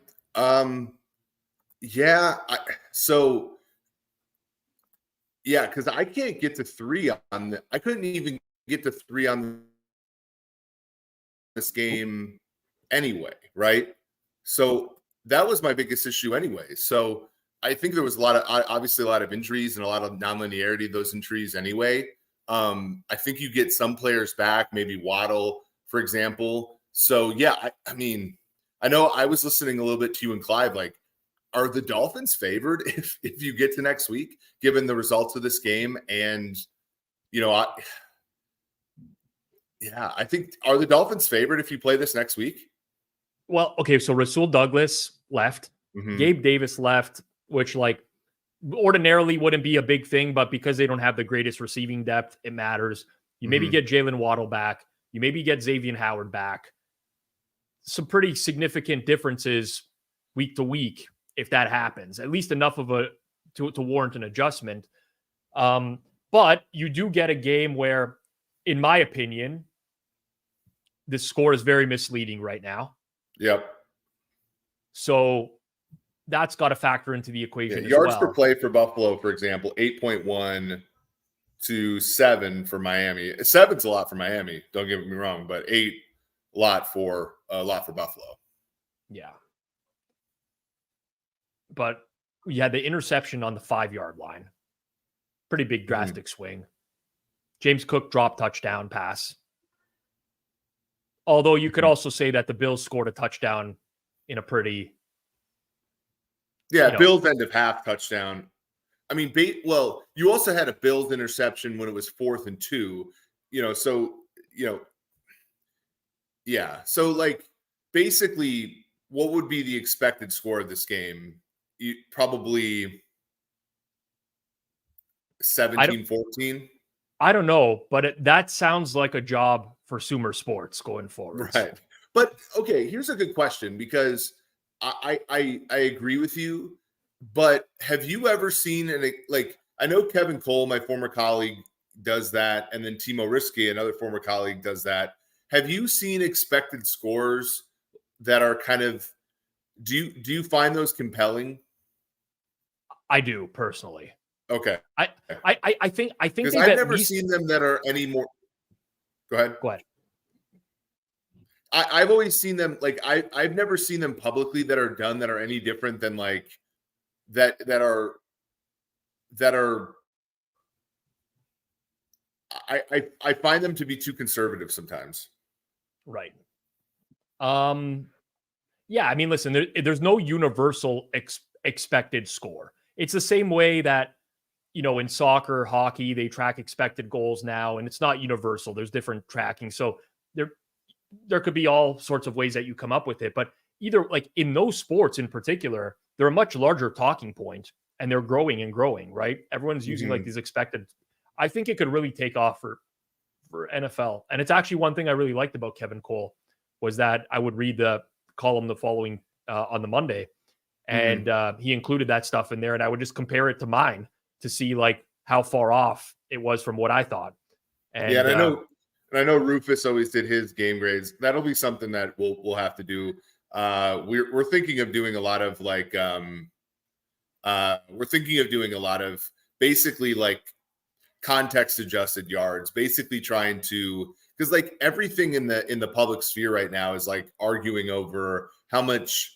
[SPEAKER 6] I can't get to 3 on I couldn't even get to 3 on this game anyway, right? So that was my biggest issue anyway. So I think there was obviously a lot of injuries and a lot of nonlinearity of those injuries anyway. I think you get some players back, maybe Waddle, for example. So I mean, I know I was listening a little bit to you and Clive, are the Dolphins favored if you get to next week, given the results of this game? And, I think, are the Dolphins favored if you play this next week?
[SPEAKER 1] Well, okay, so Rasul Douglas left. Gabe Davis left, which ordinarily wouldn't be a big thing, but because they don't have the greatest receiving depth, it matters. You maybe get Jalen Waddle back. You maybe get Xavier Howard back. Some pretty significant differences week to week if that happens, at least enough of to warrant an adjustment. But you do get a game where, in my opinion, the score is very misleading right now.
[SPEAKER 6] Yep.
[SPEAKER 1] So that's got to factor into the equation as
[SPEAKER 6] yards
[SPEAKER 1] well.
[SPEAKER 6] per play for Buffalo, for example, 8.1 to 7 for Miami. 7's a lot for Miami. Don't get me wrong, but 8 a lot for Buffalo.
[SPEAKER 1] Yeah. But you had the interception on the 5-yard line. Pretty big drastic swing. James Cook dropped touchdown pass. Although you could also say that the Bills scored a touchdown in a pretty
[SPEAKER 6] Bills end of half touchdown. I mean, you also had a Bills interception when it was 4th and 2. So like basically, what would be the expected score of this game? Probably 17-14.
[SPEAKER 1] I don't know, but that sounds like a job for Sumer Sports going forward.
[SPEAKER 6] Right. But okay, here's a good question, because I agree with you, but have you ever seen I know Kevin Cole, my former colleague, does that, and then Timo Risky, another former colleague, does that. Have you seen expected scores that are kind of do you find those compelling?
[SPEAKER 1] I do personally.
[SPEAKER 6] Okay.
[SPEAKER 1] I think
[SPEAKER 6] because I've never seen them that are any more. Go ahead. I've always seen them I've never seen them publicly that are done that are any different than that are I find them to be too conservative sometimes.
[SPEAKER 1] Right. Yeah, I mean, listen, there's no universal expected score. It's the same way that, in soccer, hockey, they track expected goals now, and it's not universal. There's different tracking. So there could be all sorts of ways that you come up with it. But either in those sports in particular, they're a much larger talking point, and they're growing and growing, right? Everyone's using these expected. I think it could really take off for NFL. And it's actually one thing I really liked about Kevin Cole was that I would read the column the following on the Monday, and he included that stuff in there, and I would just compare it to mine to see how far off it was from what I thought. And
[SPEAKER 6] I know Rufus always did his game grades. That'll be something that we'll have to do. We're thinking of doing a lot of basically context adjusted yards, basically trying to, because everything in the public sphere right now is arguing over how much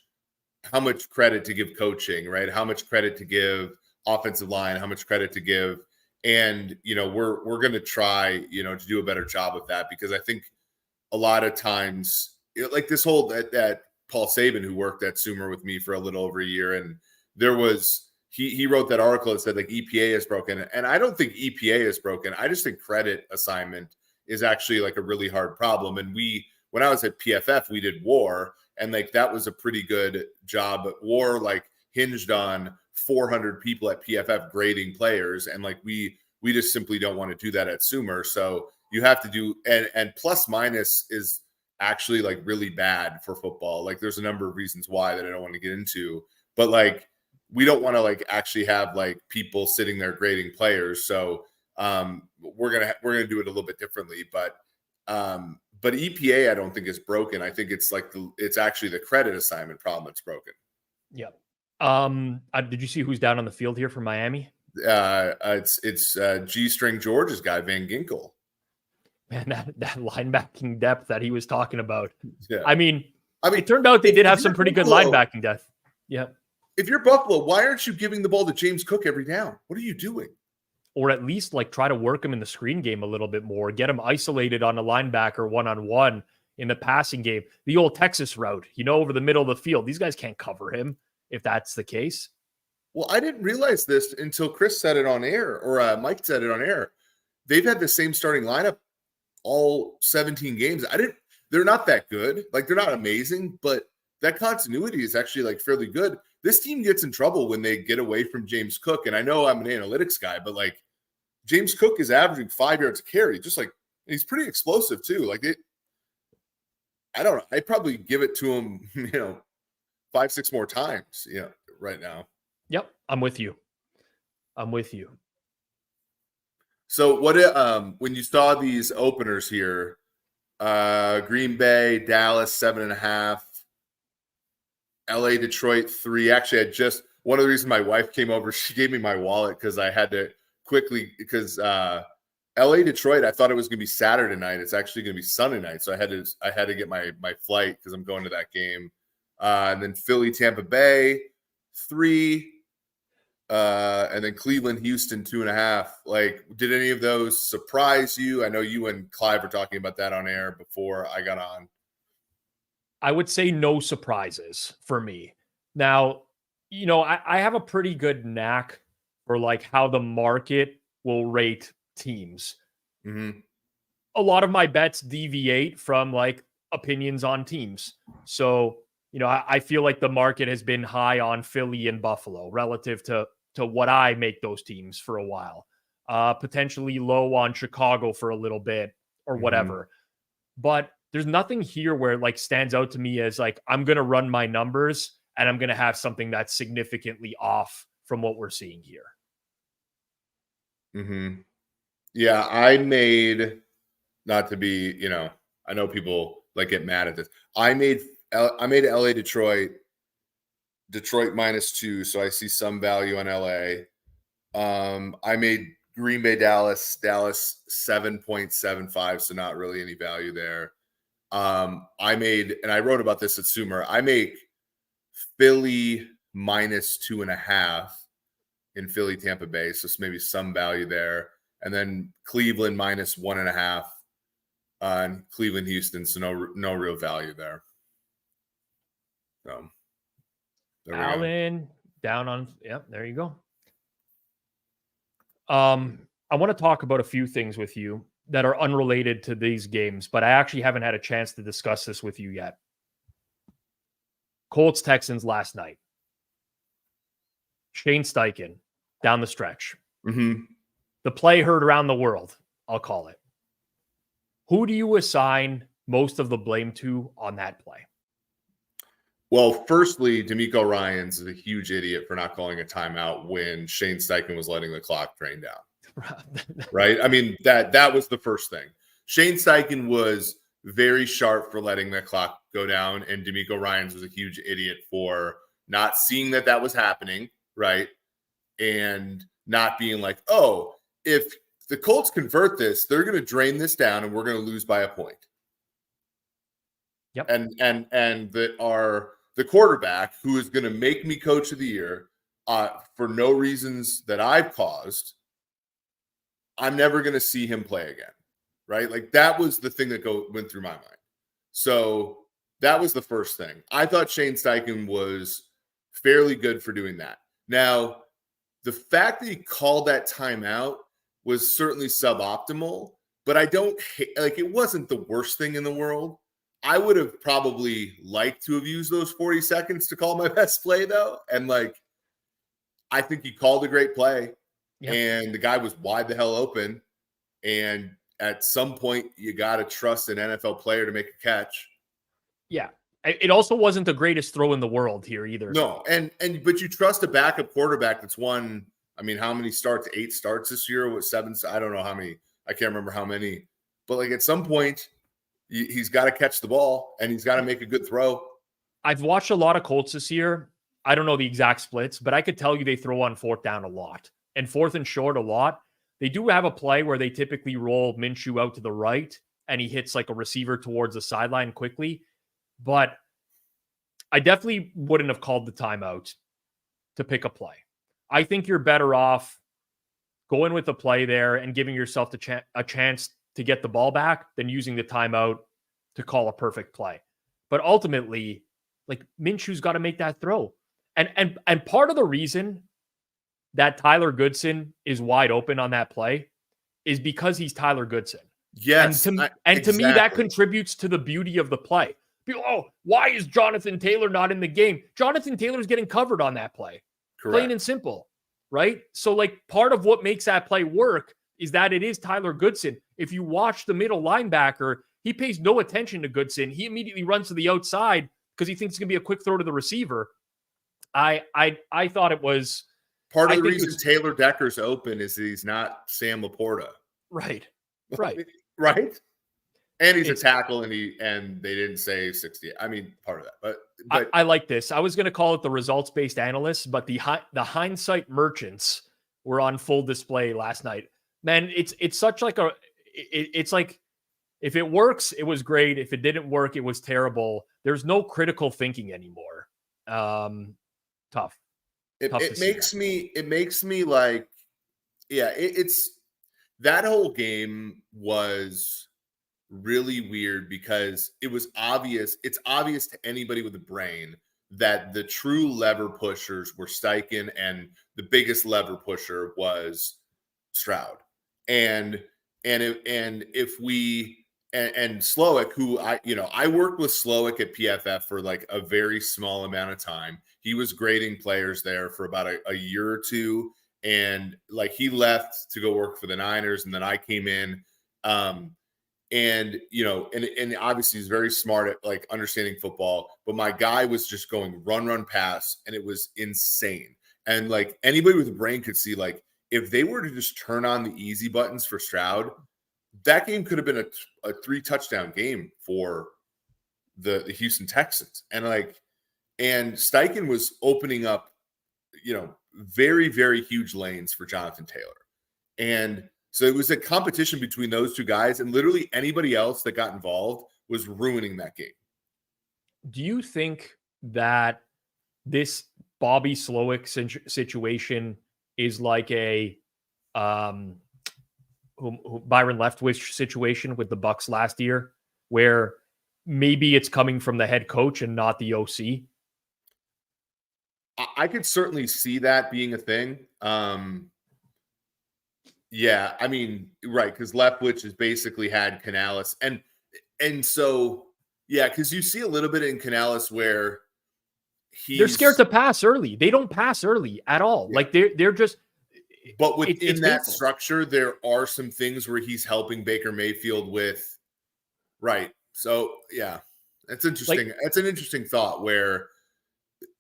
[SPEAKER 6] credit to give coaching, right? How much credit to give offensive line, how much credit to give. And, we're going to try, to do a better job with that, because I think a lot of times this whole that Paul Saban, who worked at Sumer with me for a little over a year, and there was, he wrote that article that said EPA is broken. And I don't think EPA is broken. I just think credit assignment is actually a really hard problem. And when I was at PFF, we did WAR, and that was a pretty good job. But WAR hinged on 400 people at PFF grading players, and we just simply don't want to do that at Sumer. So you have to do, and plus minus is actually really bad for football. There's a number of reasons why that I don't want to get into, but we don't want to actually have people sitting there grading players. So we're gonna do it a little bit differently. But EPA I don't think is broken. I think it's it's actually the credit assignment problem that's broken.
[SPEAKER 1] Yep. Did you see who's down on the field here for Miami?
[SPEAKER 6] It's G-string George's guy, Van Ginkel.
[SPEAKER 1] Man, that linebacking depth that he was talking about.
[SPEAKER 6] Yeah.
[SPEAKER 1] I mean, it turned out they did have some pretty good linebacking depth. Yeah.
[SPEAKER 6] If you're Buffalo, why aren't you giving the ball to James Cook every down? What are you doing?
[SPEAKER 1] Or at least try to work him in the screen game a little bit more, get him isolated on a linebacker one-on-one in the passing game. The old Texas route, over the middle of the field. These guys can't cover him if that's the case.
[SPEAKER 6] Well, I didn't realize this until Chris said it on air, or Mike said it on air. They've had the same starting lineup all 17 games. They're not that good. They're not amazing, but that continuity is actually fairly good. This team gets in trouble when they get away from James Cook. And I know I'm an analytics guy, but James Cook is averaging 5 yards a carry. Just he's pretty explosive too. I don't know. I'd probably give it to him, 5-6 more times, right now.
[SPEAKER 1] Yep. I'm with you.
[SPEAKER 6] So what, when you saw these openers here, Green Bay, Dallas, 7.5, LA Detroit 3. Actually, one of the reasons my wife came over, she gave me my wallet because I had to quickly, because LA Detroit, I thought it was going to be Saturday night. It's actually going to be Sunday night. So I had to get my flight because I'm going to that game. And then Philly Tampa Bay 3. And then Cleveland, Houston 2.5. Like, did any of those surprise you? I know you and Clive were talking about that on air before I got on.
[SPEAKER 1] I would say no surprises for me. Now, I have a pretty good knack for like how the market will rate teams.
[SPEAKER 6] Mm-hmm.
[SPEAKER 1] A lot of my bets deviate from like opinions on teams. So, I feel like the market has been high on Philly and Buffalo relative to what I make those teams for a while. Potentially low on Chicago for a little bit or whatever. But there's nothing here where it like stands out to me as like, I'm going to run my numbers and I'm going to have something that's significantly off from what we're seeing here.
[SPEAKER 6] Mm-hmm. Yeah, I made, not to be, I know people like get mad at this. I made LA Detroit -2, so I see some value on LA. I made Green Bay Dallas 7.75, so not really any value there. I made, and I wrote about this at Sumer, I make Philly -2.5 in Philly Tampa Bay, so maybe some value there. And then Cleveland -1.5 on Cleveland Houston, so no real value there. So there we go.
[SPEAKER 1] Allen down on, yep, there you go. I want to talk about a few things with you that are unrelated to these games, but I actually haven't had a chance to discuss this with you yet. Colts Texans last night. Shane Steichen down the stretch.
[SPEAKER 6] Mm-hmm.
[SPEAKER 1] The play heard around the world, I'll call it. Who do you assign most of the blame to on that play?
[SPEAKER 6] Well, firstly, D'Amico Ryans is a huge idiot for not calling a timeout when Shane Steichen was letting the clock drain down. Right? I mean, that was the first thing. Shane Steichen was very sharp for letting the clock go down, and D'Amico Ryans was a huge idiot for not seeing that was happening, right? And not being like, oh, if the Colts convert this, they're going to drain this down and we're going to lose by a point.
[SPEAKER 1] Yep.
[SPEAKER 6] And the quarterback who is going to make me coach of the year for no reasons that I've caused, I'm never going to see him play again, right? Like that was the thing that went through my mind. So that was the first thing. I thought Shane Steichen was fairly good for doing that. Now, the fact that he called that timeout was certainly suboptimal, but I don't like it wasn't the worst thing in the world. I would have probably liked to have used those 40 seconds to call my best play, though. And like, I think he called a great play, and the guy was wide the hell open. And at some point, you got to trust an NFL player to make a catch.
[SPEAKER 1] Yeah. It also wasn't the greatest throw in the world here either.
[SPEAKER 6] No. But you trust a backup quarterback that's won, I mean, how many starts? 8 starts this year? What, 7? I don't know how many. I can't remember how many. But like at some point, he's got to catch the ball and he's got to make a good throw.
[SPEAKER 1] I've watched a lot of Colts this year. I don't know the exact splits, but I could tell you they throw on 4th down a lot and 4th and short a lot. They do have a play where they typically roll Minshew out to the right and he hits like a receiver towards the sideline quickly. But I definitely wouldn't have called the timeout to pick a play. I think you're better off going with the play there and giving yourself a chance to get the ball back than using the timeout to call a perfect play. But ultimately, like Minshew's got to make that throw. And part of the reason that Tyler Goodson is wide open on that play is because he's Tyler Goodson.
[SPEAKER 6] Yes.
[SPEAKER 1] To me, that contributes to the beauty of the play. People, oh, why is Jonathan Taylor not in the game? Jonathan Taylor's getting covered on that play.
[SPEAKER 6] Correct.
[SPEAKER 1] Plain and simple, right? So like part of what makes that play work is that it is Tyler Goodson. If you watch the middle linebacker, he pays no attention to Goodson. He immediately runs to the outside because he thinks it's going to be a quick throw to the receiver. I thought it was...
[SPEAKER 6] Part of the reason Taylor Decker's open is he's not Sam Laporta.
[SPEAKER 1] Right.
[SPEAKER 6] Right? And he's a tackle, and they didn't say 60. I mean, part of that, but
[SPEAKER 1] I like this. I was going to call it the results-based analysts, but the hindsight merchants were on full display last night. Man, it's such like it's like if it works, it was great. If it didn't work, it was terrible. There's no critical thinking anymore. Tough.
[SPEAKER 6] It makes me like, yeah, it's that whole game was really weird because it's obvious to anybody with a brain that the true lever pushers were Steichen and the biggest lever pusher was Stroud. And Slowick, who I worked with Slowick at PFF for like a very small amount of time. He was grading players there for about a year or two. And like he left to go work for the Niners, and then I came in. And obviously he's very smart at like understanding football, but my guy was just going run, pass, and it was insane. And like anybody with a brain could see, like if they were to just turn on the easy buttons for Stroud, that game could have been a 3-touchdown game for the Houston Texans. And Steichen was opening up, very, very huge lanes for Jonathan Taylor. And so it was a competition between those two guys, and literally anybody else that got involved was ruining that game.
[SPEAKER 1] Do you think that this Bobby Slowick situation is like a Byron Leftwich situation with the Bucs last year, where maybe it's coming from the head coach and not the OC?
[SPEAKER 6] I could certainly see that being a thing. Yeah, I mean, right, because Leftwich has basically had Canales, and so yeah, because you see a little bit in Canales where
[SPEAKER 1] they're scared to pass early. They don't pass early at all. Yeah. Like they're just.
[SPEAKER 6] But within that structure, there are some things where he's helping Baker Mayfield with, right? So yeah, that's interesting. That's an interesting thought where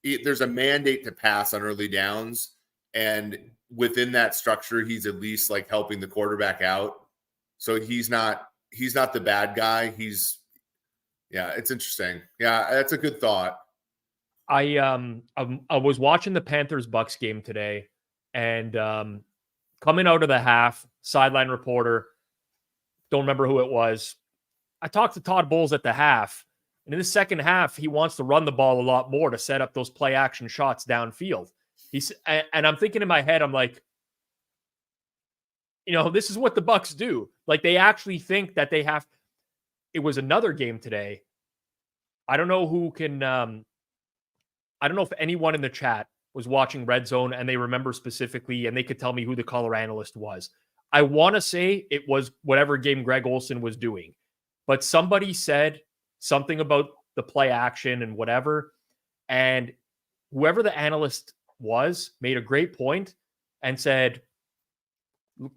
[SPEAKER 6] there's a mandate to pass on early downs, and within that structure, he's at least like helping the quarterback out. So he's not the bad guy. It's interesting. Yeah, that's a good thought.
[SPEAKER 1] I was watching the Panthers-Bucs game today, and coming out of the half, sideline reporter, don't remember who it was. I talked to Todd Bowles at the half, and in the second half, he wants to run the ball a lot more to set up those play action shots downfield. And I'm thinking in my head, I'm like, this is what the Bucs do. Like they actually think that they have. It was another game today. I don't know who can. I don't know if anyone in the chat was watching Red Zone and they remember specifically, and they could tell me who the color analyst was. I want to say it was whatever game Greg Olsen was doing, but somebody said something about the play action and whatever, and whoever the analyst was made a great point and said,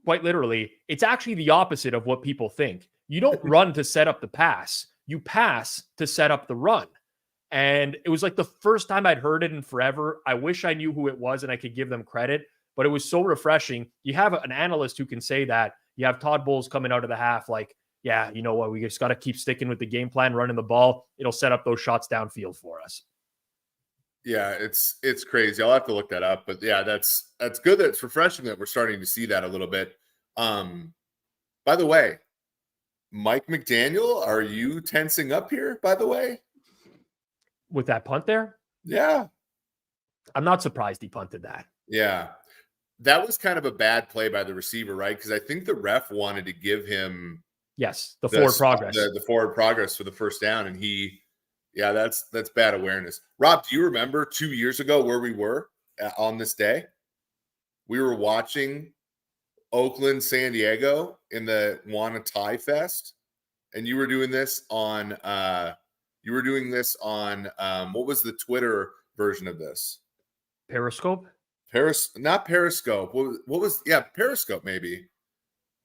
[SPEAKER 1] quite literally, it's actually the opposite of what people think. You don't run to set up the pass. You pass to set up the run. And it was like the first time I'd heard it in forever. I wish I knew who it was and I could give them credit, but it was so refreshing. You have an analyst who can say that. You have Todd Bowles coming out of the half like, yeah, you know what? We just got to keep sticking with the game plan, running the ball. It'll set up those shots downfield for us.
[SPEAKER 6] Yeah, it's crazy. I'll have to look that up, but yeah, that's good. That's refreshing that we're starting to see that a little bit. By the way, Mike McDaniel, are you tensing up here? By the way,
[SPEAKER 1] with that punt there,
[SPEAKER 6] yeah,
[SPEAKER 1] I'm not surprised he punted that.
[SPEAKER 6] Yeah, that was kind of a bad play by the receiver, right? Because I think the ref wanted to give him
[SPEAKER 1] the forward progress,
[SPEAKER 6] the forward progress for the first down, and he. Yeah, that's bad awareness. Rob, do you remember 2 years ago where we were on this day? We were watching Oakland, San Diego in the Wanna Tie Fest, and you were doing this on what was the Twitter version of this?
[SPEAKER 1] Periscope?
[SPEAKER 6] Not Periscope. What was Periscope maybe.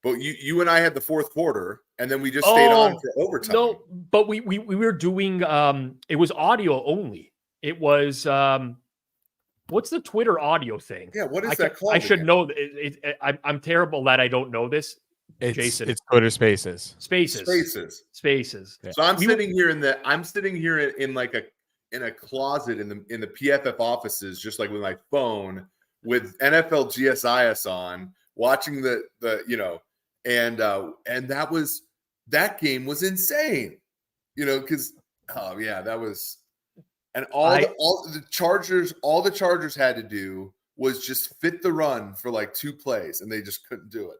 [SPEAKER 6] But you and I had the fourth quarter, and then we just stayed on for overtime.
[SPEAKER 1] No, but we were doing it was audio only. It was what's the Twitter audio thing?
[SPEAKER 6] Yeah, what is that called?
[SPEAKER 1] I should know. I'm terrible that I don't know this. Jason.
[SPEAKER 2] It's Twitter Spaces.
[SPEAKER 1] Spaces.
[SPEAKER 2] Yeah.
[SPEAKER 6] So I'm sitting here in like a closet in the PFF offices, just like with my phone, with NFL GSIS on, watching the and that game was insane, because that was, and all the Chargers had to do was just fit the run for like 2 plays, and they just couldn't do it.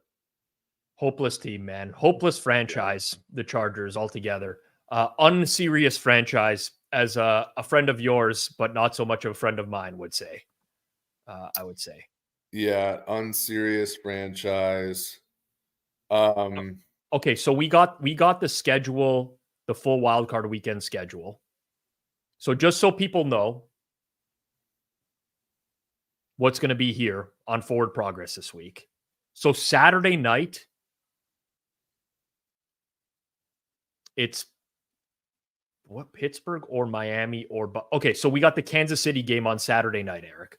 [SPEAKER 1] Hopeless team, man. Hopeless franchise, the Chargers altogether. Unserious franchise, as a friend of yours, but not so much of a friend of mine would say. I would say.
[SPEAKER 6] Yeah, unserious franchise.
[SPEAKER 1] Okay, so we got the schedule, the full wildcard weekend schedule. So just so people know what's going to be here on Forward Progress this week. So Saturday night, it's what, Pittsburgh or Miami okay, so we got the Kansas City game on Saturday night, Eric,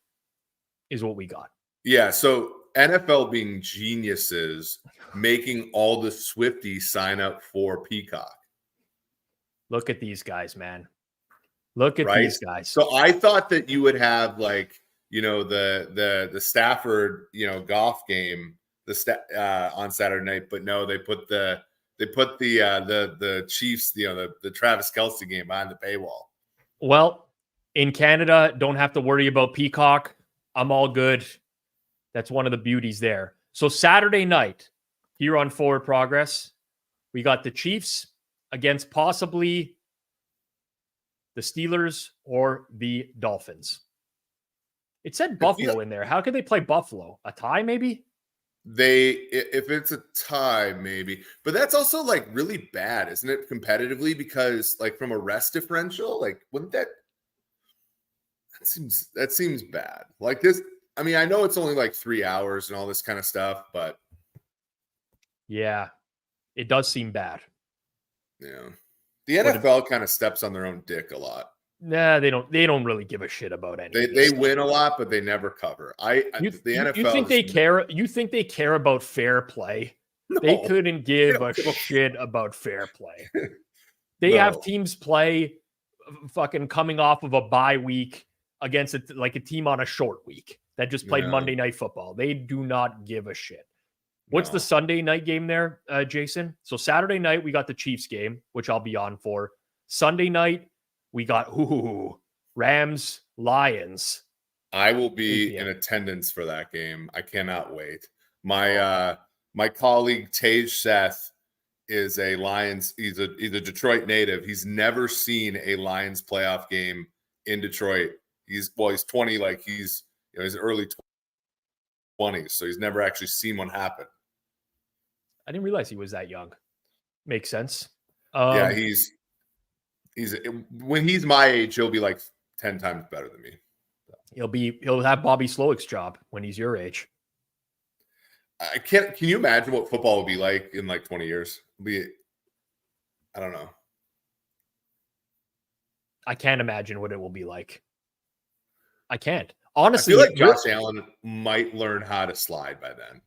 [SPEAKER 1] is what we got.
[SPEAKER 6] Yeah, so NFL being geniuses, making all the Swifties sign up for Peacock.
[SPEAKER 1] Look at these guys, man. Look at these guys.
[SPEAKER 6] So I thought that you would have like, the Stafford, golf game on Saturday night, but no, they put the Chiefs, the Travis Kelce game behind the paywall.
[SPEAKER 1] Well, in Canada, don't have to worry about Peacock. I'm all good. That's one of the beauties there. So Saturday night here on Forward Progress, we got the Chiefs against possibly the Steelers or the Dolphins. It said Buffalo in there. How could they play Buffalo? A tie, maybe?
[SPEAKER 6] If it's a tie, maybe. But that's also like really bad, isn't it, competitively? Because like from a rest differential, like wouldn't that seems bad. Like this, I mean, I know it's only like 3 hours and all this kind of stuff, but
[SPEAKER 1] yeah, it does seem bad.
[SPEAKER 6] Yeah. The NFL kind of steps on their own dick a lot.
[SPEAKER 1] Nah, they don't really give a shit about anything.
[SPEAKER 6] They win a lot, but they never cover. The NFL.
[SPEAKER 1] You think they care? You think they care about fair play? No, they couldn't give a shit about fair play. They have teams play fucking coming off of a bye week against a team on a short week that just played Monday Night Football. They do not give a shit. What's the Sunday night game there, Jason? So Saturday night, we got the Chiefs game, which I'll be on for. Sunday night, we got Rams, Lions.
[SPEAKER 6] I will be in attendance for that game. I cannot wait. My colleague Tej Seth is a Lions. He's a Detroit native. He's never seen a Lions playoff game in Detroit. He's 20, like he's his early 20s, so he's never actually seen one happen.
[SPEAKER 1] I didn't realize he was that young. Makes sense.
[SPEAKER 6] Yeah, he's when he's my age, he'll be like 10 times better than me.
[SPEAKER 1] He'll have Bobby Slowick's job when he's your age.
[SPEAKER 6] Can you imagine what football will be like in like 20 years? I don't know.
[SPEAKER 1] I can't imagine what it will be like. I can't. Honestly,
[SPEAKER 6] I feel like Josh Allen might learn how to slide by then.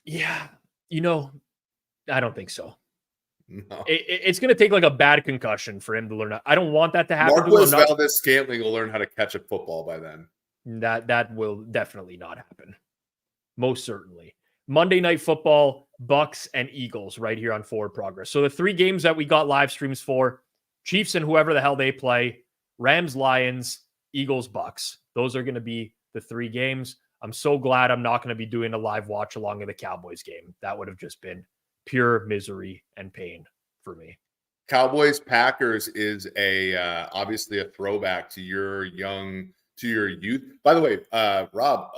[SPEAKER 1] Yeah. I don't think so.
[SPEAKER 6] No.
[SPEAKER 1] It's going to take like a bad concussion for him to learn. I don't want that to happen.
[SPEAKER 6] Marquez Valdez-Scantling will learn how to catch a football by then.
[SPEAKER 1] That will definitely not happen. Most certainly. Monday Night Football, Bucks and Eagles right here on Forward Progress. So the 3 games that we got live streams for, Chiefs and whoever the hell they play, Rams, Lions, Eagles, Bucks. Those are going to be the 3 games. I'm so glad I'm not going to be doing a live watch along of the Cowboys game. That would have just been pure misery and pain for me.
[SPEAKER 6] Cowboys Packers is obviously a throwback to your youth. By the way, Rob,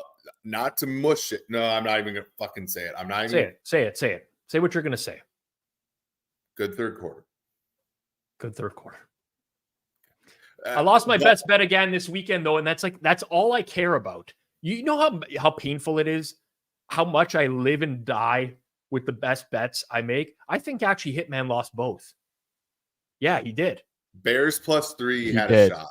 [SPEAKER 6] not to mush it. No, I'm not even gonna fucking say it. I'm not even
[SPEAKER 1] say it. Say what you're gonna say.
[SPEAKER 6] Good third quarter.
[SPEAKER 1] I lost my best bet again this weekend though, and that's all I care about. You know how painful it is, how much I live and die with the best bets I make. I think actually Hitman lost both. Yeah, he did.
[SPEAKER 6] Bears +3 had a shot.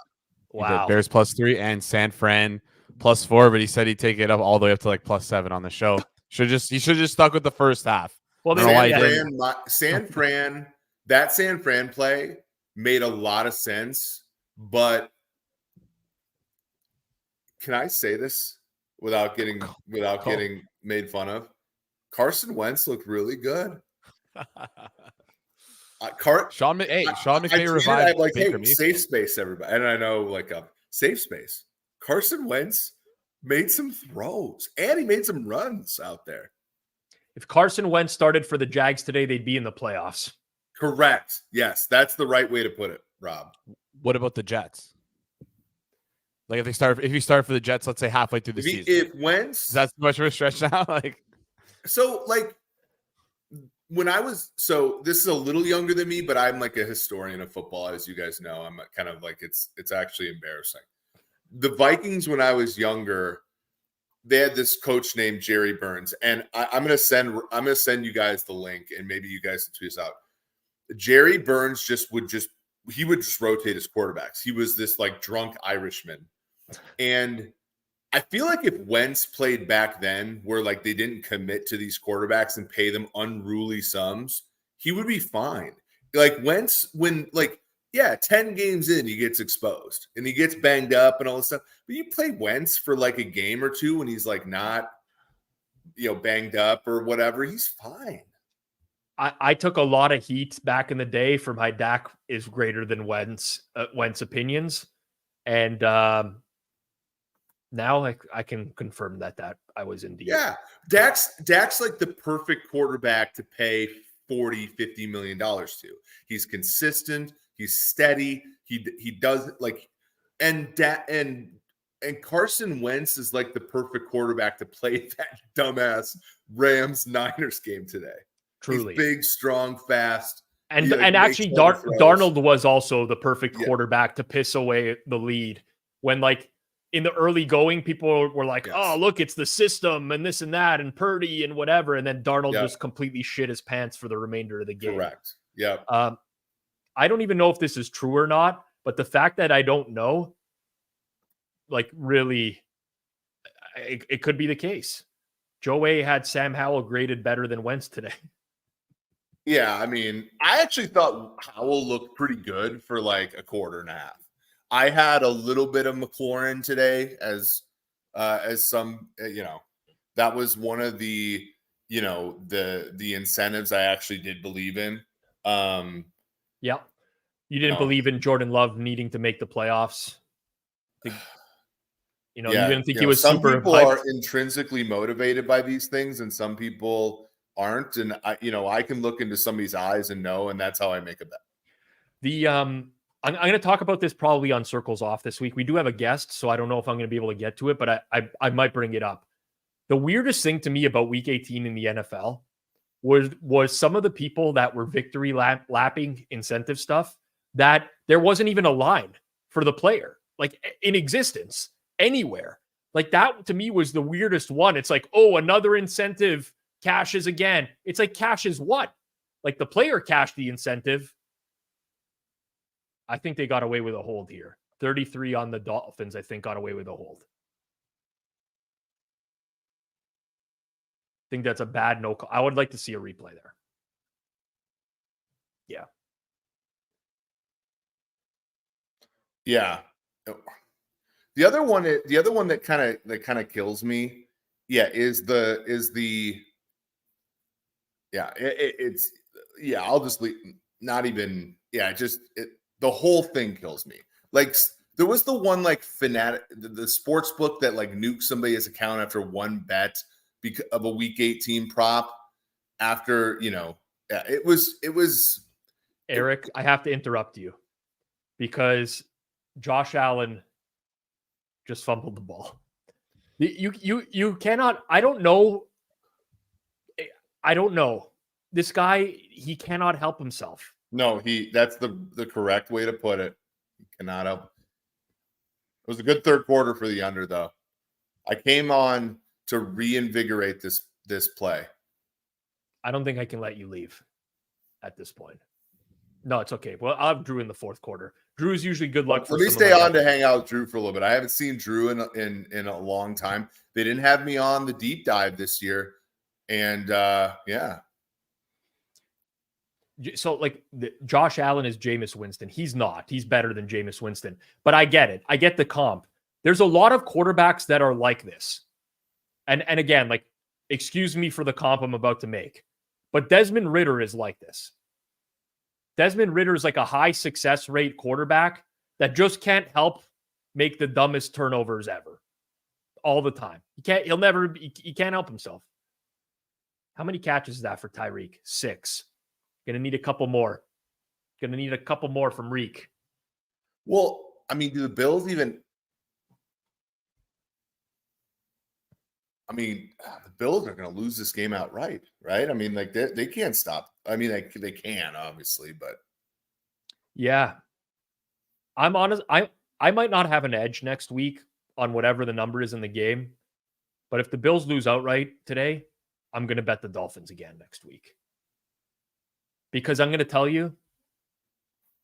[SPEAKER 1] Wow.
[SPEAKER 2] Bears +3 and San Fran +4, but he said he'd take it up all the way up to like +7 on the show. He should just stuck with the first half.
[SPEAKER 1] Well,
[SPEAKER 2] I don't know why he
[SPEAKER 6] San Fran play made a lot of sense, but can I say this without getting made fun of? Carson Wentz looked really good.
[SPEAKER 2] Sean McVay revived Baker Mayfield.
[SPEAKER 6] Safe space, everybody. And I know, safe space. Carson Wentz made some throws, and he made some runs out there.
[SPEAKER 1] If Carson Wentz started for the Jags today, they'd be in the playoffs.
[SPEAKER 6] Correct. Yes, that's the right way to put it, Rob.
[SPEAKER 2] What about the Jets? Like if you start for the Jets, let's say halfway through the season.
[SPEAKER 6] If Wentz,
[SPEAKER 2] that's too much of a stretch now.
[SPEAKER 6] When I was this is a little younger than me, but I'm like a historian of football, as you guys know. I'm kind of like it's actually embarrassing. The Vikings, when I was younger, they had this coach named Jerry Burns, and I'm gonna send you guys the link, and maybe you guys can tweet this out. Jerry Burns would just rotate his quarterbacks. He was this drunk Irishman, and I feel like if Wentz played back then where they didn't commit to these quarterbacks and pay them unruly sums, he would be fine. Wentz, when 10 games in, he gets exposed and he gets banged up and all this stuff. But you play Wentz for a game or two when he's not, banged up or whatever, he's fine.
[SPEAKER 1] I took a lot of heat back in the day for my Dak is greater than Wentz opinions. And, now I can confirm that I was indeed.
[SPEAKER 6] Yeah. Dak's the perfect quarterback to pay $40-50 million to. He's consistent, he's steady, he does and Carson Wentz is the perfect quarterback to play that dumbass Rams-Niners game today.
[SPEAKER 1] Truly.
[SPEAKER 6] He's big, strong, fast.
[SPEAKER 1] And actually Darnold was also the perfect quarterback to piss away the lead when in the early going, people were like, oh, look, it's the system and this and that and Purdy and whatever. And then Darnold just completely shit his pants for the remainder of the game.
[SPEAKER 6] Correct. Yeah.
[SPEAKER 1] I don't even know if this is true or not, but the fact that I don't know, really, it could be the case. Joe A had Sam Howell graded better than Wentz today.
[SPEAKER 6] Yeah, I mean, I actually thought Howell looked pretty good for a quarter and a half. I had a little bit of McLaurin today as some, that was one of the, the incentives I actually did believe in.
[SPEAKER 1] Yeah. You didn't believe in Jordan Love needing to make the playoffs. You didn't think he was
[SPEAKER 6] some
[SPEAKER 1] super
[SPEAKER 6] people
[SPEAKER 1] hyped.
[SPEAKER 6] Are intrinsically motivated by these things and some people aren't. And I can look into somebody's eyes and know, and that's how I make a bet.
[SPEAKER 1] I'm going to talk about this probably on Circles Off this week. We do have a guest, so I don't know if I'm going to be able to get to it, but I might bring it up. The weirdest thing to me about Week 18 in the NFL was some of the people that were victory lapping incentive stuff that there wasn't even a line for the player, in existence, anywhere. That to me was the weirdest one. It's another incentive cashes again. It's cashes what? The player cashed the incentive. I think they got away with a hold here. 33 on the Dolphins, I think, got away with a hold. I think that's a bad no call. I would like to see a replay there. Yeah.
[SPEAKER 6] Yeah. The other one that kind of kills me, is the I'll just leave, not even the whole thing kills me. There was the one fanatic, the sports book that nuked somebody's account after one bet because of a Week 18 prop. After it was.
[SPEAKER 1] Eric, I have to interrupt you because Josh Allen just fumbled the ball. You cannot. I don't know. This guy, he cannot help himself.
[SPEAKER 6] No, that's the correct way to put it. He cannot help. It was a good third quarter for the under, though. I came on to reinvigorate this play.
[SPEAKER 1] I don't think I can let you leave at this point. No, it's okay. Well, I'll have Drew in the fourth quarter. Drew's usually good luck.
[SPEAKER 6] Let me stay on to hang out with Drew for a little bit. I haven't seen Drew in a long time. They didn't have me on the deep dive this year. And yeah.
[SPEAKER 1] So like Josh Allen is Jameis Winston. He's not. He's better than Jameis Winston. But I get it. I get the comp. There's a lot of quarterbacks that are like this. And again, like, excuse me for the comp I'm about to make, but Desmond Ridder is like this. Desmond Ridder is like a high success rate quarterback that just can't help make the dumbest turnovers ever all the time. He can't help himself. How many catches is that for Tyreek? 6. Gonna need a couple more. Gonna need a couple more from Reek.
[SPEAKER 6] Well, I mean, do the Bills even? I mean, the Bills are going to lose this game outright, right? I mean, like they can't stop. I mean, they can obviously, but
[SPEAKER 1] yeah, I'm honest. I might not have an edge next week on whatever the number is in the game, but if the Bills lose outright today, I'm going to bet the Dolphins again next week. Because I'm going to tell you,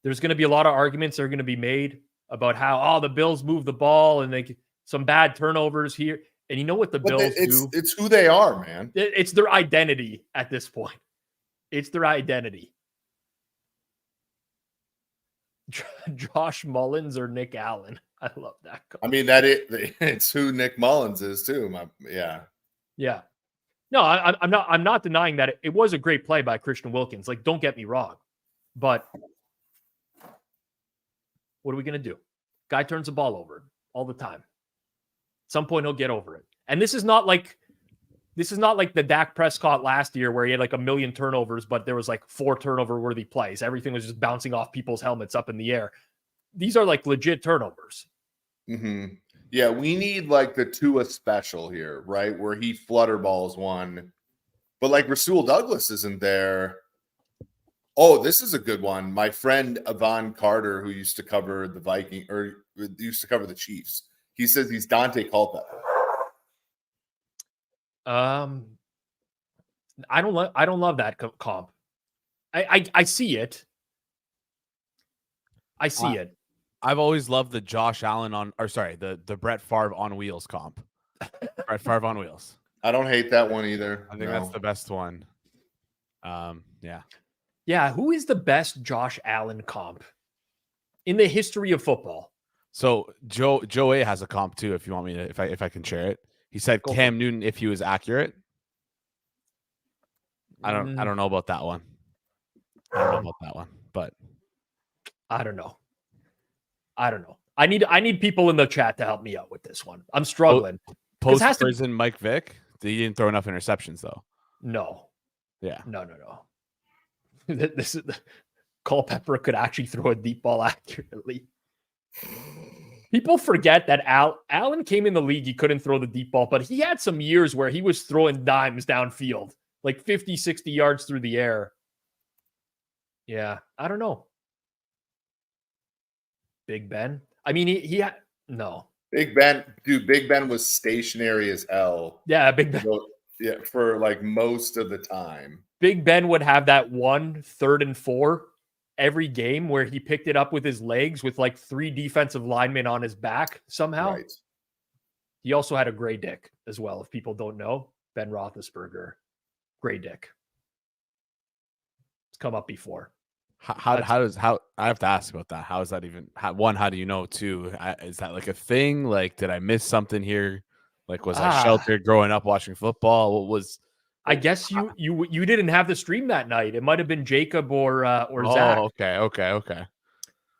[SPEAKER 1] there's going to be a lot of arguments that are going to be made about how, the Bills move the ball and some bad turnovers here. And you know what the Bills do?
[SPEAKER 6] It's who they are, man.
[SPEAKER 1] It's their identity at this point. It's their identity. Josh Mullins or Nick Allen. I love that.
[SPEAKER 6] I mean, it's who Nick Mullins is too. Yeah.
[SPEAKER 1] No, I'm not denying that it was a great play by Christian Wilkins. Like, don't get me wrong, but what are we gonna do? Guy turns the ball over all the time. At some point he'll get over it. And this is not like the Dak Prescott last year where he had like a million turnovers, but there was like 4 turnover worthy plays. Everything was just bouncing off people's helmets up in the air. These are like legit turnovers.
[SPEAKER 6] Mm-hmm. Yeah, we need like the Tua special here, right? Where he flutter balls one. But like Rasul Douglas isn't there. Oh, this is a good one. My friend Yvonne Carter, who used to cover the the Chiefs. He says he's Dante Culpepper.
[SPEAKER 1] I don't love that comp. I see it. I see it.
[SPEAKER 2] I've always loved the Josh Allen the Brett Favre on wheels comp. Brett Favre on wheels.
[SPEAKER 6] I don't hate that one either.
[SPEAKER 2] I think that's the best one. Yeah.
[SPEAKER 1] Yeah, who is the best Josh Allen comp in the history of football?
[SPEAKER 2] So Joe A has a comp too. If you want me to, if I can share it, he said Cam Newton if he was accurate. I don't know about that one. But
[SPEAKER 1] I don't know. I need people in the chat to help me out with this one. I'm struggling.
[SPEAKER 2] Post prison Mike Vick. He didn't throw enough interceptions though.
[SPEAKER 1] No.
[SPEAKER 2] Yeah.
[SPEAKER 1] No. This is Culpepper could actually throw a deep ball accurately. People forget that Allen came in the league. He couldn't throw the deep ball, but he had some years where he was throwing dimes downfield, like 50, 60 yards through the air. Yeah, I don't know. Big Ben. I mean, he had no.
[SPEAKER 6] Big Ben, dude. Big Ben was stationary as hell.
[SPEAKER 1] Yeah, Big Ben.
[SPEAKER 6] Yeah, for like most of the time.
[SPEAKER 1] Big Ben would have that 1 3rd and 4 every game where he picked it up with his legs with like 3 defensive linemen on his back somehow.
[SPEAKER 6] Right.
[SPEAKER 1] He also had a gray dick as well. If people don't know, Ben Roethlisberger, gray dick. It's come up before.
[SPEAKER 2] How I have to ask about that. How is that even? How do you know? 2, is that like a thing? Like, did I miss something here? Like, was I sheltered growing up watching football? What was?
[SPEAKER 1] I guess you didn't have the stream that night. It might have been Jacob or Zach.
[SPEAKER 2] Okay.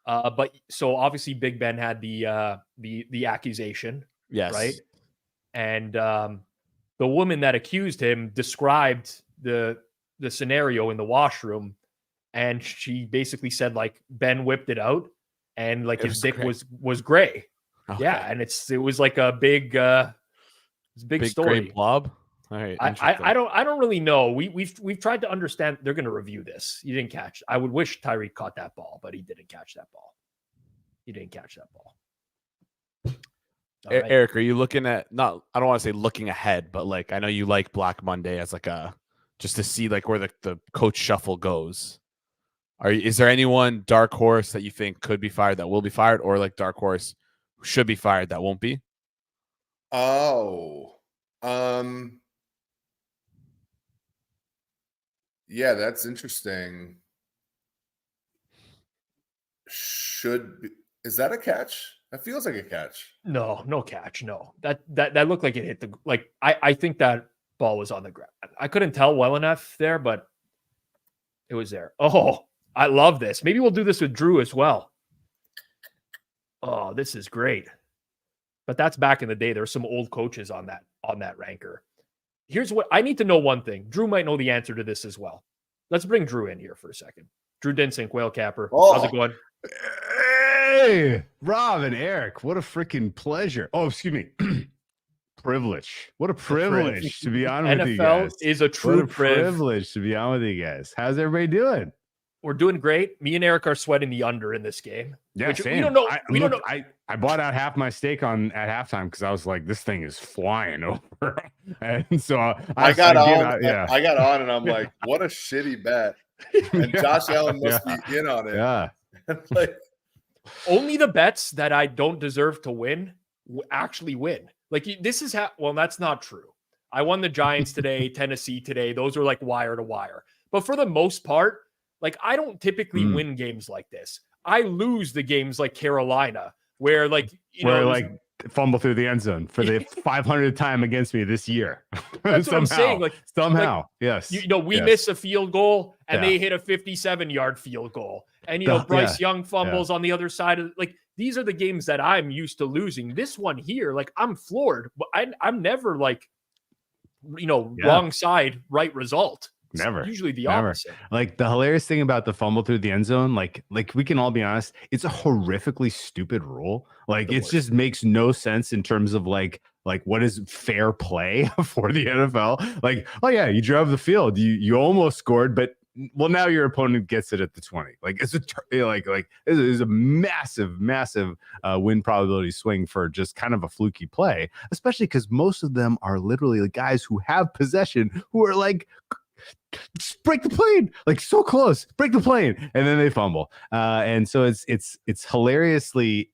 [SPEAKER 1] But so obviously Big Ben had the accusation.
[SPEAKER 2] Yes.
[SPEAKER 1] Right. And the woman that accused him described the scenario in the washroom, and she basically said like Ben whipped it out, and like his dick was gray. Okay. Yeah, and it was like a big big story.
[SPEAKER 2] Gray blob. All right.
[SPEAKER 1] I don't really know. We've tried to understand. They're going to review this. You didn't catch. I would wish Tyreek caught that ball, but he didn't catch that ball. Right.
[SPEAKER 2] Eric, are you looking at I don't want to say looking ahead, but like I know you like Black Monday as like just to see like where the coach shuffle goes. Is there anyone dark horse that you think could be fired that will be fired, or like dark horse should be fired that won't be?
[SPEAKER 6] Yeah, that's interesting. Is that a catch? That feels like a catch.
[SPEAKER 1] No catch. No, that looked like it hit I think that ball was on the ground. I couldn't tell well enough there, but it was there. Oh, I love this. Maybe we'll do this with Drew as well. Oh, this is great. But that's back in the day. There's some old coaches on that ranker. Here's what I need to know. One thing. Drew might know the answer to this as well. Let's bring Drew in here for a second. Drew Dinsink, Whale Capper. How's it going?
[SPEAKER 7] Hey, Rob and Eric, what a freaking pleasure. Oh, excuse me. Privilege. What a privilege to be on with you guys.
[SPEAKER 1] NFL is a true
[SPEAKER 7] what a privilege to be on with you guys. How's everybody doing?
[SPEAKER 1] We're doing great. Me and Eric are sweating the under in this game.
[SPEAKER 7] Yeah,
[SPEAKER 1] same.
[SPEAKER 7] We don't know. I bought out half my stake at halftime because I was like, this thing is flying over. And so
[SPEAKER 6] I got on and I'm like, what a shitty bet. And Josh Allen must be in on it.
[SPEAKER 7] Yeah.
[SPEAKER 1] Only the bets that I don't deserve to win actually win. This is well, that's not true. I won the Giants today, Tennessee today. Those are like wire to wire. But for the most part, I don't typically win games like this. I lose the games like Carolina, where
[SPEAKER 7] fumble through the end zone for the 500th time against me this year.
[SPEAKER 1] That's what I'm saying.
[SPEAKER 7] Somehow, yes.
[SPEAKER 1] We miss a field goal and they hit a 57-yard field goal. And, Bryce Young fumbles on the other side of these are the games that I'm used to losing. This one here, I'm floored, but I'm never wrong side, right result.
[SPEAKER 7] Never.
[SPEAKER 1] It's usually the
[SPEAKER 7] Never.
[SPEAKER 1] opposite.
[SPEAKER 7] The hilarious thing about the fumble through the end zone, we can all be honest, it's a horrifically stupid rule. It just makes no sense in terms of what is fair play for the NFL. Oh yeah, you drove the field, you almost scored, but now your opponent gets it at the 20. It's a massive win probability swing for just kind of a fluky play, especially because most of them are literally the guys who have possession who are just break the plane, so close, break the plane, and then they fumble. And so it's hilariously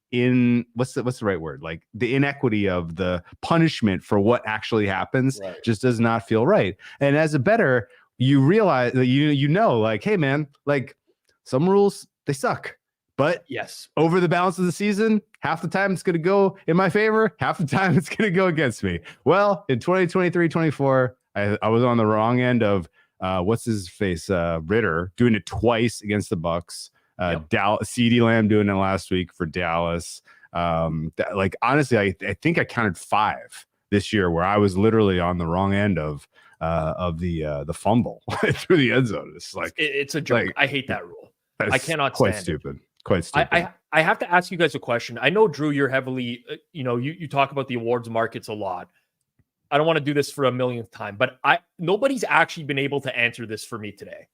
[SPEAKER 7] what's the right word? The inequity of the punishment for what actually happens just does not feel right. And as a bettor, you realize that hey man, some rules they suck. But
[SPEAKER 1] yes,
[SPEAKER 7] over the balance of the season, half the time it's going to go in my favor, half the time it's going to go against me. Well, in 2023-24, I was on the wrong end of what's his face, Ritter, doing it twice against the Bucks. CeeDee Lamb doing it last week for Dallas. Honestly, I think I counted 5 this year where I was literally on the wrong end of the fumble through the end zone.
[SPEAKER 1] It's a joke. I hate that rule. I cannot
[SPEAKER 7] quite
[SPEAKER 1] stand
[SPEAKER 7] stupid.
[SPEAKER 1] It.
[SPEAKER 7] Quite stupid.
[SPEAKER 1] I have to ask you guys a question. I know, Drew, you're heavily, you talk about the awards markets a lot. I don't want to do this for a millionth time, but nobody's actually been able to answer this for me today.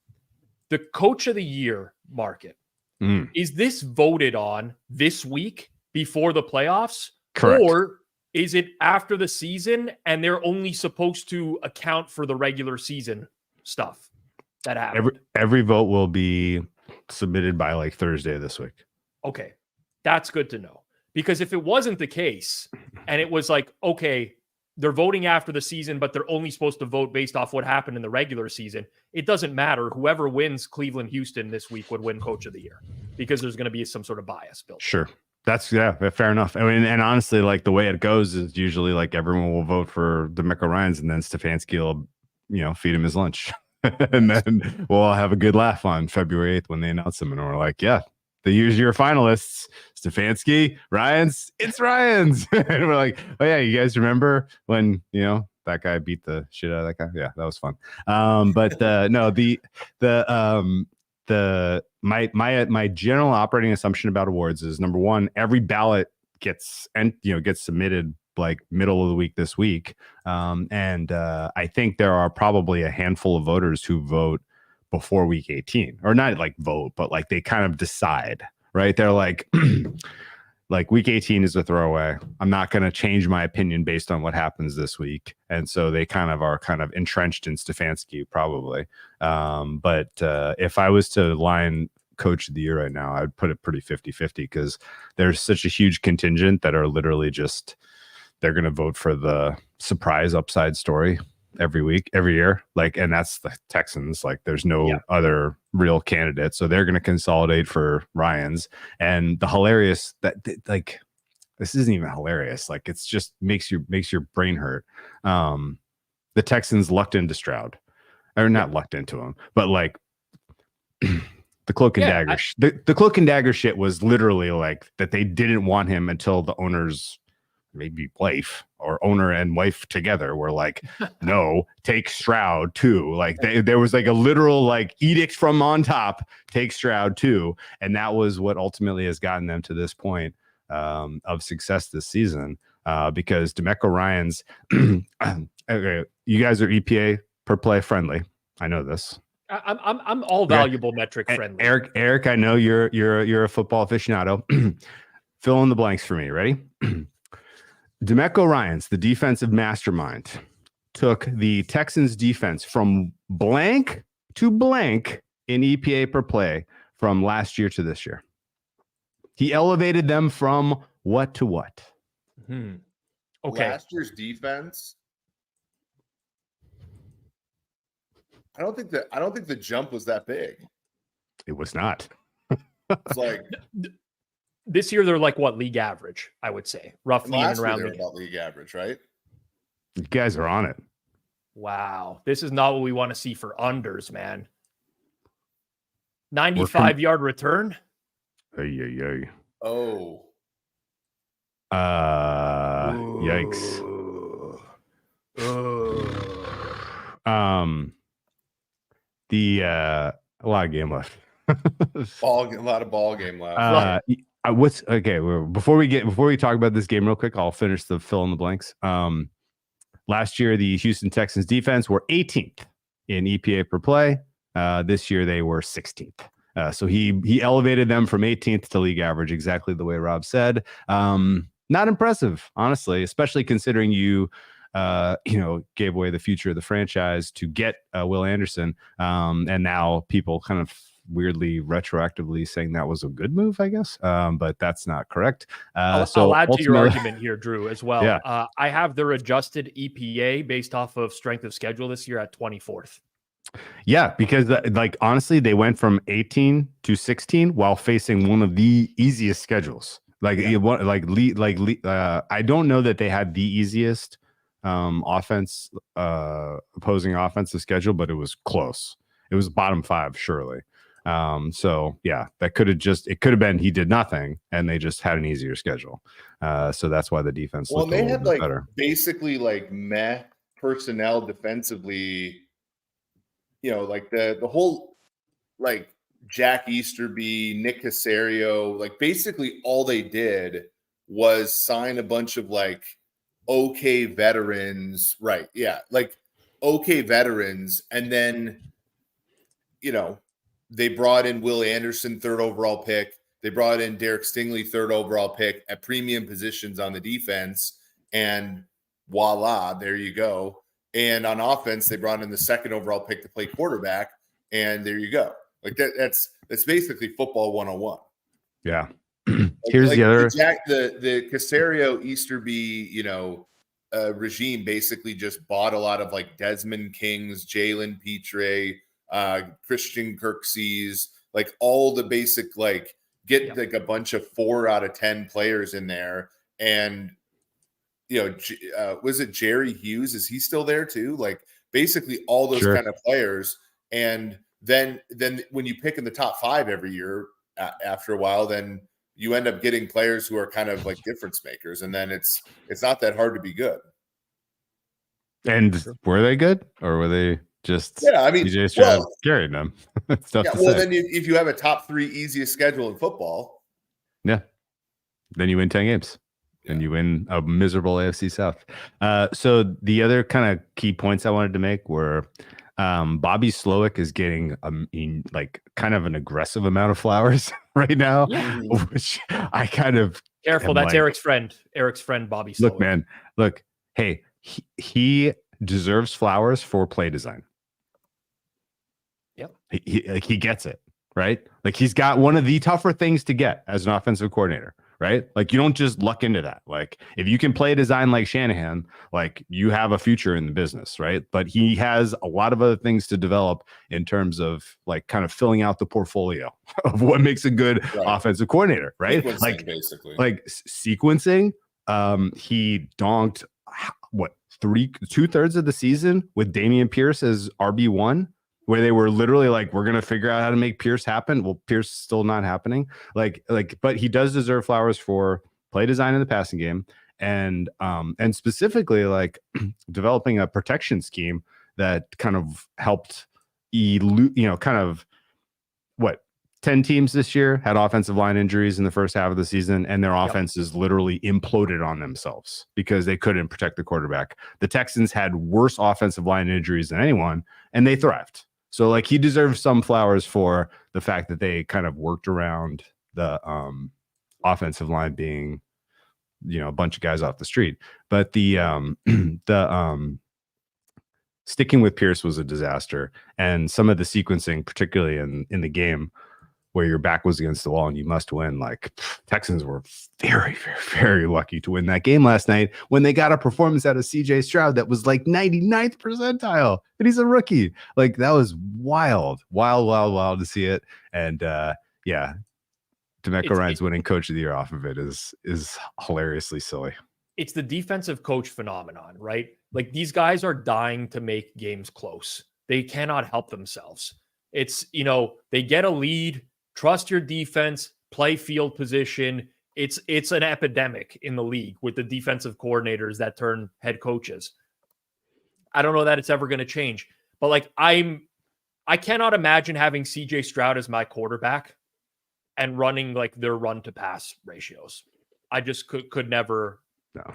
[SPEAKER 1] The Coach of the Year market, is this voted on this week before the playoffs?
[SPEAKER 7] Correct.
[SPEAKER 1] Or is it after the season and they're only supposed to account for the regular season stuff that happened?
[SPEAKER 7] Every vote will be submitted by Thursday of this week.
[SPEAKER 1] Okay. That's good to know. Because if it wasn't the case and it was okay, they're voting after the season, but they're only supposed to vote based off what happened in the regular season, it doesn't matter. Whoever wins Cleveland, Houston this week would win Coach of the Year because there's going to be some sort of bias built.
[SPEAKER 7] Sure. That's fair enough. I mean, and honestly, the way it goes is usually everyone will vote for DeMeco Ryans and then Stefanski will, feed him his lunch. And then we'll all have a good laugh on February 8th when they announce them. And we're like, yeah, here's your finalists, Stefanski, Ryans, it's Ryans. And we're like, oh yeah, you guys remember when, that guy beat the shit out of that guy? Yeah, that was fun. My general operating assumption about awards is, number one, every ballot gets submitted middle of the week this week. I think there are probably a handful of voters who vote before week 18, or not vote, but they kind of decide, right? They're week 18 is a throwaway. I'm not going to change my opinion based on what happens this week. And so they are entrenched in Stefanski probably. But if I was to line Coach of the Year right now, I'd put it pretty 50-50 because there's such a huge contingent that are literally they're going to vote for the surprise upside story. every week, every year. Like, and that's the Texans. Like, there's no other real candidate, so they're going to consolidate for Ryans. And the hilarious that like this isn't even hilarious. Like, it's just makes your brain hurt. The Texans lucked into Stroud, or not lucked into him, but like the cloak and dagger. The cloak and dagger shit was literally like that. They didn't want him until the owner's maybe wife or owner and wife together were like, no, take Stroud too. Like there was like a literal like edict from on top, take Stroud too. And that was what ultimately has gotten them to this point of success this season. Because DeMeco Ryans, okay, you guys are EPA per play friendly. I know this.
[SPEAKER 1] I'm all valuable metric friendly.
[SPEAKER 7] Eric, I know you're a football aficionado. Fill in the blanks for me. Ready? DeMeco Ryans, the defensive mastermind, took the Texans defense from blank to blank in EPA per play from last year to this year. He elevated them from what to what?
[SPEAKER 1] Okay.
[SPEAKER 6] Last year's defense. I don't think the jump was that big.
[SPEAKER 7] It was not.
[SPEAKER 6] It's like
[SPEAKER 1] this year they're like what, league average, I would say, roughly in and around
[SPEAKER 6] about league average, right?
[SPEAKER 7] You guys are on it.
[SPEAKER 1] Wow, this is not what we want to see for unders, man. 95-yard return.
[SPEAKER 6] Oh.
[SPEAKER 7] Yikes. A lot of game left.
[SPEAKER 6] A lot of ball game left.
[SPEAKER 7] What's okay? Before we talk about this game real quick, I'll finish the fill in the blanks. Last year, the Houston Texans defense were 18th in EPA per play. This year, they were 16th. So he elevated them from 18th to league average, exactly the way Rob said. Not impressive, honestly, especially considering you gave away the future of the franchise to get Will Anderson. And now people kind of weirdly retroactively saying that was a good move, I guess. But that's not correct.
[SPEAKER 1] I'll add to your argument here, Drew, as well.
[SPEAKER 7] Yeah.
[SPEAKER 1] I have their adjusted EPA based off of strength of schedule this year at 24th.
[SPEAKER 7] Yeah, because like honestly, they went from 18 to 16 while facing one of the easiest schedules. I don't know that they had the easiest opposing offensive schedule, but it was close. It was bottom 5, surely. So yeah, it could have been he did nothing and they just had an easier schedule. So that's why the defense looked
[SPEAKER 6] they
[SPEAKER 7] a little
[SPEAKER 6] had
[SPEAKER 7] bit better.
[SPEAKER 6] Basically like meh personnel defensively. Like the whole like Jack Easterby, Nick Caserio, like basically all they did was sign a bunch of like okay veterans, right? Yeah, like okay veterans, and then they brought in Will Anderson, 3rd overall pick. They brought in Derek Stingley, 3rd overall pick at premium positions on the defense, and voila, there you go. And on offense, they brought in the 2nd overall pick to play quarterback, and there you go. Like that's basically football 101.
[SPEAKER 7] Yeah. Here's the other
[SPEAKER 6] the Caserio Easterby, regime basically just bought a lot of like Desmond Kings, Jalen Petre, Christian Kirksey's, like all the basic like like a bunch of 4 out of 10 players in there, and was it Jerry Hughes? Is he still there too? Like basically all those kind of players. And then when you pick in the top 5 every year, after a while, then you end up getting players who are kind of like difference makers. And then it's not that hard to be good.
[SPEAKER 7] And were they good, or were they just DJ Stroud carrying them? Then
[SPEAKER 6] if you have a top 3 easiest schedule in football,
[SPEAKER 7] then you win 10 games. And you win a miserable AFC South. So the other kind of key points I wanted to make were Bobby Slowick is getting like kind of an aggressive amount of flowers right now, which I kind of
[SPEAKER 1] careful. That's Eric's friend. Eric's friend, Bobby Slowick.
[SPEAKER 7] Look, man. Look, hey, he deserves flowers for play design.
[SPEAKER 1] Yep.
[SPEAKER 7] He gets it, right? Like he's got one of the tougher things to get as an offensive coordinator. right? Like, you don't just luck into that. Like, if you can play design like Shanahan, like, you have a future in the business, right? But he has a lot of other things to develop in terms of like kind of filling out the portfolio of what makes a good offensive coordinator, right?
[SPEAKER 6] Sequencing,
[SPEAKER 7] Like,
[SPEAKER 6] basically.
[SPEAKER 7] like sequencing. He donked what 2/3 of the season with Damian Pierce as RB1, where they were literally like, we're gonna figure out how to make Pierce happen. Well, Pierce still not happening. Like, but he does deserve flowers for play design in the passing game, and specifically like developing a protection scheme that kind of helped kind of what 10 teams this year had offensive line injuries in the first half of the season, and their offenses literally imploded on themselves because they couldn't protect the quarterback. The Texans had worse offensive line injuries than anyone, and they thrived. So like, he deserves some flowers for the fact that they kind of worked around the offensive line being, a bunch of guys off the street. But the sticking with Pierce was a disaster, and some of the sequencing, particularly in the game where your back was against the wall and you must win. Like, Texans were very, very, very lucky to win that game last night when they got a performance out of CJ Stroud that was like 99th percentile, and he's a rookie. Like, that was wild to see it. And DeMeco Ryans winning Coach of the Year off of it is hilariously silly.
[SPEAKER 1] It's the defensive coach phenomenon, right? Like, these guys are dying to make games close. They cannot help themselves. It's, they get a lead, trust your defense, play field position. It's an epidemic in the league with the defensive coordinators that turn head coaches. I don't know that it's ever going to change, but like, I cannot imagine having CJ Stroud as my quarterback and running like their run to pass ratios. I just could never.
[SPEAKER 7] No.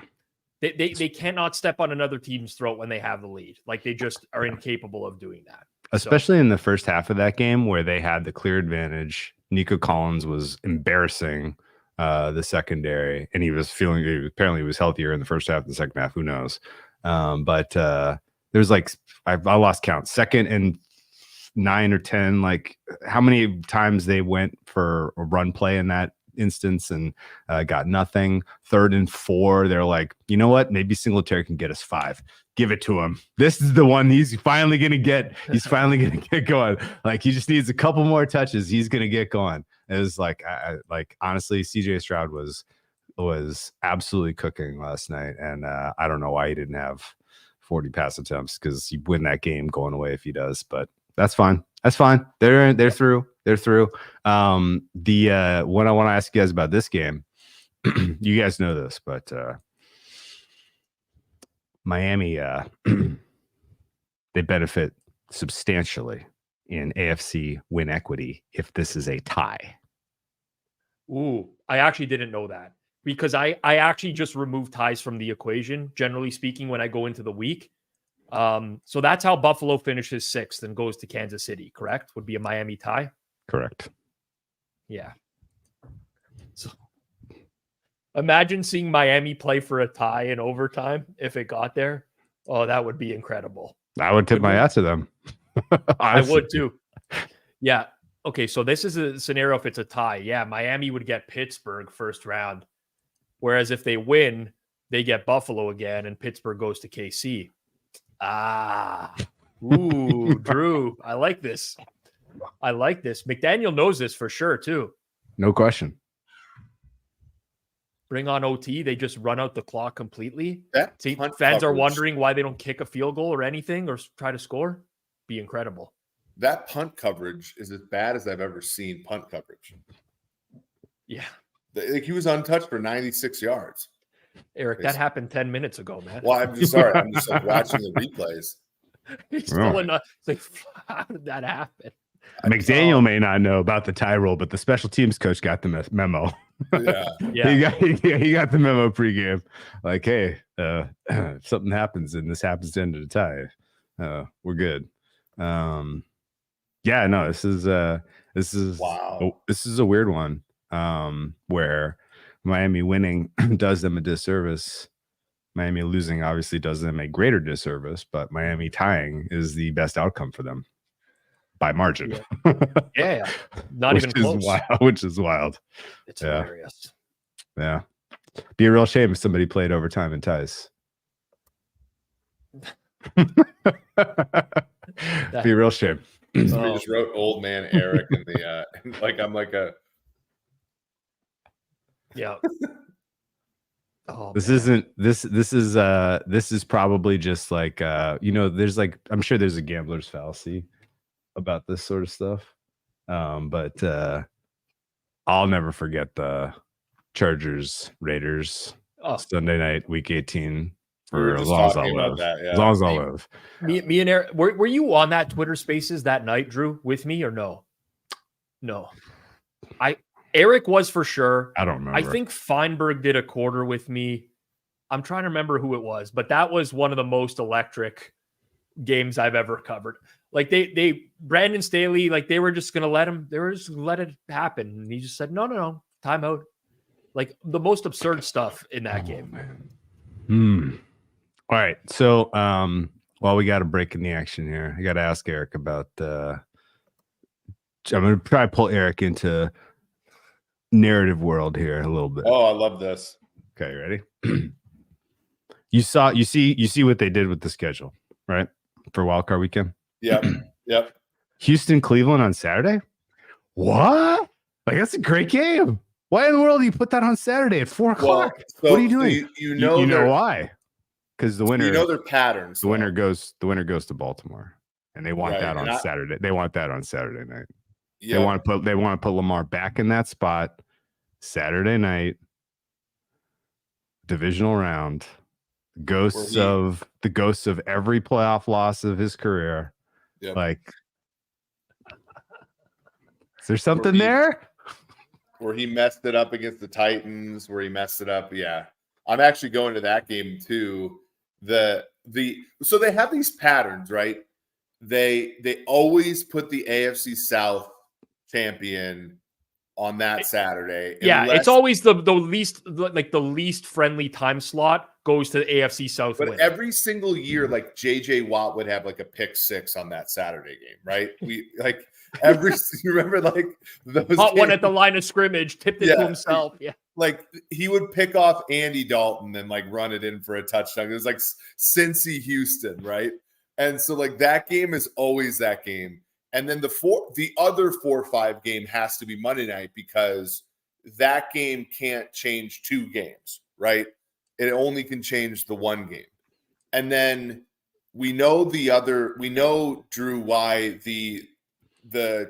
[SPEAKER 1] They cannot step on another team's throat when they have the lead. Like, they just are incapable of doing that.
[SPEAKER 7] Especially in the first half of that game where they had the clear advantage. Nico Collins was embarrassing the secondary, and apparently he was healthier in the first half than the second half. Who knows? But there's like, I lost count, 2nd and 9 or 10, like how many times they went for a run play in that instance and got nothing. 3rd and 4, they're like, you know what, maybe Singletary can get us 5. Give it to him. This is the one he's finally gonna get going. Like, he just needs a couple more touches, he's gonna get going. It was like, like, honestly, CJ Stroud was absolutely cooking last night, and I don't know why he didn't have 40 pass attempts, because he'd win that game going away if he does. But that's fine. They're through. What I want to ask you guys about this game, you guys know this, but Miami, they benefit substantially in AFC win equity if this is a tie.
[SPEAKER 1] Ooh, I actually didn't know that, because I actually just remove ties from the equation, generally speaking, when I go into the week. So that's how Buffalo finishes 6th and goes to Kansas City, correct? Would be a Miami tie.
[SPEAKER 7] Correct.
[SPEAKER 1] Yeah. So imagine seeing Miami play for a tie in overtime if it got there. Oh, that would be incredible.
[SPEAKER 7] I would tip my hat to them.
[SPEAKER 1] I would too. Yeah. Okay, so this is a scenario if it's a tie. Yeah, Miami would get Pittsburgh first round. Whereas if they win, they get Buffalo again, and Pittsburgh goes to KC. Ooh, Drew. I like this. McDaniel knows this for sure, too.
[SPEAKER 7] No question.
[SPEAKER 1] Bring on OT. They just run out the clock completely. See, fans
[SPEAKER 6] coverage
[SPEAKER 1] are wondering why they don't kick a field goal or anything or try to score. Be incredible.
[SPEAKER 6] That punt coverage is as bad as I've ever seen punt coverage.
[SPEAKER 1] Yeah.
[SPEAKER 6] Like, he was untouched for 96 yards.
[SPEAKER 1] Eric, that happened 10 minutes ago, man.
[SPEAKER 6] Well, I'm just sorry. I'm just like watching the replays.
[SPEAKER 1] He's still in it's like, how did that happen?
[SPEAKER 7] McDaniel may not know about the tie rule, but the special teams coach got the memo.
[SPEAKER 6] Yeah.
[SPEAKER 7] He got the memo pregame. Like, hey, if something happens and this happens to end of the tie, we're good. Yeah, no, this is
[SPEAKER 6] wow.
[SPEAKER 7] This is a weird one. Where Miami winning does them a disservice. Miami losing obviously does them a greater disservice, but Miami tying is the best outcome for them by margin.
[SPEAKER 1] Yeah. Not even close.
[SPEAKER 7] Which is wild.
[SPEAKER 1] It's hilarious.
[SPEAKER 7] Yeah. Be a real shame if somebody played overtime in ties. Be a real shame.
[SPEAKER 6] Somebody just wrote "old man Eric" in the like I'm like a
[SPEAKER 1] Yeah. Oh,
[SPEAKER 7] This
[SPEAKER 1] man.
[SPEAKER 7] isn't this is probably just like there's like I'm sure there's a gambler's fallacy about this sort of stuff. But I'll never forget the Chargers Raiders
[SPEAKER 1] Oh,
[SPEAKER 7] Sunday night, week 18
[SPEAKER 6] we were
[SPEAKER 7] for as
[SPEAKER 6] just
[SPEAKER 7] long as I'll
[SPEAKER 6] talking about
[SPEAKER 7] live.
[SPEAKER 6] that. Yeah.
[SPEAKER 7] As long as I'll live.
[SPEAKER 1] me and Eric, were you on that Twitter Spaces that night, Drew, with me or no? No, Eric was for sure.
[SPEAKER 7] I don't remember.
[SPEAKER 1] I think Feinberg did a quarter with me. I'm trying to remember who it was, but that was one of the most electric games I've ever covered. Like they Brandon Staley, like they were just gonna let it happen, and he just said no, timeout. Like the most absurd stuff in that game.
[SPEAKER 7] Man. All right, so while we got a break in the action here, I got to ask Eric about. I'm gonna try to pull Eric into narrative world here a little bit.
[SPEAKER 6] Oh, I love this.
[SPEAKER 7] Okay, ready? You see what they did with the schedule, right? For wildcard weekend.
[SPEAKER 6] Yep.
[SPEAKER 7] Houston, Cleveland on Saturday. What? Like that's a great game. Why in the world do you put that on Saturday at 4 o'clock?
[SPEAKER 6] So
[SPEAKER 7] what are you doing?
[SPEAKER 6] You
[SPEAKER 7] You
[SPEAKER 6] know
[SPEAKER 7] why? Because the winner,
[SPEAKER 6] you know their patterns.
[SPEAKER 7] the winner goes to Baltimore, and they want
[SPEAKER 6] Right,
[SPEAKER 7] that
[SPEAKER 6] and
[SPEAKER 7] on Saturday. They want that on Saturday night.
[SPEAKER 6] Yeah.
[SPEAKER 7] They want to put Lamar back in that spot Saturday night, divisional round. Ghosts of every playoff loss of his career.
[SPEAKER 6] Yep.
[SPEAKER 7] Like, is there something there?
[SPEAKER 6] Where he messed it up against the Titans, where he messed it up. Yeah. I'm actually going to that game too. So they have these patterns, right? They always put the AFC South champion on that Saturday.
[SPEAKER 1] Yeah, it's always the least friendly time slot goes to the AFC South.
[SPEAKER 6] But
[SPEAKER 1] win.
[SPEAKER 6] every single year, like JJ Watt would have like a pick six on that Saturday game, right? We like you remember like those
[SPEAKER 1] Hot one
[SPEAKER 6] games?
[SPEAKER 1] at the line of scrimmage, tipped it to himself. Yeah.
[SPEAKER 6] Like he would pick off Andy Dalton and like run it in for a touchdown. It was like Cincy Houston, right? And so like that game is always that game. And then the other 4-5 game has to be Monday night because that game can't change 2 games, right? It only can change the 1 game. And then we know Drew, why the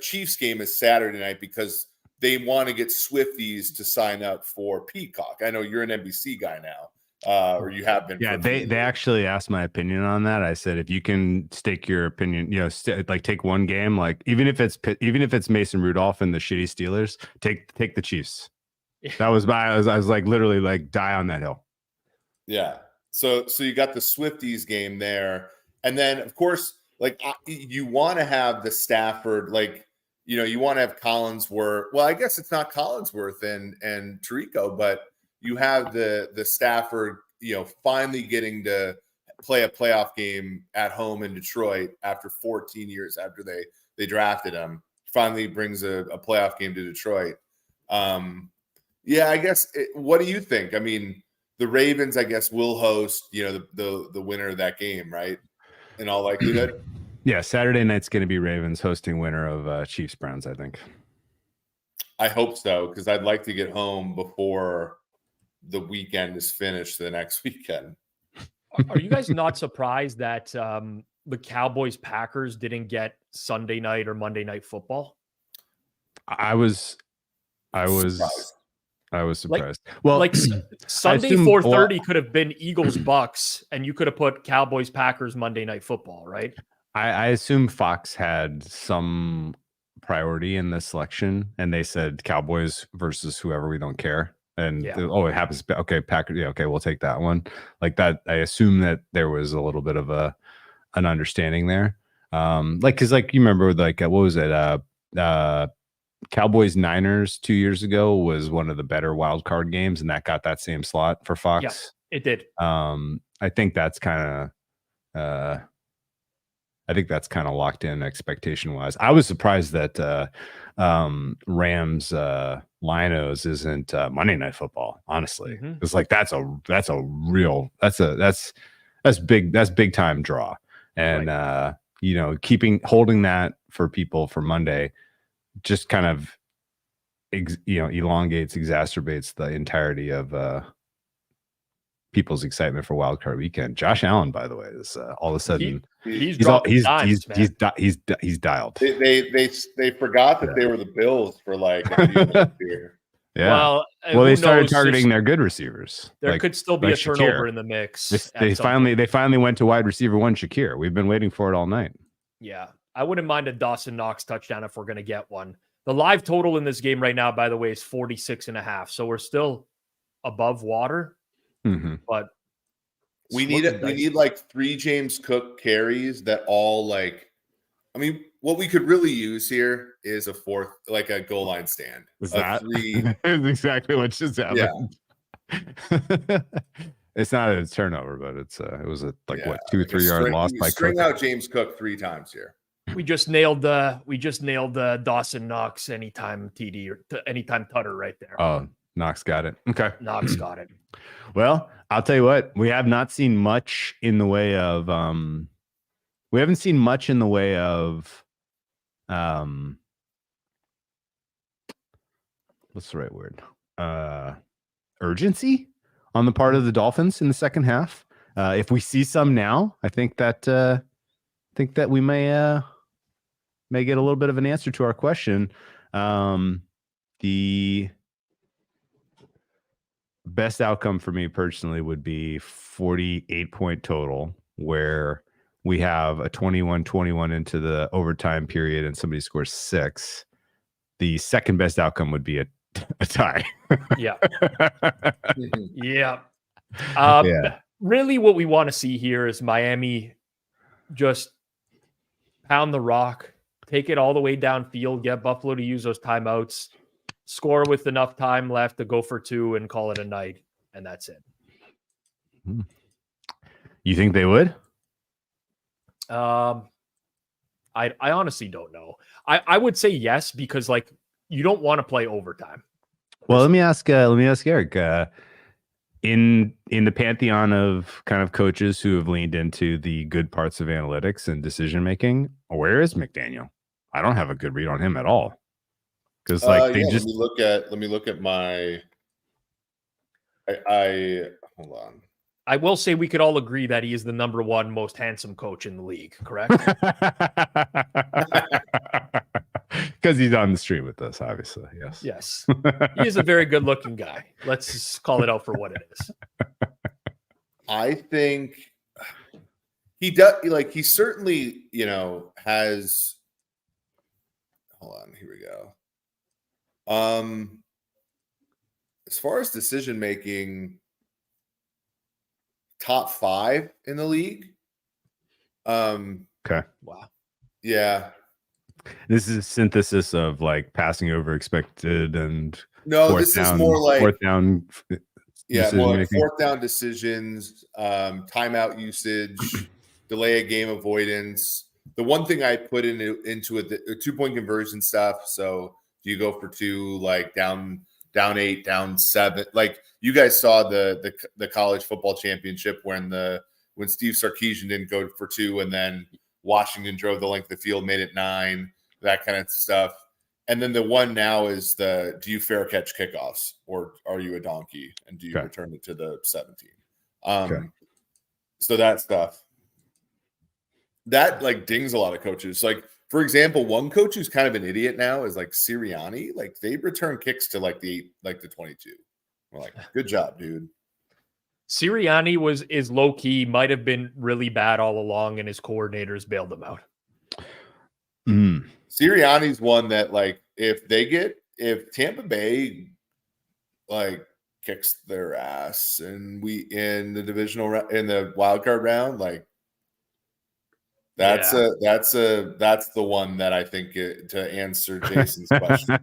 [SPEAKER 6] Chiefs game is Saturday night because they want to get Swifties to sign up for Peacock. I know you're an NBC guy now, or you have been.
[SPEAKER 7] Yeah, they actually asked my opinion on that. I said if you can stake your opinion, like take one game, like even if it's Mason Rudolph and the shitty Steelers, take the Chiefs. That was I was like literally like die on that hill.
[SPEAKER 6] Yeah. So you got the Swifties game there, and then of course, like you want to have the Stafford, like you want to have Collinsworth. Well, I guess it's not Collinsworth and Tirico, but you have the Stafford, finally getting to play a playoff game at home in Detroit after 14 years after they drafted him. Finally brings a playoff game to Detroit. Yeah, I guess. What do you think? I mean, the Ravens, I guess, will host, the winner of that game, right? In all likelihood.
[SPEAKER 7] Yeah, Saturday night's going to be Ravens hosting winner of Chiefs Browns, I think.
[SPEAKER 6] I hope so, because I'd like to get home before the weekend is finished the next weekend.
[SPEAKER 1] Are you guys not surprised that the Cowboys Packers didn't get Sunday night or Monday night football?
[SPEAKER 7] I was surprised.
[SPEAKER 1] Sunday 4:30 could have been Eagles Bucks, and you could have put Cowboys Packers Monday night football, right?
[SPEAKER 7] I assume Fox had some priority in this selection, and they said Cowboys versus whoever, we don't care. And it happens. Okay, Packers. Yeah, okay, we'll take that one. Like that. I assume that there was a little bit of an understanding there. Because you remember, what was it? Cowboys Niners 2 years ago was one of the better wild card games, and that got that same slot for Fox.
[SPEAKER 1] Yeah, it did.
[SPEAKER 7] I think that's kind of I think that's kind of locked in expectation wise. I was surprised that Rams Lions isn't Monday Night Football. Honestly, it's like that's big time draw, and holding that for people for Monday just kind of exacerbates the entirety of people's excitement for Wild Card Weekend. Josh Allen, by the way, is all of a sudden he's dialed.
[SPEAKER 6] They forgot that they were the Bills for like a few minutes here.
[SPEAKER 7] Yeah. Well, they started targeting their good receivers.
[SPEAKER 1] There could still be a turnover in the mix.
[SPEAKER 7] They finally went to wide receiver one, Shakir. We've been waiting for it all night.
[SPEAKER 1] Yeah, I wouldn't mind a Dawson Knox touchdown if we're going to get one. The live total in this game right now, by the way, is 46.5. So we're still above water. But
[SPEAKER 6] we need like 3 James Cook carries that all like. I mean, what we could really use here is a fourth, like a goal line stand.
[SPEAKER 7] That's exactly what just happened. Yeah. It's not a turnover, but it was a 2 or 3 yard loss by
[SPEAKER 6] string out James Cook 3 times here.
[SPEAKER 1] We just nailed the Dawson Knox anytime TD or anytime Tutter right there.
[SPEAKER 7] Oh, Knox got it. Okay,
[SPEAKER 1] Knox got it.
[SPEAKER 7] Well, I'll tell you what, we have not seen much in the way of we haven't seen much in the way of what's the right word? Urgency on the part of the Dolphins in the second half. If we see some now, I think that we may get a little bit of an answer to our question. The best outcome for me personally would be 48-point total, where we have a 21-21 into the overtime period and somebody scores 6. The second best outcome would be a tie.
[SPEAKER 1] Yeah. Yeah. Really what we want to see here is Miami just pound the rock, take it all the way downfield, get Buffalo to use those timeouts, score with enough time left to go for 2 and call it a night. And that's it.
[SPEAKER 7] You think they would?
[SPEAKER 1] I honestly don't know. I would say yes, because like you don't want to play overtime.
[SPEAKER 7] Well, let me ask Eric, in the pantheon of kind of coaches who have leaned into the good parts of analytics and decision making, where is McDaniel? I don't have a good read on him at all. Because like they just
[SPEAKER 6] let me look at my I hold on.
[SPEAKER 1] I will say we could all agree that he is the number 1 most handsome coach in the league, correct?
[SPEAKER 7] Because he's on the street with us, obviously.
[SPEAKER 1] Yes. He is a very good looking guy. Let's just call it out for what it is.
[SPEAKER 6] I think he does, like, he certainly, has. Hold on, here we go. As far as decision making, top 5 in the league.
[SPEAKER 7] Okay.
[SPEAKER 1] Wow.
[SPEAKER 6] Yeah.
[SPEAKER 7] This is a synthesis of like passing over expected and
[SPEAKER 6] this is more like
[SPEAKER 7] fourth down.
[SPEAKER 6] More like fourth down decisions, timeout usage, delay of game avoidance. The one thing I put into it, the 2-point conversion stuff. So do you go for 2, like down 8, down 7? Like you guys saw the college football championship when Steve Sarkisian didn't go for 2, and then Washington drove the length of the field, made it 9, that kind of stuff. And then the one now is do you fair catch kickoffs, or are you a donkey and do you return it to the 17? So that stuff that like dings a lot of coaches. Like, for example, one coach who's kind of an idiot now is like Sirianni. Like they return kicks to like the 22. We're like, good job, dude.
[SPEAKER 1] Sirianni is low key, might have been really bad all along, and his coordinators bailed him out.
[SPEAKER 6] Sirianni's one that, like, if Tampa Bay like kicks their ass and we in the divisional in the wild card round, like that's the one that I think to answer Jason's question.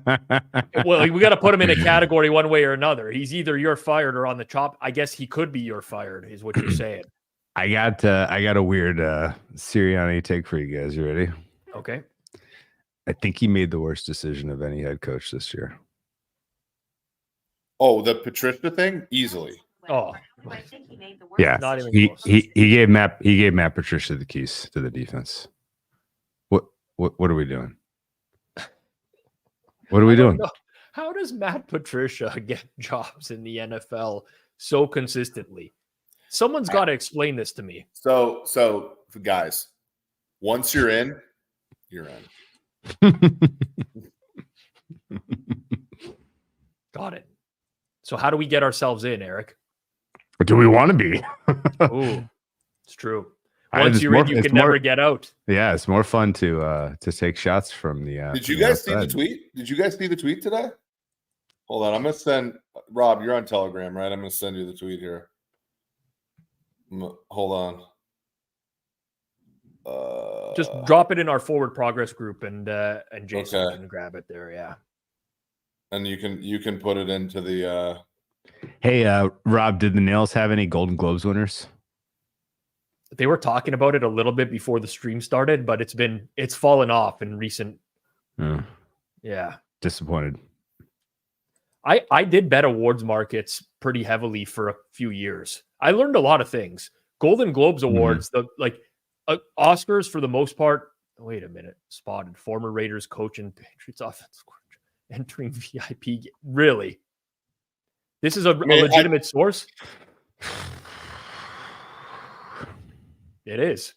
[SPEAKER 1] Well, we got to put him in a category one way or another. He's either you're fired or on the chop. I guess he could be you're fired, is what you're saying.
[SPEAKER 7] I got a weird Sirianni take for you guys. You ready?
[SPEAKER 1] Okay.
[SPEAKER 7] I think he made the worst decision of any head coach this year.
[SPEAKER 6] Oh, the Patricia thing, easily.
[SPEAKER 1] Oh,
[SPEAKER 7] Yeah,
[SPEAKER 1] not even
[SPEAKER 7] he
[SPEAKER 1] close.
[SPEAKER 7] he he gave Matt Patricia the keys to the defense. What are we doing? What are we
[SPEAKER 1] I don't
[SPEAKER 7] doing?
[SPEAKER 1] know. How does Matt Patricia get jobs in the NFL so consistently? Someone's got to explain this to me.
[SPEAKER 6] So guys, once you're in, you're in.
[SPEAKER 1] Got it. So how do we get ourselves in, Eric?
[SPEAKER 7] What do we want to be?
[SPEAKER 1] Ooh, it's true.
[SPEAKER 7] I-
[SPEAKER 1] Once
[SPEAKER 7] it's
[SPEAKER 1] you're
[SPEAKER 7] more-
[SPEAKER 1] in, you
[SPEAKER 7] it's
[SPEAKER 1] can never
[SPEAKER 7] more-
[SPEAKER 1] get out.
[SPEAKER 7] Yeah, it's more fun to take shots from the.
[SPEAKER 6] Did you
[SPEAKER 7] from the
[SPEAKER 6] guys see the
[SPEAKER 7] outside.
[SPEAKER 6] tweet? Did you guys see the tweet today? Hold on, I'm gonna send Rob. You're on Telegram, right? I'm gonna send you the tweet here. Hold on.
[SPEAKER 1] Just drop it in our forward progress group, and Jason
[SPEAKER 6] Okay.
[SPEAKER 1] can grab it there. Yeah.
[SPEAKER 6] and you can put it into the.
[SPEAKER 7] Hey, Rob, did the Nails have any Golden Globes winners?
[SPEAKER 1] They were talking about it a little bit before the stream started, but it's fallen off in recent. Yeah.
[SPEAKER 7] Disappointed.
[SPEAKER 1] I did bet awards markets pretty heavily for a few years. I learned a lot of things. Golden Globes awards, the Oscars for the most part. Wait a minute. Spotted former Raiders coach and Patriots offensive coordinator entering VIP. Really? This is a legitimate source? It is.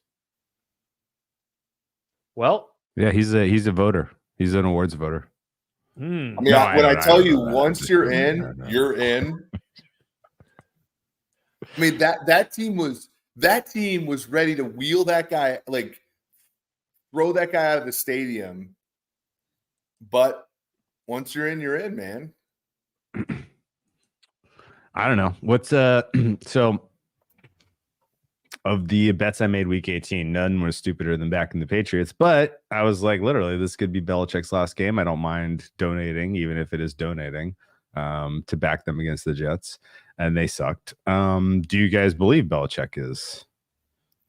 [SPEAKER 1] Well,
[SPEAKER 7] Yeah, he's a voter. He's an awards voter.
[SPEAKER 6] I mean,
[SPEAKER 7] No, I
[SPEAKER 6] when I
[SPEAKER 7] don't- I
[SPEAKER 6] tell
[SPEAKER 7] don't
[SPEAKER 6] you
[SPEAKER 7] know that.
[SPEAKER 6] once you're
[SPEAKER 7] I
[SPEAKER 6] in,
[SPEAKER 7] don't know.
[SPEAKER 6] you're in. I mean that team was ready to wheel that guy, like throw that guy out of the stadium. But once you're in, man.
[SPEAKER 7] I don't know. What's so of the bets I made week 18, none was stupider than backing the Patriots. But I was like, literally, this could be Belichick's last game. I don't mind donating, even if it is donating, to back them against the Jets. And they sucked. Do you guys believe Belichick is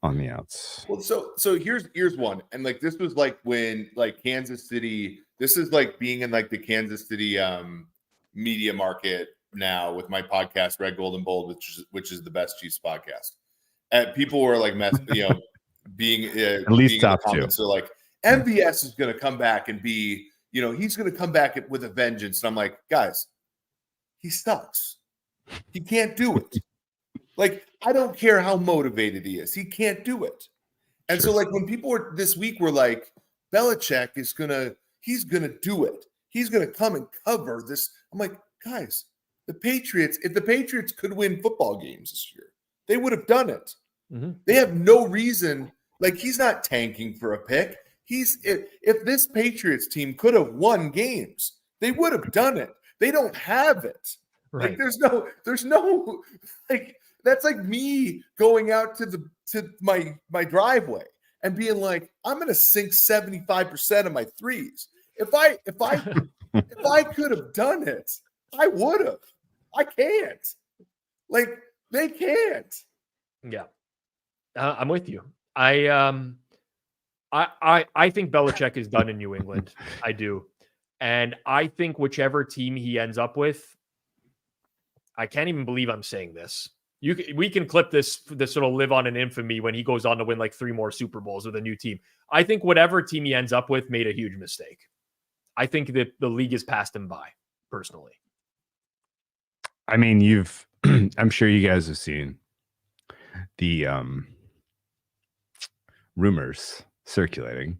[SPEAKER 7] on the outs?
[SPEAKER 6] Well, so here's one. And like this was like when like Kansas City, this is like being in like the Kansas City media market now with my podcast, Red Gold and Bold, which is the best Chiefs podcast. And people were like, being
[SPEAKER 7] At least
[SPEAKER 6] being
[SPEAKER 7] top
[SPEAKER 6] in the comments, they're like, MVS is going to come back and be, he's going to come back with a vengeance. And I'm like, guys, he sucks. He can't do it. Like, I don't care how motivated he is. He can't do it. And so, like, when people were this week were like, Belichick he's going to do it. He's going to come and cover this. I'm like, guys, if the Patriots could win football games this year, they would have done it.
[SPEAKER 1] Mm-hmm.
[SPEAKER 6] They have no reason. Like, he's not tanking for a pick. If this Patriots team could have won games, they would have done it. They don't have it.
[SPEAKER 1] right.
[SPEAKER 6] Like, there's no like, that's like me going out to my driveway and being like, I'm gonna sink 75% of my threes. If I could have done it, I would have. I can't. Like, they can't.
[SPEAKER 1] Yeah, I'm with you. I think Belichick is done in New England. I do, and I think whichever team he ends up with, I can't even believe I'm saying this. We can clip this sort of live on in infamy when he goes on to win like 3 more Super Bowls with a new team. I think whatever team he ends up with made a huge mistake. I think that the league has passed him by, personally.
[SPEAKER 7] I mean, I'm sure you guys have seen the rumors circulating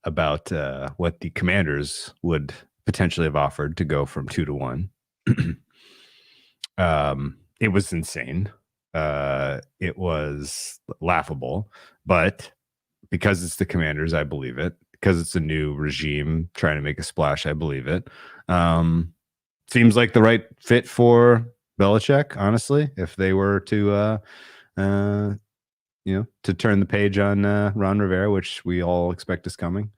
[SPEAKER 7] about what the Commanders would potentially have offered to go from 2 to 1. It was insane. It was laughable, but because it's the Commanders, I believe it. Because it's a new regime trying to make a splash, I believe it. Seems like the right fit for Belichick, honestly, if they were to to turn the page on Ron Rivera, which we all expect is coming.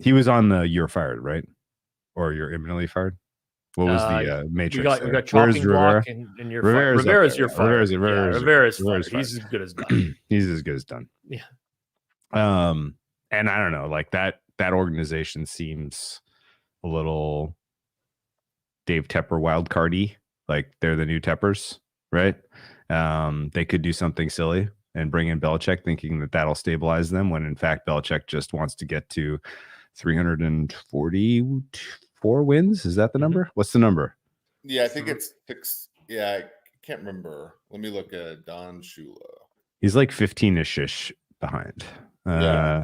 [SPEAKER 7] He was on the "you're fired," right? Or "you're imminently fired." What was the Matrix?
[SPEAKER 1] We got
[SPEAKER 7] there?
[SPEAKER 1] chopping
[SPEAKER 7] Where's
[SPEAKER 1] block
[SPEAKER 7] Rivera?
[SPEAKER 1] and you're
[SPEAKER 7] Rivera's
[SPEAKER 1] Rivera's
[SPEAKER 7] okay,
[SPEAKER 1] your
[SPEAKER 7] yeah.
[SPEAKER 1] fire.
[SPEAKER 7] Rivera's
[SPEAKER 1] Rivera's
[SPEAKER 7] fired.
[SPEAKER 1] He's as good as done.
[SPEAKER 7] He's as good as done.
[SPEAKER 1] Yeah.
[SPEAKER 7] And I don't know, like that organization seems a little Dave Tepper wildcardy. Like they're the new Teppers, right? They could do something silly and bring in Belichick, thinking that that'll stabilize them. When in fact Belichick just wants to get to 344 wins. Is that the number? What's the number?
[SPEAKER 6] Yeah, I think it's 6. Yeah, I can't remember. Let me look at Don Shula.
[SPEAKER 7] He's like 15-ish behind.
[SPEAKER 6] Yeah.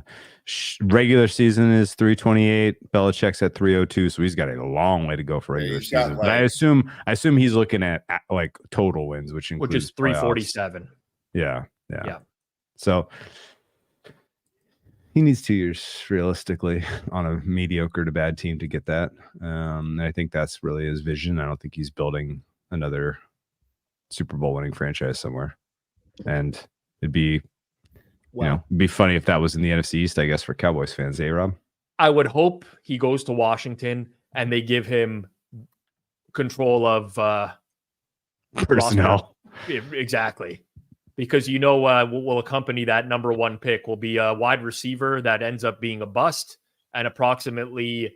[SPEAKER 7] Regular season is 328. Belichick's at 302, so he's got a long way to go for regular
[SPEAKER 6] he's got,
[SPEAKER 7] season. But I assume he's looking at like total wins, which includes
[SPEAKER 1] is 347.
[SPEAKER 7] Yeah. So he needs 2 years realistically on a mediocre to bad team to get that. And I think that's really his vision. I don't think he's building another Super Bowl winning franchise somewhere. And it'd be, it'd be funny if that was in the NFC East, I guess, for Cowboys fans, Rob?
[SPEAKER 1] I would hope he goes to Washington and they give him control of
[SPEAKER 7] personnel.
[SPEAKER 1] Exactly. Because will accompany that number 1 pick will be a wide receiver that ends up being a bust and approximately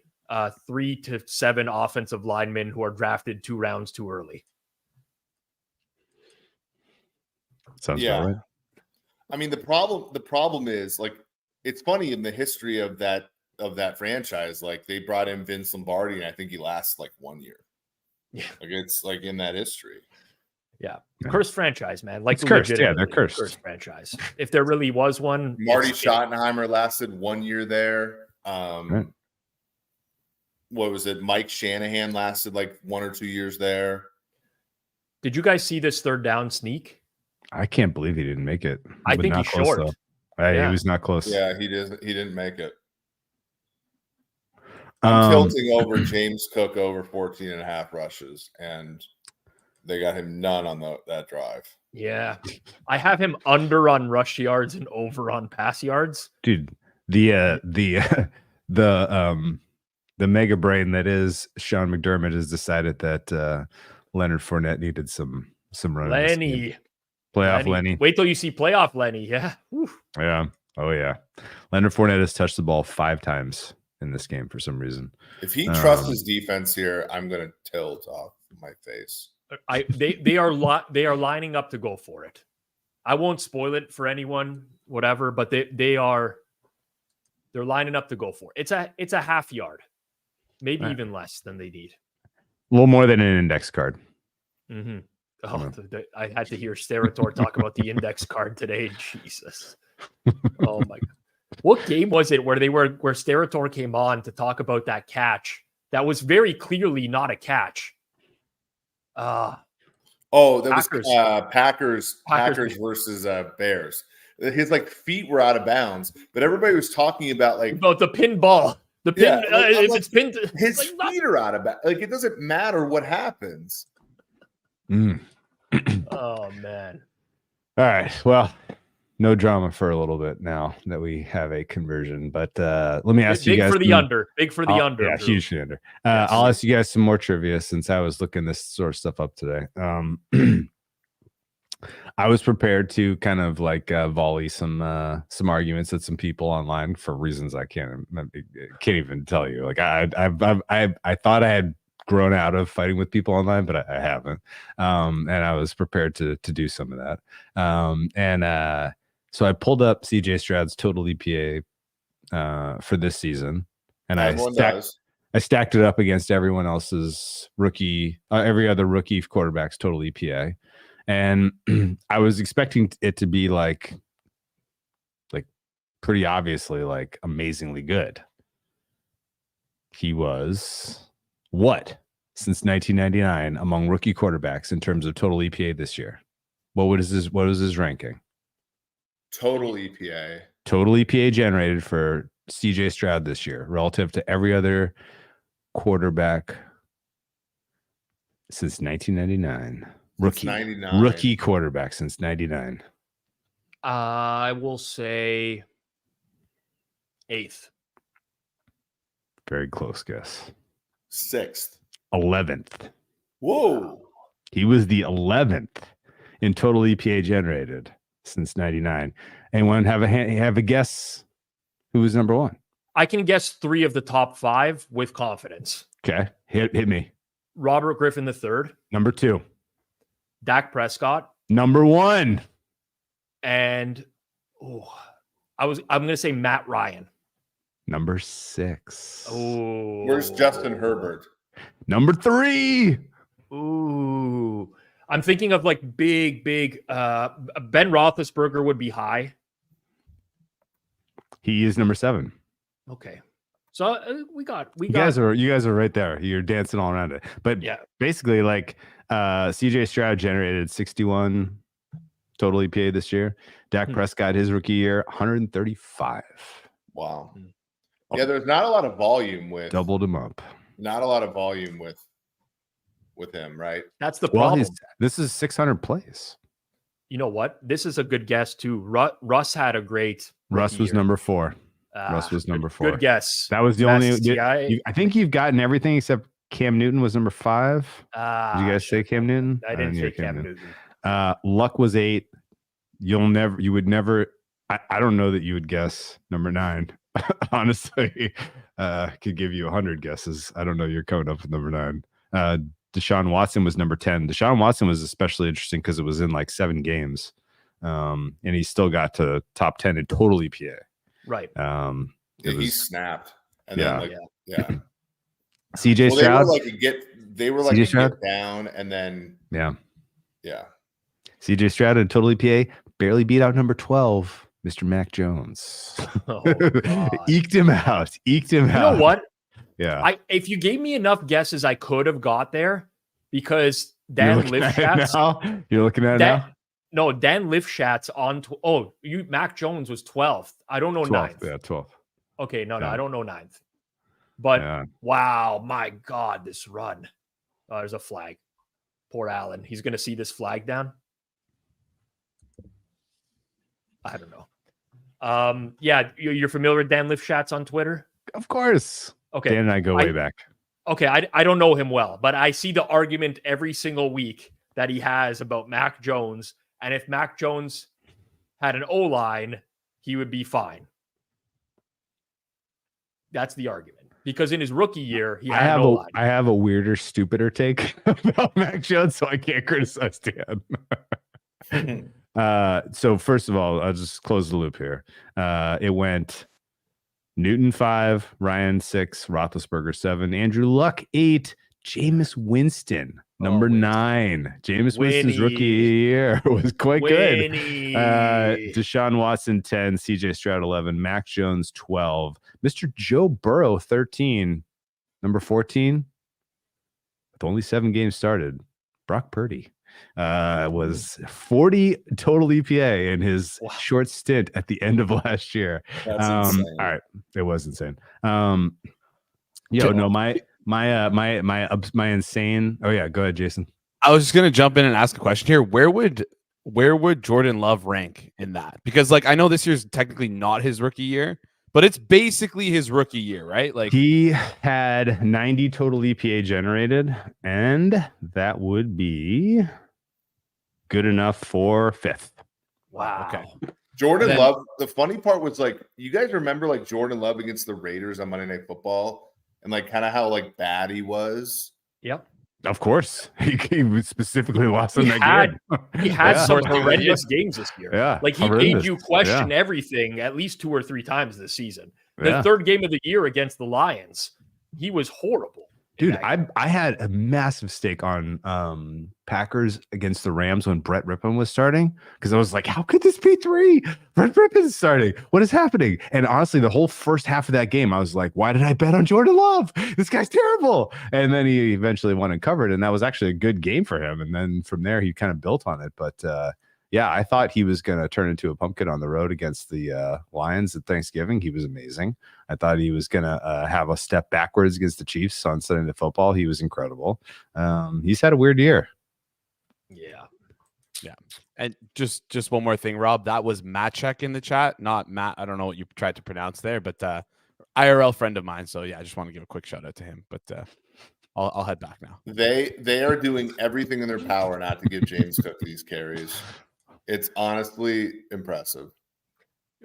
[SPEAKER 1] 3 to 7 offensive linemen who are drafted 2 rounds too early.
[SPEAKER 7] Sounds about right.
[SPEAKER 6] I mean, the problem is, like, it's funny in the history of that franchise. Like, they brought in Vince Lombardi, and I think he lasts like 1 year.
[SPEAKER 1] Yeah,
[SPEAKER 6] like it's like in that history.
[SPEAKER 1] Yeah. Cursed franchise, man. Like
[SPEAKER 7] it's cursed. Yeah, they're cursed.
[SPEAKER 1] Cursed franchise. If there really was one,
[SPEAKER 6] Marty Schottenheimer lasted 1 year there.
[SPEAKER 7] Right.
[SPEAKER 6] What was it? Mike Shanahan lasted like 1 or 2 years there.
[SPEAKER 1] Did you guys see this third down sneak?
[SPEAKER 7] I can't believe he didn't make it.
[SPEAKER 1] I think he's short.
[SPEAKER 7] He was not close.
[SPEAKER 6] Yeah, he didn't make it. I'm tilting over James Cook over 14.5 rushes, and they got him none on that drive.
[SPEAKER 1] Yeah. I have him under on rush yards and over on pass yards.
[SPEAKER 7] Dude, the mega brain that is Sean McDermott has decided that Leonard Fournette needed some running.
[SPEAKER 1] Lenny.
[SPEAKER 7] Playoff Lenny.
[SPEAKER 1] Wait till you see playoff Lenny. Yeah. Whew.
[SPEAKER 7] Yeah. Oh, yeah. Leonard Fournette has touched the ball 5 times in this game for some reason.
[SPEAKER 6] If he trusts his defense here, I'm going to tilt off my face.
[SPEAKER 1] They are lining up to go for it. I won't spoil it for anyone, whatever, but they're lining up to go for it. It's a half yard, maybe even less than they need.
[SPEAKER 7] A little more than an index card.
[SPEAKER 1] Mm-hmm. Oh, I had to hear Steratore talk about the index card today. Jesus. Oh my God. What game was it where Steratore came on to talk about that catch? That was very clearly not a catch.
[SPEAKER 6] That was Packers versus Bears. His like feet were out of bounds, but everybody was talking about
[SPEAKER 1] the pin ball. The pin, it's pinned.
[SPEAKER 6] His feet are out of bounds. Like, it doesn't matter what happens.
[SPEAKER 1] Oh man.
[SPEAKER 7] All right. Well, no drama for a little bit now that we have a conversion, but let me ask you guys.
[SPEAKER 1] Big for the under.
[SPEAKER 7] Yeah, huge for the under. I'll ask you guys some more trivia since I was looking this sort of stuff up today. I was prepared to kind of like volley some arguments at some people online for reasons I can't even tell you. Like I thought I had grown out of fighting with people online, but I haven't. And I was prepared to do some of that. So I pulled up CJ Stroud's total EPA for this season, and I stacked it up against everyone else's every other rookie quarterback's total EPA. And I was expecting it to be like pretty obviously like amazingly good. He was what since 1999 among rookie quarterbacks in terms of total EPA this year? What was his ranking?
[SPEAKER 6] Total EPA.
[SPEAKER 7] Total EPA generated for CJ Stroud this year relative to every other quarterback since 1999. Rookie quarterback since 99.
[SPEAKER 1] I will say 8th.
[SPEAKER 7] Very close guess.
[SPEAKER 6] 6th.
[SPEAKER 7] 11th.
[SPEAKER 6] Whoa.
[SPEAKER 7] He was the 11th in total EPA generated since 99. Anyone have a guess who was number one?
[SPEAKER 1] I can guess 3 of the top 5 with confidence.
[SPEAKER 7] Okay, hit me.
[SPEAKER 1] Robert Griffin III,
[SPEAKER 7] Number 2.
[SPEAKER 1] Dak Prescott,
[SPEAKER 7] Number 1.
[SPEAKER 1] and I'm going to say Matt Ryan.
[SPEAKER 7] Number 6.
[SPEAKER 1] Oh,
[SPEAKER 6] Where's Justin Herbert?
[SPEAKER 7] Number 3.
[SPEAKER 1] Ooh, I'm thinking of like big. Ben Roethlisberger would be high.
[SPEAKER 7] He is number 7.
[SPEAKER 1] Okay, so we got.
[SPEAKER 7] You guys are right there. You're dancing all around it. But
[SPEAKER 1] Yeah.
[SPEAKER 7] basically, like CJ Stroud generated 61 total EPA this year. Dak Prescott, his rookie year, 135.
[SPEAKER 6] Wow. Yeah, there's not a lot of volume with
[SPEAKER 7] Doubled him up.
[SPEAKER 6] not a lot of volume with him, right?
[SPEAKER 1] That's the
[SPEAKER 7] Well,
[SPEAKER 1] problem.
[SPEAKER 7] this is 600 plays.
[SPEAKER 1] You know what? This is a good guess too. Russ had a great.
[SPEAKER 7] Russ
[SPEAKER 1] rookie
[SPEAKER 7] was
[SPEAKER 1] year.
[SPEAKER 7] number 4. Russ was number 4.
[SPEAKER 1] Good guess.
[SPEAKER 7] That was the only.
[SPEAKER 1] STI.
[SPEAKER 7] I think you've gotten everything except Cam Newton was number 5. Did you guys say Cam Newton?
[SPEAKER 1] I didn't say
[SPEAKER 7] hear
[SPEAKER 1] Cam Newton.
[SPEAKER 7] Luck was 8. You would never. I don't know that you would guess number 9. Honestly, could give you 100 guesses. I don't know. You're coming up with number 9. Deshaun Watson was number 10. Deshaun Watson was especially interesting because it was in like 7 games, and he still got to top 10 in total EPA.
[SPEAKER 1] Right.
[SPEAKER 6] He snapped. And
[SPEAKER 7] Yeah.
[SPEAKER 6] then yeah.
[SPEAKER 7] CJ
[SPEAKER 6] Well,
[SPEAKER 7] Stroud.
[SPEAKER 6] they were like
[SPEAKER 7] CJ
[SPEAKER 6] a
[SPEAKER 7] Stroud?
[SPEAKER 6] get down and then
[SPEAKER 7] Yeah.
[SPEAKER 6] yeah.
[SPEAKER 7] CJ Stroud in total EPA barely beat out number 12, Mr. Mac Jones.
[SPEAKER 1] Oh, God.
[SPEAKER 7] Eked him out.
[SPEAKER 1] You know what?
[SPEAKER 7] Yeah.
[SPEAKER 1] If you gave me enough guesses, I could have got there because Dan Lifshatz.
[SPEAKER 7] You're looking at it now?
[SPEAKER 1] No, Dan Lifshatz on. Mac Jones was 12th. I don't know
[SPEAKER 7] 12th.
[SPEAKER 1] 9th.
[SPEAKER 7] Yeah, 12th.
[SPEAKER 1] Okay, no,
[SPEAKER 7] Yeah.
[SPEAKER 1] I don't know 9th. But
[SPEAKER 7] Yeah.
[SPEAKER 1] wow, my God, this run. Oh, there's a flag. Poor Allen. He's going to see this flag down. I don't know. Yeah, you're familiar with Dan Lifshatz on Twitter?
[SPEAKER 7] Of course.
[SPEAKER 1] Okay.
[SPEAKER 7] Dan and I go way back.
[SPEAKER 1] Okay, I don't know him well, but I see the argument every single week that he has about Mac Jones. And if Mac Jones had an O-line, he would be fine. That's the argument. Because in his rookie year, he had an O-line.
[SPEAKER 7] I have a weirder, stupider take about Mac Jones, so I can't criticize Dan. So first of all, I'll just close the loop here. It went Newton 5, Ryan 6, Roethlisberger 7, Andrew Luck 8, Jameis Winston number 9. Jameis Winston's rookie year was quite good. Deshaun Watson 10, CJ Stroud 11, Mac Jones 12, Mr. Joe Burrow 13, number 14. With only 7 games started, Brock Purdy was 40 total EPA in his short stint at the end of last year.
[SPEAKER 6] That's insane.
[SPEAKER 7] All right, it was insane. My insane. Oh yeah, go ahead, Jason.
[SPEAKER 2] I was just gonna jump in and ask a question here. Where would Jordan Love rank in that? Because like I know this year's technically not his rookie year, but it's basically his rookie year, right? Like
[SPEAKER 7] he had 90 total EPA generated, and that would be good enough for 5th.
[SPEAKER 1] Wow.
[SPEAKER 2] Okay.
[SPEAKER 6] Jordan Love, the funny part was like, you guys remember like Jordan Love against the Raiders on Monday Night Football and like kind of how like bad he was?
[SPEAKER 1] Yep.
[SPEAKER 7] Of course. He specifically lost in that game.
[SPEAKER 1] He had some horrendous games this year.
[SPEAKER 7] Yeah.
[SPEAKER 1] Like he made you question everything at least 2 or 3 times this season. The third game of the year against the Lions, he was horrible.
[SPEAKER 7] Dude, I had a massive stake on Packers against the Rams when Brett Rippon was starting because I was like, how could this be 3? Brett Rippon's starting. What is happening? And honestly, the whole first half of that game, I was like, why did I bet on Jordan Love? This guy's terrible. And then he eventually won and covered, and that was actually a good game for him. And then from there, he kind of built on it. But yeah, I thought he was going to turn into a pumpkin on the road against the Lions at Thanksgiving. He was amazing. I thought he was going to have a step backwards against the Chiefs on Sunday Night Football. He was incredible. He's had a weird year.
[SPEAKER 2] Yeah. And just one more thing, Rob. That was Matchek in the chat, not Matt. I don't know what you tried to pronounce there, but IRL friend of mine. So yeah, I just want to give a quick shout out to him. But I'll head back now.
[SPEAKER 6] They are doing everything in their power not to give James Cook these carries. It's honestly impressive.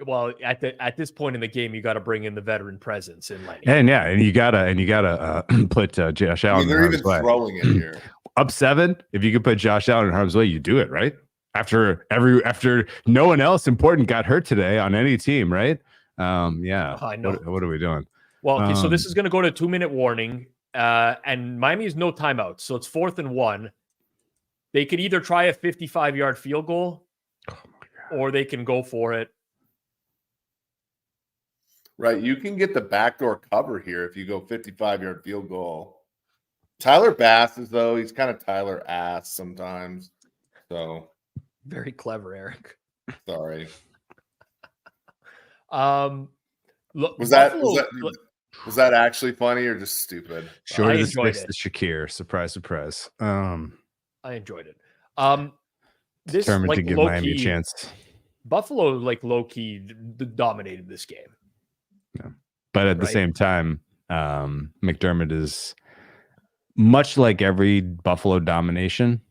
[SPEAKER 1] Well, at this point in the game, you got to bring in the veteran presence in Lenny.
[SPEAKER 7] And you gotta put Josh
[SPEAKER 6] I
[SPEAKER 7] Allen
[SPEAKER 6] mean,
[SPEAKER 7] in
[SPEAKER 6] they're
[SPEAKER 7] harm's
[SPEAKER 6] even
[SPEAKER 7] way.
[SPEAKER 6] throwing it here.
[SPEAKER 7] Up 7. If you could put Josh Allen in harm's way, you do it, right? After no one else important got hurt today on any team, right? Yeah.
[SPEAKER 1] I know.
[SPEAKER 7] What are we doing?
[SPEAKER 1] Well, okay, so this is going to go to 2-minute warning, and Miami has no timeouts, so it's 4th and 1. They could either try a 55-yard field goal, or they can go for it.
[SPEAKER 6] Right, you can get the backdoor cover here if you go 55-yard field goal. Tyler Bass is, though, he's kind of Tyler ass sometimes. So
[SPEAKER 1] Very clever, Eric.
[SPEAKER 6] sorry.
[SPEAKER 1] Look,
[SPEAKER 6] Was
[SPEAKER 1] Buffalo-
[SPEAKER 6] that actually funny or just stupid?
[SPEAKER 7] Short
[SPEAKER 1] I
[SPEAKER 7] of the
[SPEAKER 1] enjoyed
[SPEAKER 7] sticks,
[SPEAKER 1] it.
[SPEAKER 7] the Shakir. Surprise, surprise.
[SPEAKER 1] I enjoyed it. This
[SPEAKER 7] Determined to
[SPEAKER 1] like
[SPEAKER 7] give
[SPEAKER 1] low
[SPEAKER 7] Miami a
[SPEAKER 1] key,
[SPEAKER 7] chance.
[SPEAKER 1] Buffalo like low key dominated this game.
[SPEAKER 7] But at the
[SPEAKER 1] Right.
[SPEAKER 7] same time, McDermott is much like every Buffalo domination.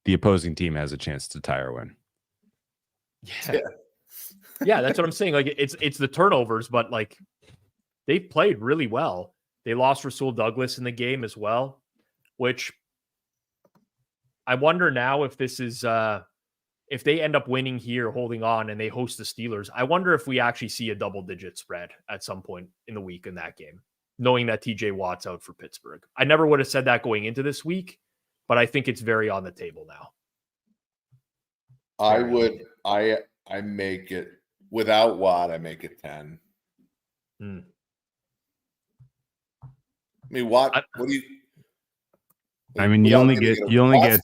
[SPEAKER 7] The opposing team has a chance to tie or win.
[SPEAKER 1] Yeah. Yeah, that's what I'm saying. Like it's the turnovers, but like they played really well. They lost Rasul Douglas in the game as well, which I wonder now if this is if they end up winning here, holding on, and they host the Steelers. I wonder if we actually see a double-digit spread at some point in the week in that game, knowing that TJ Watt's out for Pittsburgh. I never would have said that going into this week, but I think it's very on the table now.
[SPEAKER 6] I make it without Watt, I make it 10.
[SPEAKER 1] Hmm.
[SPEAKER 6] I mean, Watt, what do you
[SPEAKER 7] I mean, you only get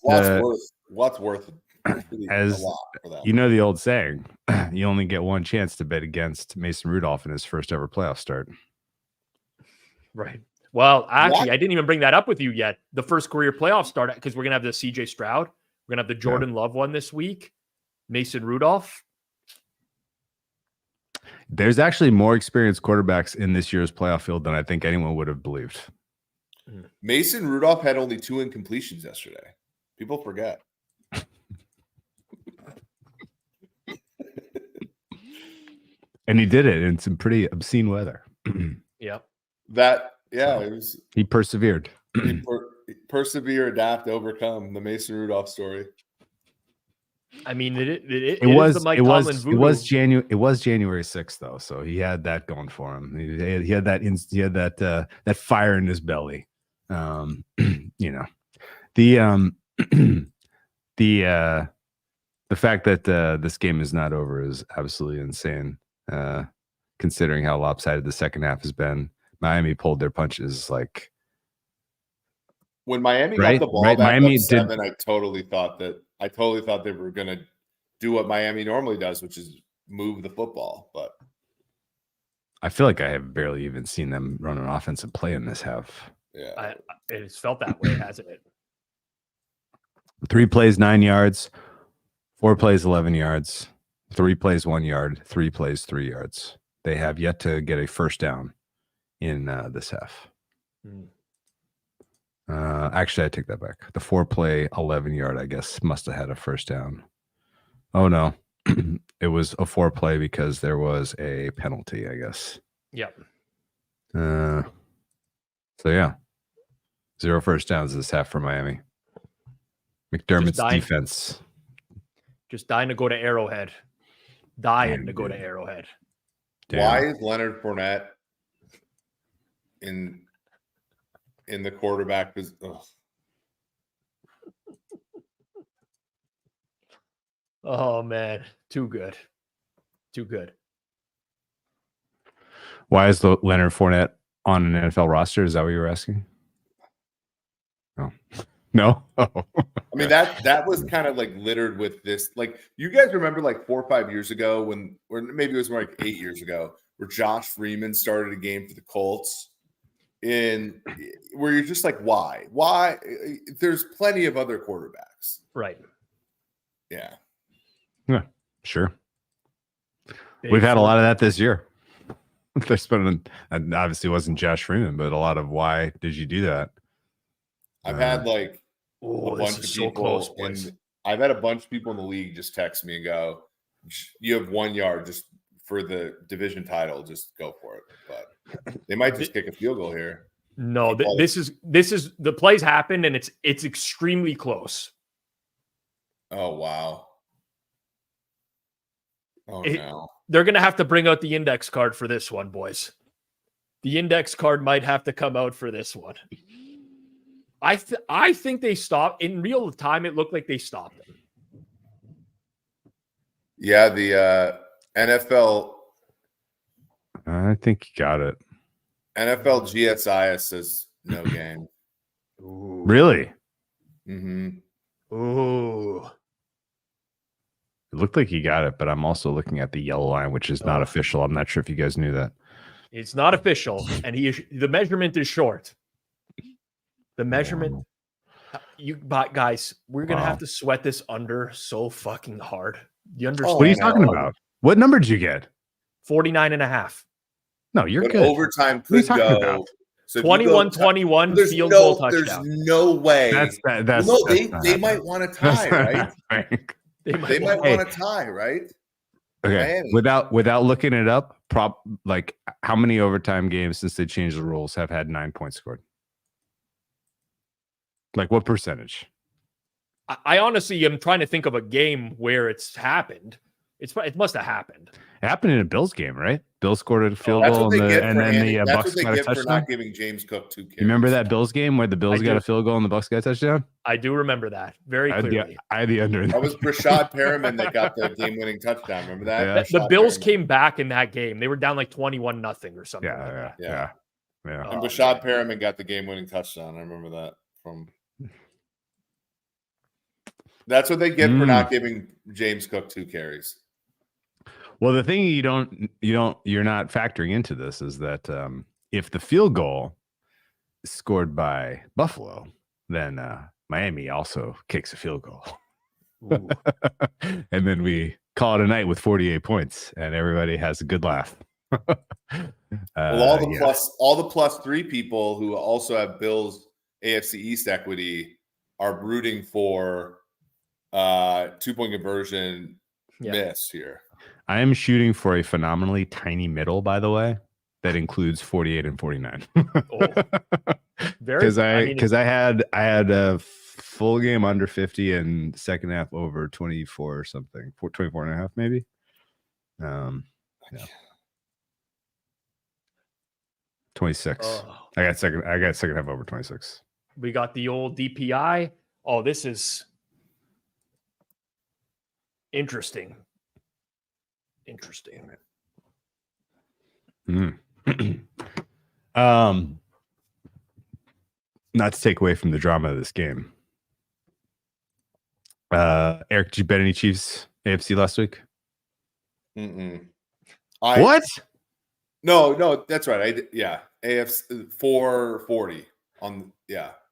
[SPEAKER 6] Watt's worth
[SPEAKER 7] as
[SPEAKER 6] a lot for that.
[SPEAKER 7] you know the old saying, you only get one chance to bet against Mason Rudolph in his first ever playoff start.
[SPEAKER 1] Right. Well, actually,
[SPEAKER 6] What?
[SPEAKER 1] I didn't even bring that up with you yet. The first career playoff start, because we're going to have the CJ Stroud. We're going to have the Jordan Love one this week. Mason Rudolph.
[SPEAKER 7] There's actually more experienced quarterbacks in this year's playoff field than I think anyone would have believed.
[SPEAKER 6] Mason Rudolph had only 2 incompletions yesterday. People forget.
[SPEAKER 7] And he did it in some pretty obscene weather.
[SPEAKER 1] Yep.
[SPEAKER 6] It was
[SPEAKER 7] He persevered.
[SPEAKER 6] persevere, adapt, overcome. The Mason Rudolph story.
[SPEAKER 1] I mean, it
[SPEAKER 7] It
[SPEAKER 1] is
[SPEAKER 7] was
[SPEAKER 1] the Mike Tomlin voodoo.
[SPEAKER 7] It was January 6th though, so he had that going for him. He had that that fire in his belly. You know, the fact that this game is not over is absolutely insane. Considering how lopsided the second half has been, Miami pulled their punches. Like
[SPEAKER 6] When Miami
[SPEAKER 7] Right,
[SPEAKER 6] got the ball
[SPEAKER 7] right.
[SPEAKER 6] back
[SPEAKER 7] Miami
[SPEAKER 6] up
[SPEAKER 7] did-
[SPEAKER 6] 7, I totally thought they were going to do what Miami normally does, which is move the football. But
[SPEAKER 7] I feel like I have barely even seen them run an offensive play in this half.
[SPEAKER 6] yeah,
[SPEAKER 1] It's felt that way, hasn't it?
[SPEAKER 7] 3 plays, 9 yards. 4 plays, 11 yards. 3 plays, 1 yard. 3 plays, 3 yards. They have yet to get a first down in this half. Actually, I take that back. The 4 play, 11 yard, I guess, must have had a first down. Oh, no. It was a 4 play because there was a penalty, I guess.
[SPEAKER 1] Yep.
[SPEAKER 7] So, yeah. 0 first downs this half for Miami. McDermott's
[SPEAKER 1] dying.
[SPEAKER 7] defense.
[SPEAKER 1] Just dying to go to Arrowhead. Dying
[SPEAKER 7] Damn,
[SPEAKER 1] to go to
[SPEAKER 7] dude.
[SPEAKER 1] Arrowhead.
[SPEAKER 7] Damn.
[SPEAKER 6] why is Leonard Fournette in the quarterback position?
[SPEAKER 1] Oh man, too good. Too good.
[SPEAKER 7] Why is the Leonard Fournette on an NFL roster? Is that what you were asking? No. No? Oh.
[SPEAKER 6] I mean, that was kind of like littered with this. Like, you guys remember like 4 or 5 years ago or maybe it was more like 8 years ago, where Josh Freeman started a game for the Colts, where you're just like, why? Why? There's plenty of other quarterbacks.
[SPEAKER 1] Right.
[SPEAKER 6] Yeah.
[SPEAKER 7] Yeah, sure. We've had a lot of that this year. They're spending, and obviously it wasn't Josh Freeman, but a lot of why did you do that?
[SPEAKER 6] I've had like
[SPEAKER 1] Oh,
[SPEAKER 6] a
[SPEAKER 1] this
[SPEAKER 6] bunch
[SPEAKER 1] is
[SPEAKER 6] of
[SPEAKER 1] so
[SPEAKER 6] people,
[SPEAKER 1] close, boys.
[SPEAKER 6] and I've had a bunch of people in the league just text me and go, "You have 1 yard just for the division title. Just go for it." But they might just kick a field goal here.
[SPEAKER 1] No, this is the plays happened, and it's extremely close.
[SPEAKER 6] Oh wow! Oh no!
[SPEAKER 1] They're gonna have to bring out the index card for this one, boys. The index card might have to come out for this one. I think they stopped in real time. It looked like they stopped them.
[SPEAKER 6] Yeah, the NFL
[SPEAKER 7] I think you got it.
[SPEAKER 6] GSIS says no game.
[SPEAKER 1] Ooh.
[SPEAKER 7] Really?
[SPEAKER 6] Mm-hmm.
[SPEAKER 1] Ooh.
[SPEAKER 7] It looked like you got it, but I'm also looking at the yellow line, which is not official. I'm not sure if you guys knew that.
[SPEAKER 1] It's not official, and the measurement is short. The measurement, guys, we're gonna have to sweat this under so fucking hard. You understand?
[SPEAKER 7] What are you talking about? What number did you get?
[SPEAKER 1] 49.5.
[SPEAKER 7] No, you're
[SPEAKER 6] But
[SPEAKER 7] good.
[SPEAKER 6] overtime
[SPEAKER 7] What are you
[SPEAKER 6] could
[SPEAKER 7] talking
[SPEAKER 6] go.
[SPEAKER 7] about?
[SPEAKER 6] So if you go
[SPEAKER 1] 21-21
[SPEAKER 6] there's
[SPEAKER 1] field goal
[SPEAKER 6] there's
[SPEAKER 1] touchdown.
[SPEAKER 6] no way.
[SPEAKER 7] That's
[SPEAKER 6] no,
[SPEAKER 7] not
[SPEAKER 6] they might want to tie, right? They might want to tie, right?
[SPEAKER 7] Okay.
[SPEAKER 6] Miami.
[SPEAKER 7] Without looking it up, like how many overtime games since they changed the rules have had 9 points scored? Like what percentage?
[SPEAKER 1] I honestly am trying to think of a game where it's happened. It must have happened.
[SPEAKER 7] It happened in a Bills game, right? Bills scored a field
[SPEAKER 6] That's
[SPEAKER 7] goal,
[SPEAKER 6] what they get
[SPEAKER 7] and
[SPEAKER 6] for
[SPEAKER 7] then
[SPEAKER 6] handing,
[SPEAKER 7] the
[SPEAKER 6] that's
[SPEAKER 7] Bucks
[SPEAKER 6] what they
[SPEAKER 7] got a
[SPEAKER 6] get for
[SPEAKER 7] touchdown.
[SPEAKER 6] not giving James Cook 2 carries.
[SPEAKER 7] You remember that Bills game where the Bills got a field goal and the Bucks got a touchdown?
[SPEAKER 1] I do remember that very clearly.
[SPEAKER 7] I had the under.
[SPEAKER 6] That was Brashad Perriman that got the game-winning touchdown. Remember that?
[SPEAKER 7] Yeah.
[SPEAKER 1] The Bills
[SPEAKER 6] Perriman.
[SPEAKER 1] came back in that game. They were down like 21-0 or something like that.
[SPEAKER 7] Yeah.
[SPEAKER 6] And Brashad Perriman got the game-winning touchdown. I remember that from. That's what they get for not giving James Cook 2 carries.
[SPEAKER 7] Well, the thing you're not factoring into this is that if the field goal is scored by Buffalo, then Miami also kicks a field goal. And then we call it a night with 48 points and everybody has a good laugh.
[SPEAKER 6] All the plus 3 people who also have Bills AFC East equity are rooting for 2-point conversion miss here.
[SPEAKER 7] I am shooting for a phenomenally tiny middle, by the way, that includes 48 and 49. Because I had a full game under 50 and second half over 24 or something, 24 and a half maybe. Yeah. 26. I got second half over 26.
[SPEAKER 1] We got the old DPI. Oh, this is interesting.
[SPEAKER 7] Not to take away from the drama of this game. Eric, did you bet any Chiefs AFC last week? What?
[SPEAKER 6] No, that's right. AFC 440 on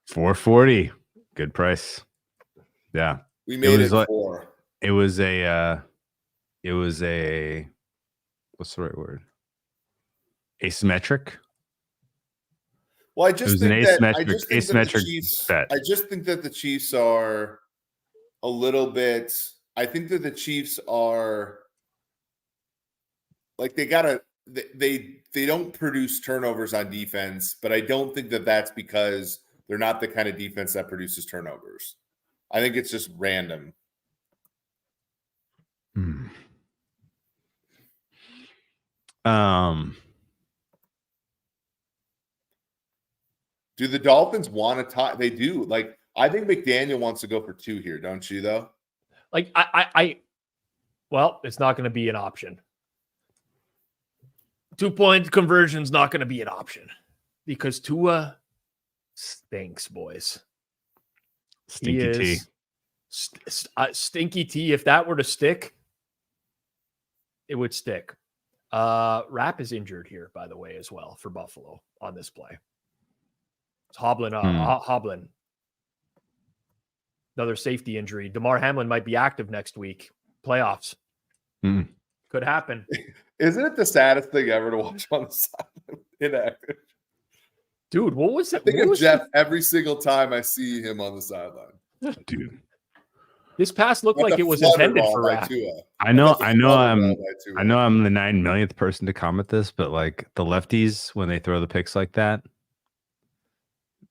[SPEAKER 7] 440. Good price. Yeah.
[SPEAKER 6] We made it 4.
[SPEAKER 7] It was a what's the right word? Asymmetric.
[SPEAKER 6] Well, I just think
[SPEAKER 7] asymmetric bet.
[SPEAKER 6] I just think that the Chiefs are a little bit. I think that the Chiefs are like they don't produce turnovers on defense, but I don't think that that's because they're not the kind of defense that produces turnovers. I think it's just random. Do the Dolphins want to tie? They do. Like, I think McDaniel wants to go for 2 here, don't you? Though,
[SPEAKER 1] like well, it's not going to be an option. 2-point conversion's not going to be an option because Tua stinks, boys.
[SPEAKER 7] Stinky T.
[SPEAKER 1] Stinky T. If that were to stick, it would stick. Rapp is injured here, by the way, as well for Buffalo on this play. It's Hoblin. Another safety injury. DeMar Hamlin might be active next week. Playoffs. Could happen.
[SPEAKER 6] Isn't it the saddest thing ever to watch on the side inactive?
[SPEAKER 1] Dude, what was
[SPEAKER 6] I
[SPEAKER 1] it?
[SPEAKER 6] think
[SPEAKER 1] What
[SPEAKER 6] of
[SPEAKER 1] was
[SPEAKER 6] Jeff every single time I see him on the sideline.
[SPEAKER 7] Dude.
[SPEAKER 1] this pass looked
[SPEAKER 6] Got
[SPEAKER 1] like
[SPEAKER 6] the
[SPEAKER 1] it was
[SPEAKER 6] flutter
[SPEAKER 1] intended
[SPEAKER 6] ball
[SPEAKER 1] for
[SPEAKER 6] by
[SPEAKER 1] Rapp.
[SPEAKER 6] Tua.
[SPEAKER 7] I know
[SPEAKER 6] got the flutter ball by Tua.
[SPEAKER 7] I'm the 9 millionth person to comment this, but like the lefties when they throw the picks like that,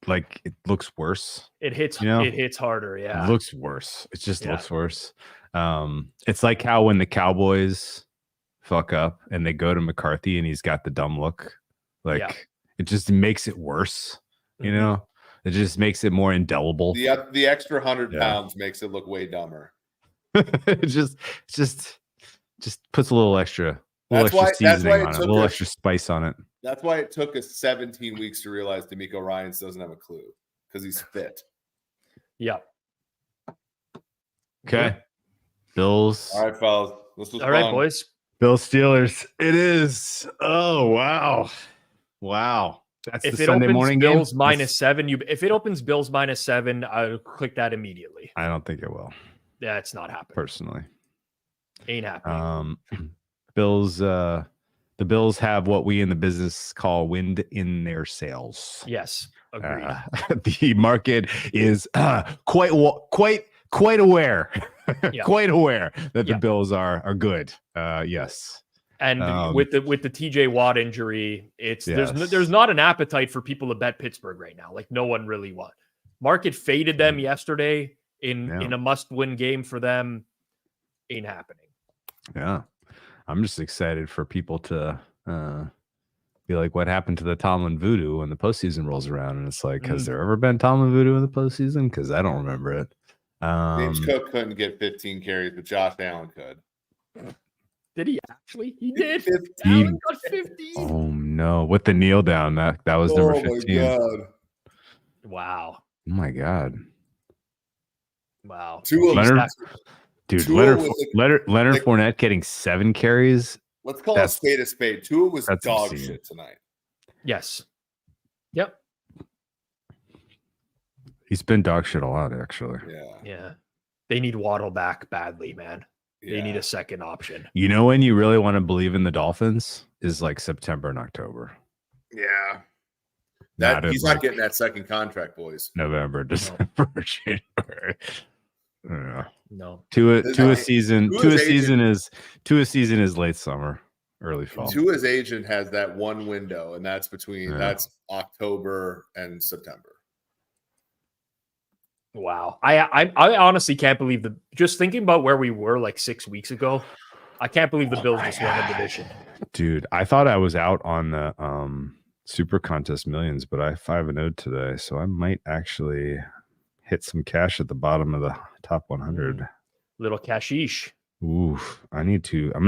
[SPEAKER 7] like it looks worse.
[SPEAKER 1] It hits.
[SPEAKER 7] You know?
[SPEAKER 1] It hits harder. Yeah.
[SPEAKER 7] It looks worse. It just
[SPEAKER 1] Yeah.
[SPEAKER 7] looks worse. It's like how when the Cowboys fuck up and they go to McCarthy and he's got the dumb look. Like
[SPEAKER 1] Yeah.
[SPEAKER 7] it just makes it worse. You
[SPEAKER 1] Mhm.
[SPEAKER 7] know, it just makes it more indelible.
[SPEAKER 6] The extra 100
[SPEAKER 7] Yeah.
[SPEAKER 6] pounds makes it look way dumber.
[SPEAKER 7] it just puts a little extra
[SPEAKER 6] That's why- that's
[SPEAKER 7] seasoning
[SPEAKER 6] why it
[SPEAKER 7] on it, a
[SPEAKER 6] took
[SPEAKER 7] little
[SPEAKER 6] us-
[SPEAKER 7] extra spice on it.
[SPEAKER 6] That's why it took us 17 weeks to realize D'Amico Ryans doesn't have a clue because he's fit.
[SPEAKER 1] Yeah.
[SPEAKER 7] Okay. Bills.
[SPEAKER 6] All right, fellas. This was
[SPEAKER 1] All right,
[SPEAKER 6] fun.
[SPEAKER 1] boys.
[SPEAKER 7] Bills Steelers. It is. Oh wow. Wow. That's
[SPEAKER 1] If
[SPEAKER 7] the
[SPEAKER 1] it
[SPEAKER 7] Sunday
[SPEAKER 1] opens
[SPEAKER 7] morning
[SPEAKER 1] Bills
[SPEAKER 7] game.
[SPEAKER 1] -7, if it opens Bills -7, I'll click that immediately.
[SPEAKER 7] I don't think it will,
[SPEAKER 1] That's not happening.
[SPEAKER 7] personally.
[SPEAKER 1] Ain't happening.
[SPEAKER 7] Bills the Bills have what we in the business call wind in their sails.
[SPEAKER 1] Yes, agreed.
[SPEAKER 7] The market is quite aware,
[SPEAKER 1] Yeah.
[SPEAKER 7] quite aware that the
[SPEAKER 1] Yeah.
[SPEAKER 7] Bills are good. Yes,
[SPEAKER 1] And with the TJ Watt injury, it's
[SPEAKER 7] Yes.
[SPEAKER 1] there's not an appetite for people to bet Pittsburgh right now. Like no one really wants. Market faded them yesterday in a must-win game for them. Ain't happening.
[SPEAKER 7] yeah. I'm just excited for people to be like, what happened to the Tomlin voodoo when the postseason rolls around? And it's like, has there ever been Tomlin voodoo in the postseason? Because I don't remember it.
[SPEAKER 6] James Cook couldn't get 15 carries, but Josh Allen could.
[SPEAKER 1] Did he actually? He did.
[SPEAKER 6] 15.
[SPEAKER 1] Allen got 15.
[SPEAKER 7] Oh no! With the kneel down, that was number
[SPEAKER 6] Oh
[SPEAKER 7] 15.
[SPEAKER 6] my god!
[SPEAKER 1] Wow.
[SPEAKER 7] Oh my god,
[SPEAKER 1] Wow.
[SPEAKER 6] Tua-
[SPEAKER 7] Leonard, dude,
[SPEAKER 6] Tua
[SPEAKER 7] Leonard,
[SPEAKER 6] was
[SPEAKER 7] Leonard
[SPEAKER 6] like-
[SPEAKER 7] Fournette getting 7 carries.
[SPEAKER 6] Let's call
[SPEAKER 7] That's-
[SPEAKER 6] a spade. Tua was
[SPEAKER 7] that's
[SPEAKER 6] dog
[SPEAKER 7] obscene.
[SPEAKER 6] shit tonight.
[SPEAKER 1] Yes. Yep.
[SPEAKER 7] He's been dog shit a lot, actually.
[SPEAKER 6] Yeah.
[SPEAKER 1] Yeah. They need Waddle back badly, man. They
[SPEAKER 6] Yeah.
[SPEAKER 1] need a second option.
[SPEAKER 7] You know when you really want to believe in the Dolphins is like September and October,
[SPEAKER 6] Yeah.
[SPEAKER 7] Not
[SPEAKER 6] He's
[SPEAKER 7] like-
[SPEAKER 6] not getting that second contract, boys.
[SPEAKER 7] November, December, January. I don't know.
[SPEAKER 1] No.
[SPEAKER 7] To a
[SPEAKER 6] Tua's
[SPEAKER 7] season is late summer, early fall.
[SPEAKER 6] Tua's agent has that one window, and that's between
[SPEAKER 7] Yeah.
[SPEAKER 6] that's October and September.
[SPEAKER 1] Wow. I honestly can't believe just thinking about where we were like 6 weeks ago. I can't believe the Bills just won a division.
[SPEAKER 7] Dude, I thought I was out on the Super Contest Millions, but I 5-0 today, so I might actually hit some cash at the bottom of the top 100.
[SPEAKER 1] Little cashish.
[SPEAKER 7] Oof, I'm going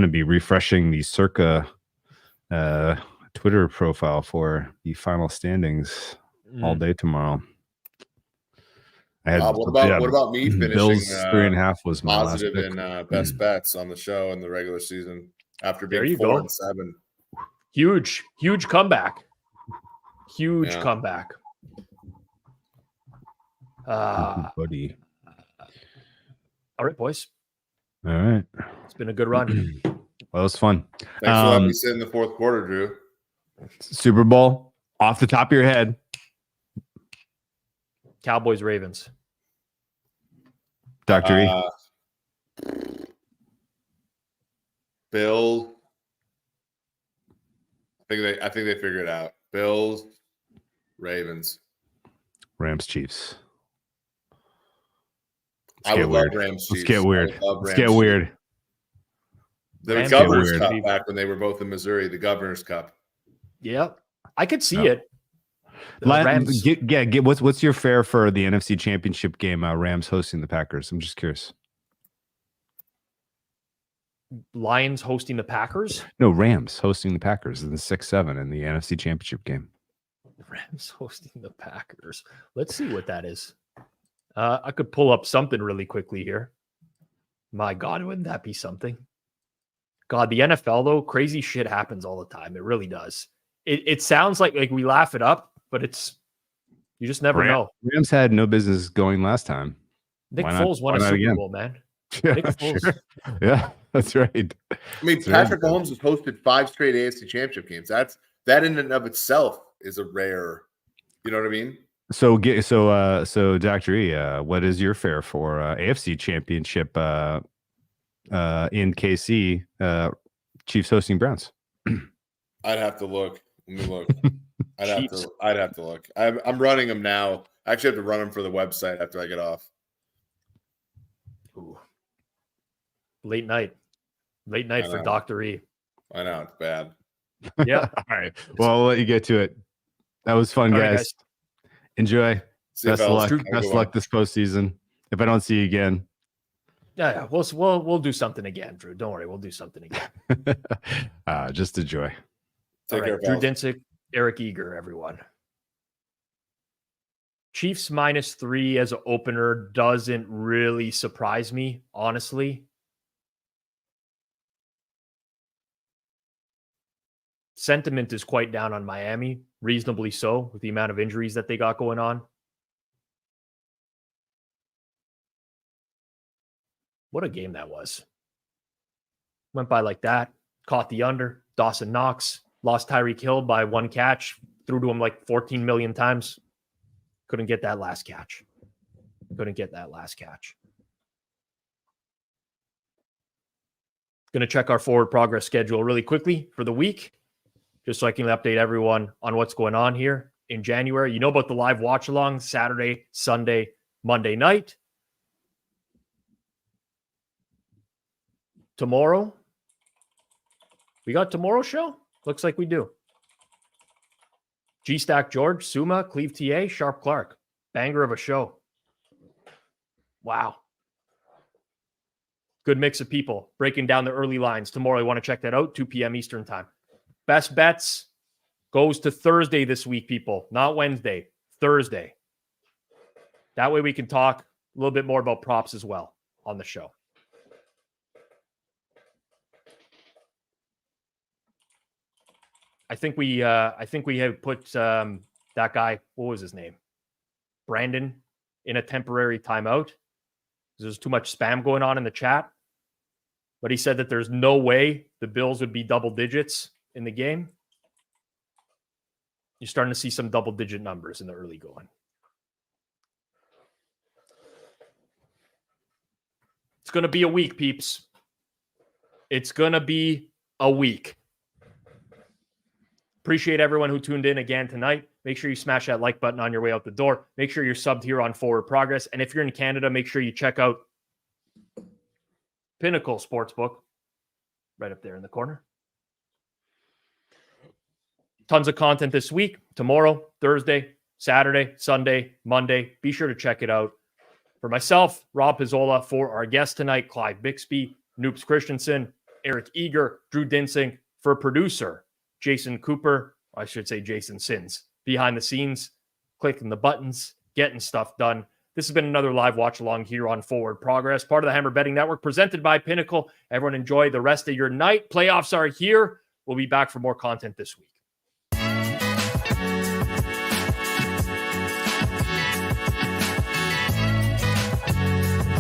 [SPEAKER 7] to be refreshing the Circa Twitter profile for the final standings all day tomorrow. I had
[SPEAKER 6] what about me finishing
[SPEAKER 7] Bills 3.5 was my last
[SPEAKER 6] positive
[SPEAKER 7] pick.
[SPEAKER 6] in best bets on the show in the regular season after
[SPEAKER 1] There
[SPEAKER 6] being
[SPEAKER 1] you
[SPEAKER 6] 4
[SPEAKER 1] go.
[SPEAKER 6] and 7.
[SPEAKER 1] Huge comeback. Huge
[SPEAKER 6] Yeah.
[SPEAKER 1] comeback.
[SPEAKER 7] Buddy.
[SPEAKER 1] All right, boys.
[SPEAKER 7] All right.
[SPEAKER 1] It's been a good run.
[SPEAKER 7] Well, it was fun.
[SPEAKER 6] Thanks for letting me sit in the fourth quarter, Drew.
[SPEAKER 7] Super Bowl, off the top of your head.
[SPEAKER 1] Cowboys, Ravens.
[SPEAKER 7] Dr. E.
[SPEAKER 6] Bill. I think they figured it out. Bills, Ravens.
[SPEAKER 7] Rams, Chiefs.
[SPEAKER 6] I
[SPEAKER 7] get
[SPEAKER 6] would love
[SPEAKER 7] weird.
[SPEAKER 6] Rams.
[SPEAKER 7] Let's
[SPEAKER 6] Chiefs.
[SPEAKER 7] get
[SPEAKER 6] I
[SPEAKER 7] weird.
[SPEAKER 6] would love
[SPEAKER 7] Let's
[SPEAKER 6] Rams
[SPEAKER 7] get
[SPEAKER 6] Chiefs.
[SPEAKER 7] weird.
[SPEAKER 6] The
[SPEAKER 1] Rams
[SPEAKER 6] Governor's
[SPEAKER 7] get
[SPEAKER 6] Cup
[SPEAKER 1] weird.
[SPEAKER 6] back when they were both in Missouri. The Governor's Cup.
[SPEAKER 1] Yeah. I could see
[SPEAKER 7] Yeah.
[SPEAKER 1] it. The Rams.
[SPEAKER 7] What's your fare for the NFC Championship game? Rams hosting the Packers. I'm just curious.
[SPEAKER 1] Lions hosting the Packers.
[SPEAKER 7] No, Rams hosting the Packers in the 6-7 in the NFC Championship game.
[SPEAKER 1] Rams hosting the Packers. Let's see what that is. I could pull up something really quickly here. My God, wouldn't that be something? God, the NFL though, crazy shit happens all the time. It really does. It sounds like we laugh it up, but you just never know.
[SPEAKER 7] Rams had no business going last time.
[SPEAKER 1] Nick
[SPEAKER 7] Why not-
[SPEAKER 1] Foles won
[SPEAKER 7] why
[SPEAKER 1] a
[SPEAKER 7] not
[SPEAKER 1] Super
[SPEAKER 7] again?
[SPEAKER 1] Bowl, man.
[SPEAKER 7] Yeah,
[SPEAKER 1] Nick Foles.
[SPEAKER 7] sure. Yeah, that's right.
[SPEAKER 6] I mean,
[SPEAKER 7] That's right.
[SPEAKER 6] Patrick Mahomes has hosted 5 straight AFC Championship games. That in and of itself is a rare. You know what I mean?
[SPEAKER 7] So Dr. E, what is your fare for AFC Championship in KC? Chiefs hosting Browns.
[SPEAKER 6] I'd have to look. Let me look. I'd have to look. I'm running them now. I actually have to run them for the website after I get off.
[SPEAKER 1] Ooh. Late night
[SPEAKER 6] I
[SPEAKER 1] for
[SPEAKER 6] know.
[SPEAKER 1] Dr. E.
[SPEAKER 6] I know it's bad.
[SPEAKER 1] Yeah.
[SPEAKER 7] All right. Well, I'll let you get to it. That was fun,
[SPEAKER 1] All right,
[SPEAKER 7] guys. Enjoy.
[SPEAKER 6] See you,
[SPEAKER 7] Best of
[SPEAKER 6] fellas.
[SPEAKER 7] luck.
[SPEAKER 6] Have a good
[SPEAKER 7] Best of
[SPEAKER 6] one.
[SPEAKER 7] luck this postseason. If I don't see you again.
[SPEAKER 1] Yeah, we'll do something again, Drew. Don't worry, we'll do something again.
[SPEAKER 7] Just enjoy.
[SPEAKER 6] Take
[SPEAKER 1] All
[SPEAKER 6] care,
[SPEAKER 1] right, Drew
[SPEAKER 6] fellas.
[SPEAKER 1] Dinsick, Eric Eager, everyone. Chiefs -3 as an opener doesn't really surprise me, honestly. Sentiment is quite down on Miami, reasonably so, with the amount of injuries that they got going on. What a game that was. Went by like that. Caught the under. Dawson Knox. Lost Tyreek Hill by 1 catch. Threw to him like 14 million times. Couldn't get that last catch. Going to check our forward progress schedule really quickly for the week, just so I can update everyone on what's going on here in January. You know about the live watch along Saturday, Sunday, Monday night. Tomorrow, we got tomorrow's show? Looks like we do. G-Stack George, Suma, Cleve TA, Sharp Clark. Banger of a show. Wow. Good mix of people breaking down the early lines. Tomorrow, I want to check that out, 2 p.m. Eastern time. Best bets goes to Thursday this week, people. Not Wednesday, Thursday. That way we can talk a little bit more about props as well on the show. I think we have put that guy, what was his name? Brandon, in a temporary timeout. There's too much spam going on in the chat. But he said that there's no way the Bills would be double digits in the game. You're starting to see some double-digit numbers in the early going. It's going to be a week, peeps. It's going to be a week. Appreciate everyone who tuned in again tonight. Make sure you smash that like button on your way out the door. Make sure you're subbed here on Forward Progress. And if you're in Canada, make sure you check out Pinnacle Sportsbook right up there in the corner. Tons of content this week, tomorrow, Thursday, Saturday, Sunday, Monday. Be sure to check it out. For myself, Rob Pizzola, for our guest tonight, Clive Bixby, Noops Christensen, Eric Eager, Drew Dinsing, for producer, Jason Cooper, I should say Jason Sins, behind the scenes, clicking the buttons, getting stuff done. This has been another live watch along here on Forward Progress, part of the Hammer Betting Network, presented by Pinnacle. Everyone enjoy the rest of your night. Playoffs are here. We'll be back for more content this week.